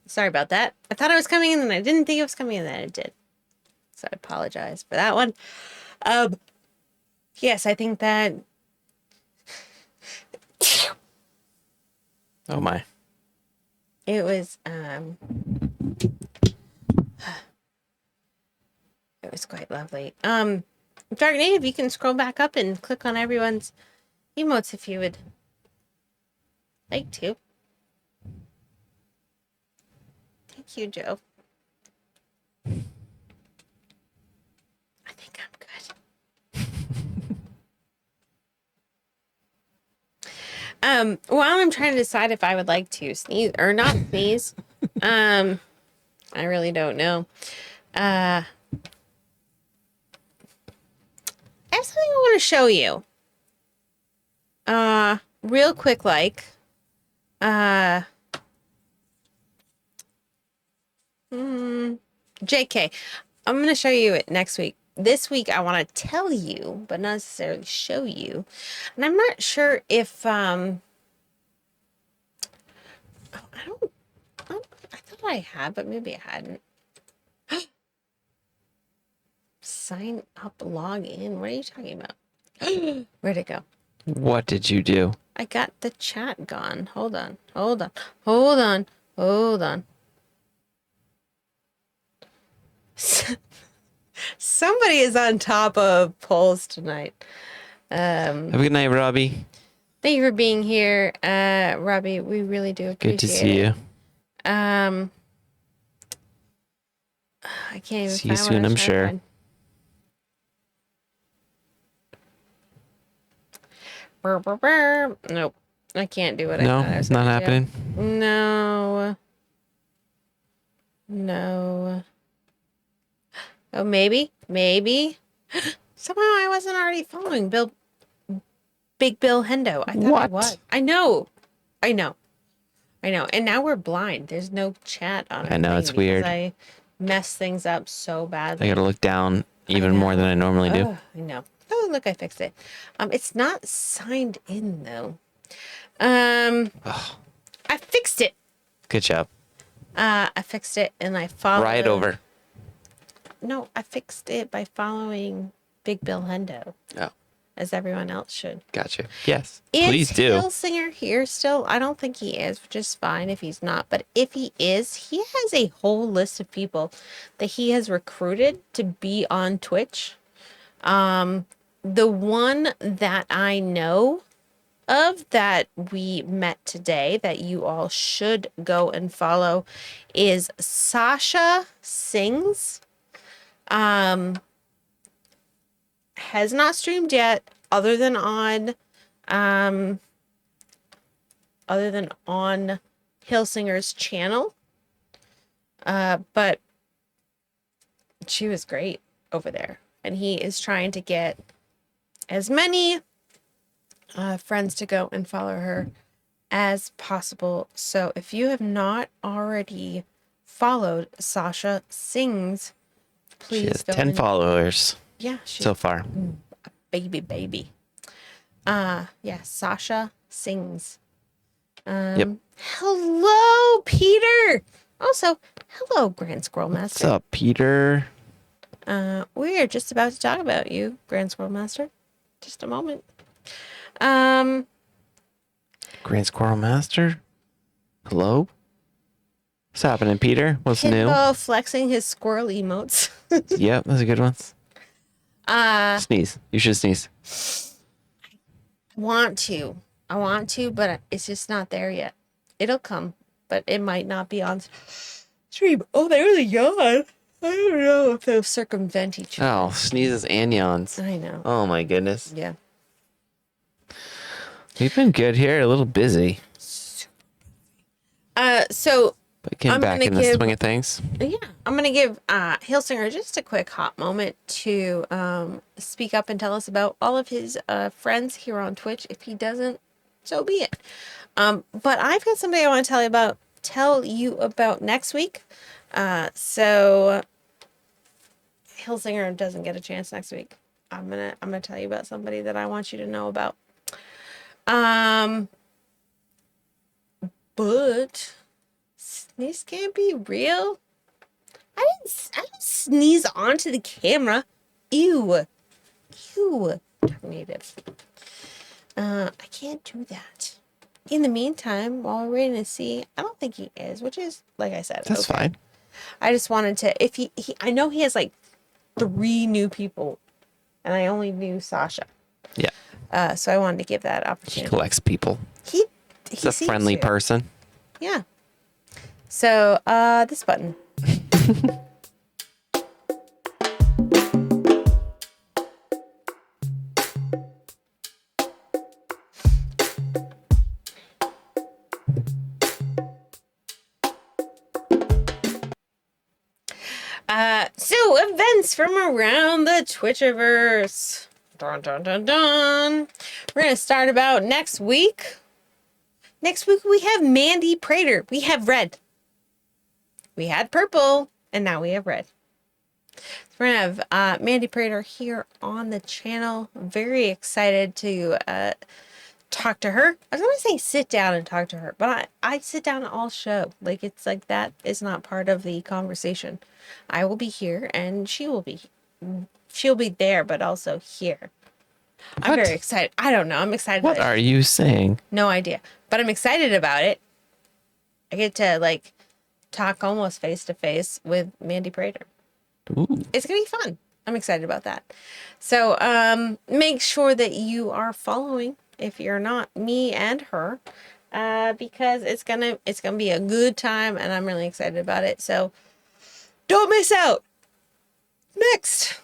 Sorry about that. I thought I was coming in, and I didn't think it was coming in, and then it did. So I apologize for that one. Yes, I think that. Oh my. It was it was quite lovely. Dark Native, you can scroll back up and click on everyone's emotes if you would like to. Thank you, Joe. I think I'm good. While I'm trying to decide if I would like to sneeze or not sneeze, I really don't know. I have something I want to show you. Real quick, like, JK, I'm going to show you it next week. This week, I want to tell you, but not necessarily show you. And I'm not sure if, I thought I had, but maybe I hadn't. Sign up, log in. What are you talking about? Where'd it go? What did you do? I got the chat gone. Hold on. Somebody is on top of polls tonight. Have a good night, Robbie. Thank you for being here, Robbie. We really do appreciate it. Good to see you. I can't even See you find what soon, I was I'm trying to sure. find. Brr, brr, brr. Nope. I can't do it. No, I thought I was it's not gonna do. happening. No. Oh, maybe. Somehow I wasn't already following Big Bill Hendo. I thought I What? was. I know. And now we're blind. There's no chat on. I know, our it's thing because weird. I mess things up so badly. I gotta look down even more than I normally do. Ugh, I know. Oh, look, I fixed it. It's not signed in though. I fixed it. Good job. I fixed it and I followed. Right over. No, I fixed it by following Big Bill Hendo, Oh, as everyone else should. gotcha. Yes, Is please do. Hillsinger here still? I don't think he is, which is fine if he's not. But if he is, he has a whole list of people that he has recruited to be on Twitch. The one that I know of that we met today that you all should go and follow is Sasha Sings. Has not streamed yet other than on Hillsinger's channel. But she was great over there. And he is trying to get as many friends to go and follow her as possible. So if you have not already followed Sasha Sings, please She has go 10 and- followers Yeah, she's so far. baby. Yeah, Sasha Sings. Yep. Hello, Peter. Also, hello, Grand Squirrel What's Master. up, Peter? We are just about to talk about you, Grand Squirrel Master. Just a moment. Um, Grand Squirrel Master? Hello? What's happening, Peter? What's new? Himbo flexing his squirrel emotes. Yep, those are good ones. Sneeze. You should sneeze. I want to, but it's just not there yet. It'll come, but it might not be on stream. Oh, there was a yawn. I don't know if they'll circumvent each other. Oh, sneezes and yawns. I know. Oh my goodness. Yeah. We've been good here, a little busy. So But getting I'm back gonna in the give- swing of things. Yeah, I'm gonna give Hilsinger just a quick hot moment to speak up and tell us about all of his friends here on Twitch. If he doesn't, so be it. But I've got somebody I want to tell you about next week. So Hilsinger doesn't get a chance next week. I'm gonna tell you about somebody that I want you to know about. But sneeze can't be real. I didn't sneeze onto the camera. Ew. Native. I can't do that. In the meantime, while we're waiting to see, I don't think he is, which is, like I said, That's okay. fine. I just wanted to, if he I know he has like 3 new people, and I only knew Sasha. Yeah. So I wanted to give that He opportunity. collects people. He He's a seems friendly to. person. Yeah. So, this button. So events from around the Twitchiverse. Dun dun dun dun. We're gonna start about next week. Next week we have Mandy Prater. We have red. We had purple, and now we have red. So we're gonna have Mandy Prater here on the channel. Very excited to talk to her. I was gonna say sit down and talk to her, but I sit down all show. Like, it's like that is not part of the conversation. I will be here and she'll be there, but also here. I'm What? very excited. I don't know. I'm excited What about are it. you saying? No idea. But I'm excited about it. I get to like talk almost face to face with Mandy Prater. Ooh. It's gonna be fun. I'm excited about that. So make sure that you are following, if you're not, me and her, because it's gonna be a good time, and I'm really excited about it. So don't miss out. Next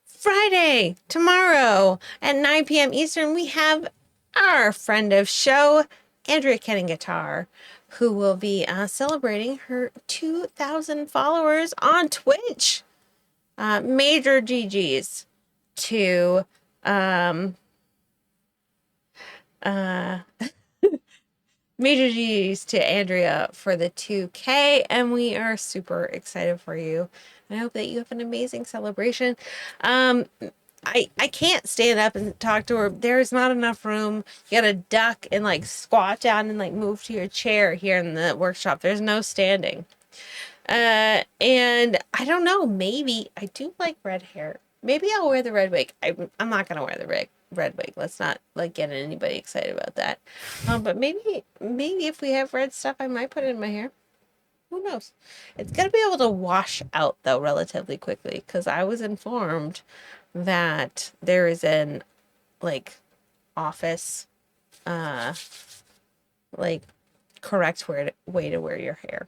Friday, tomorrow at 9 p.m. Eastern, we have our friend of show, Andrea Kenning Guitar, who will be celebrating her 2,000 followers on Twitch. Major GGs to major GGs to Andrea for the 2K, and we are super excited for you. I hope that you have an amazing celebration. I can't stand up and talk to her. There's not enough room. You gotta duck and like squat down and like move to your chair here in the workshop. There's no standing. And I don't know, maybe I do like red hair. Maybe I'll wear the red wig. I'm not gonna wear the red wig. Let's not like get anybody excited about that. But maybe if we have red stuff, I might put it in my hair. Who knows? It's gonna be able to wash out though relatively quickly, because I was informed that there is an like office like correct way to wear your hair.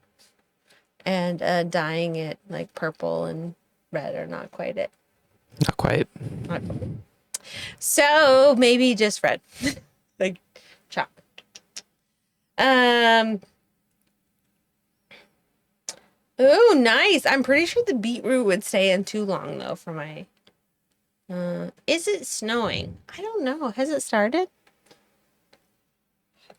And dyeing it like purple and red are not quite it. Not quite. Not quite. So maybe just red. Like chop. Oh, nice. I'm pretty sure the beetroot would stay in too long though for my is it snowing? I don't know. Has it started?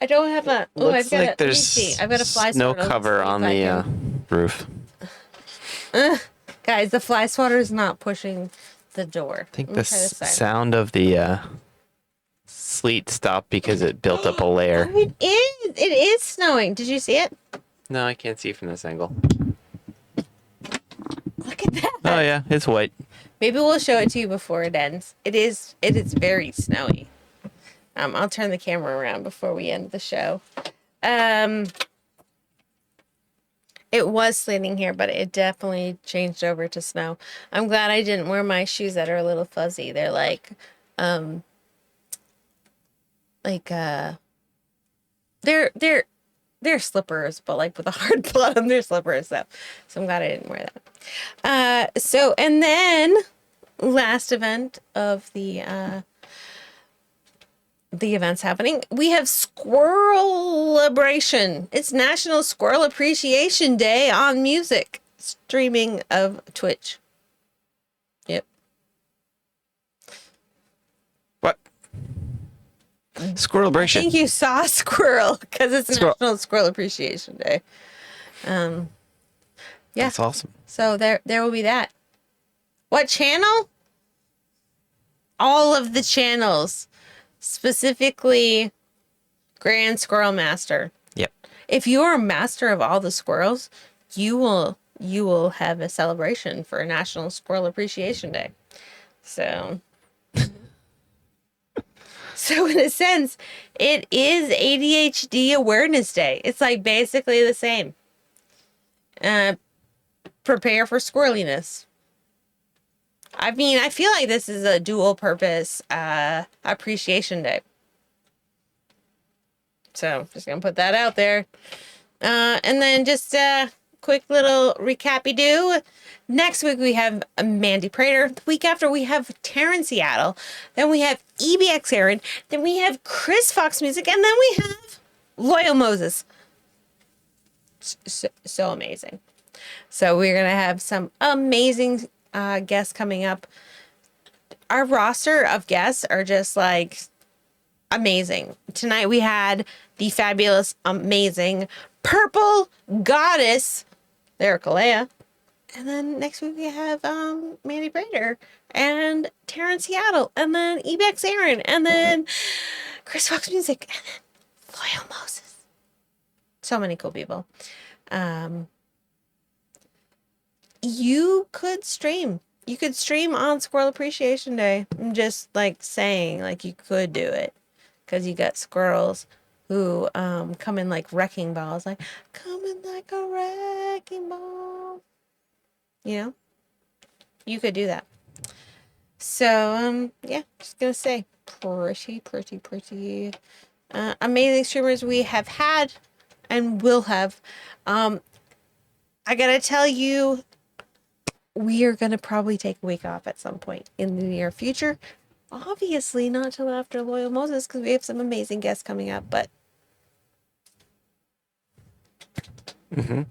I don't have a Looks like let me there's see. I've got a fly snow swatter. Let's cover see if on I the can- roof. Guys, the fly swatter is not pushing the door. I think Let the me try this side. sound of the sleet stopped because it built up a layer. Oh, it is. It is snowing. Did you see it? No, I can't see from this angle. Look at that. Oh yeah, it's white. Maybe we'll show it to you before it ends. It is very snowy. I'll turn the camera around before we end the show. It was sleeting here, but it definitely changed over to snow. I'm glad I didn't wear my shoes that are a little fuzzy. They're they're slippers, but like with a hard bottom, they're slippers. So I'm glad I didn't wear that. So, and then last event of the the events happening. We have Squirrelabration. It's National Squirrel Appreciation Day on music. Streaming of Twitch. Yep. What? I Squirrelbration. think you saw a squirrel because it's Squirrel. National Squirrel Appreciation Day. Yeah. That's awesome. So there will be that. What channel? All of the channels. Specifically Grand Squirrel Master. Yep. If you are a master of all the squirrels, you will have a celebration for National Squirrel Appreciation Day. So in a sense, it is ADHD Awareness Day. It's like basically the same. Prepare for squirreliness. I mean, I feel like this is a dual purpose appreciation day. So just gonna put that out there. And then just a quick little recap-y-do. Next week we have Mandy Prater. The week after we have Taryn Seattle. Then we have EBX Aaron. Then we have Chris Fox Music. And then we have Loyal Moses. So amazing. So we're going to have some amazing guests coming up. Our roster of guests are just like amazing. Tonight we had the fabulous, amazing Purple Goddess, LyricalLeia. And then next week we have Mandy Brader and Taryn Seattle. And then Ebex Aaron. And then Chris Fox Music. And then Loyal Moses. So many cool people. You could stream. You could stream on Squirrel Appreciation Day. I'm just like saying, like you could do it. Because you got squirrels who come in like wrecking balls. Like, coming like a wrecking ball. You know? You could do that. So, yeah, just gonna say, pretty amazing streamers we have had and will have. I gotta tell you, we are gonna probably take a week off at some point in the near future. Obviously not till after Loyal Moses because we have some amazing guests coming up, but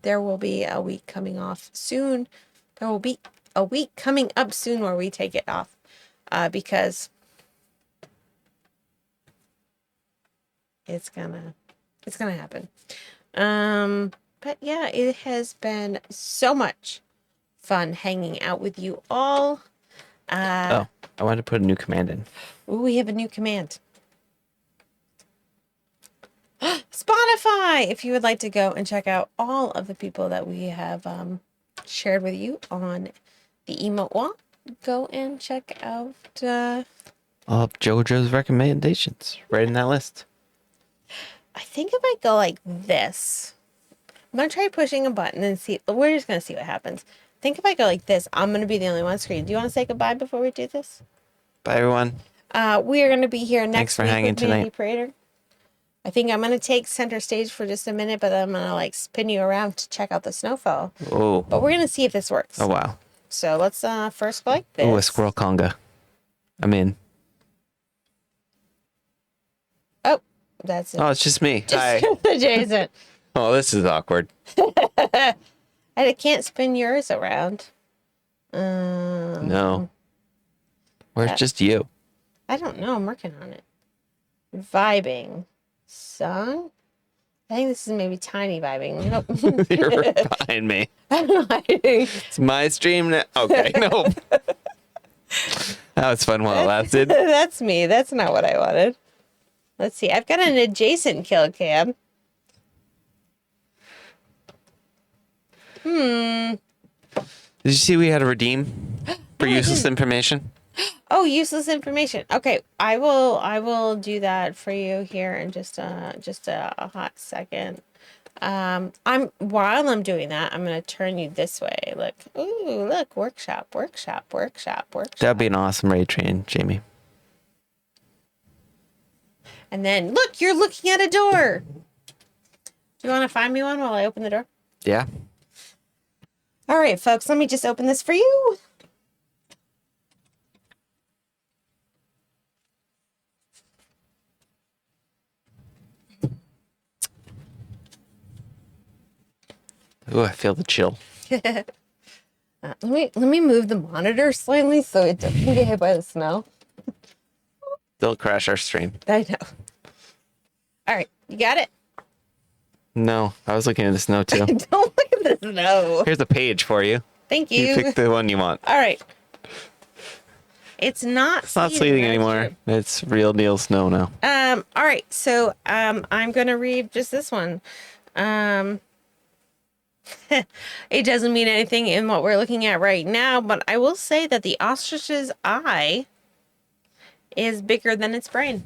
there will be a week coming off soon. There will be a week coming up soon where we take it off because it's gonna happen. But yeah, it has been so much fun hanging out with you all. I wanted to put a new command in. Ooh, we have a new command. Spotify! If you would like to go and check out all of the people that we have shared with you on the emote wall, go and check out... I'll have JoJo's recommendations right in that list. I think if I go like this, I'm going to try pushing a button and see. We're just going to see what happens. I think if I go like this, I'm going to be the only one on screen. Do you want to say goodbye before we do this? Bye, everyone. We are going to be here next Thanks for week hanging with Mandy tonight. Prater. I think I'm going to take center stage for just a minute, but then I'm going to like spin you around to check out the snowfall. Oh. But we're going to see if this works. Oh, wow. So let's first go like this. Oh, a squirrel conga. I'm in. Oh, that's it. Oh, it's just me. Hi. Jason. Oh, this is awkward. I can't spin yours around. No. Where's just you? I don't know. I'm working on it. Vibing. Song? I think this is maybe tiny vibing. Nope. You're behind me. I'm hiding. It's my stream now. Okay, no. That was fun while it lasted. That's me. That's not what I wanted. Let's see. I've got an adjacent kill cam. Did you see we had a redeem for useless information? Oh, useless information. Okay, I will do that for you here in just a hot second. While I'm doing that, I'm gonna turn you this way. Look, ooh, look, workshop. That'd be an awesome raid train, Jamie. And then look, you're looking at a door. Do you want to find me one while I open the door? Yeah. All right, folks, let me just open this for you. Ooh, I feel the chill. Let me move the monitor slightly so it doesn't get hit by the snow. They'll crash our stream. I know. All right, you got it? No, I was looking at the snow too. Don't look at the snow. Here's a page for you. Thank You you. pick the one you want. All right. It's not It's not sleeting anymore. It's real deal snow now. All right, so I'm gonna read just this one. It doesn't mean anything in what we're looking at right now, but I will say that the ostrich's eye is bigger than its brain.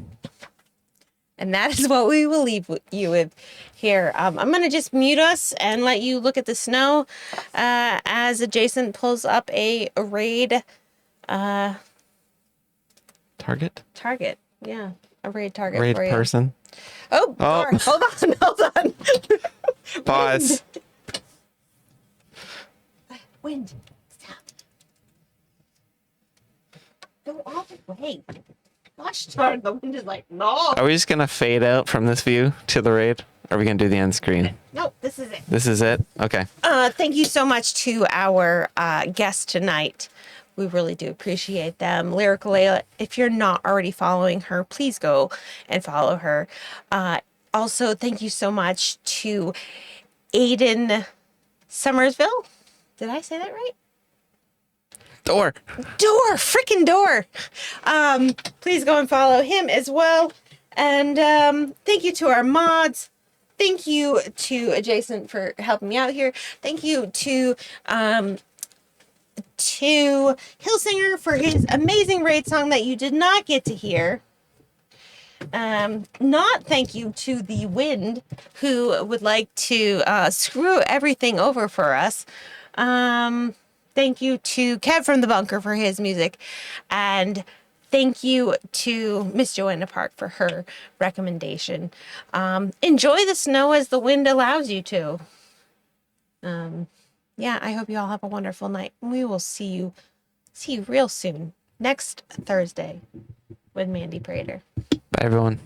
And that is what we will leave you with here. I'm going to just mute us and let you look at the snow as Adjacent pulls up a raid Target? target. Yeah, a raid target Raid for you. person? Oh, Oh. darn. Hold on. Pause. Wind. Stop. Go all the way. Gosh darn, the wind is like, no. Are we just gonna fade out from this view to the raid? Or are we gonna do the end screen? No, this is it. This is it? Okay. Thank you so much to our guests tonight. We really do appreciate them. LyricalLeia, if you're not already following her, please go and follow her. Also, thank you so much to Aiden Summersville. Did I say that right? Door. Freaking door. Please go and follow him as well. And thank you to our mods. Thank you to Adjacent for helping me out here. Thank you to Hillsinger for his amazing raid song that you did not get to hear. Not thank you to the wind who would like to screw everything over for us. Thank you to Kev from the Bunker for his music. And thank you to Miss Joanna Park for her recommendation. Enjoy the snow as the wind allows you to. Yeah, I hope you all have a wonderful night. We will see you real soon. Next Thursday with Mandy Prater. Bye, everyone.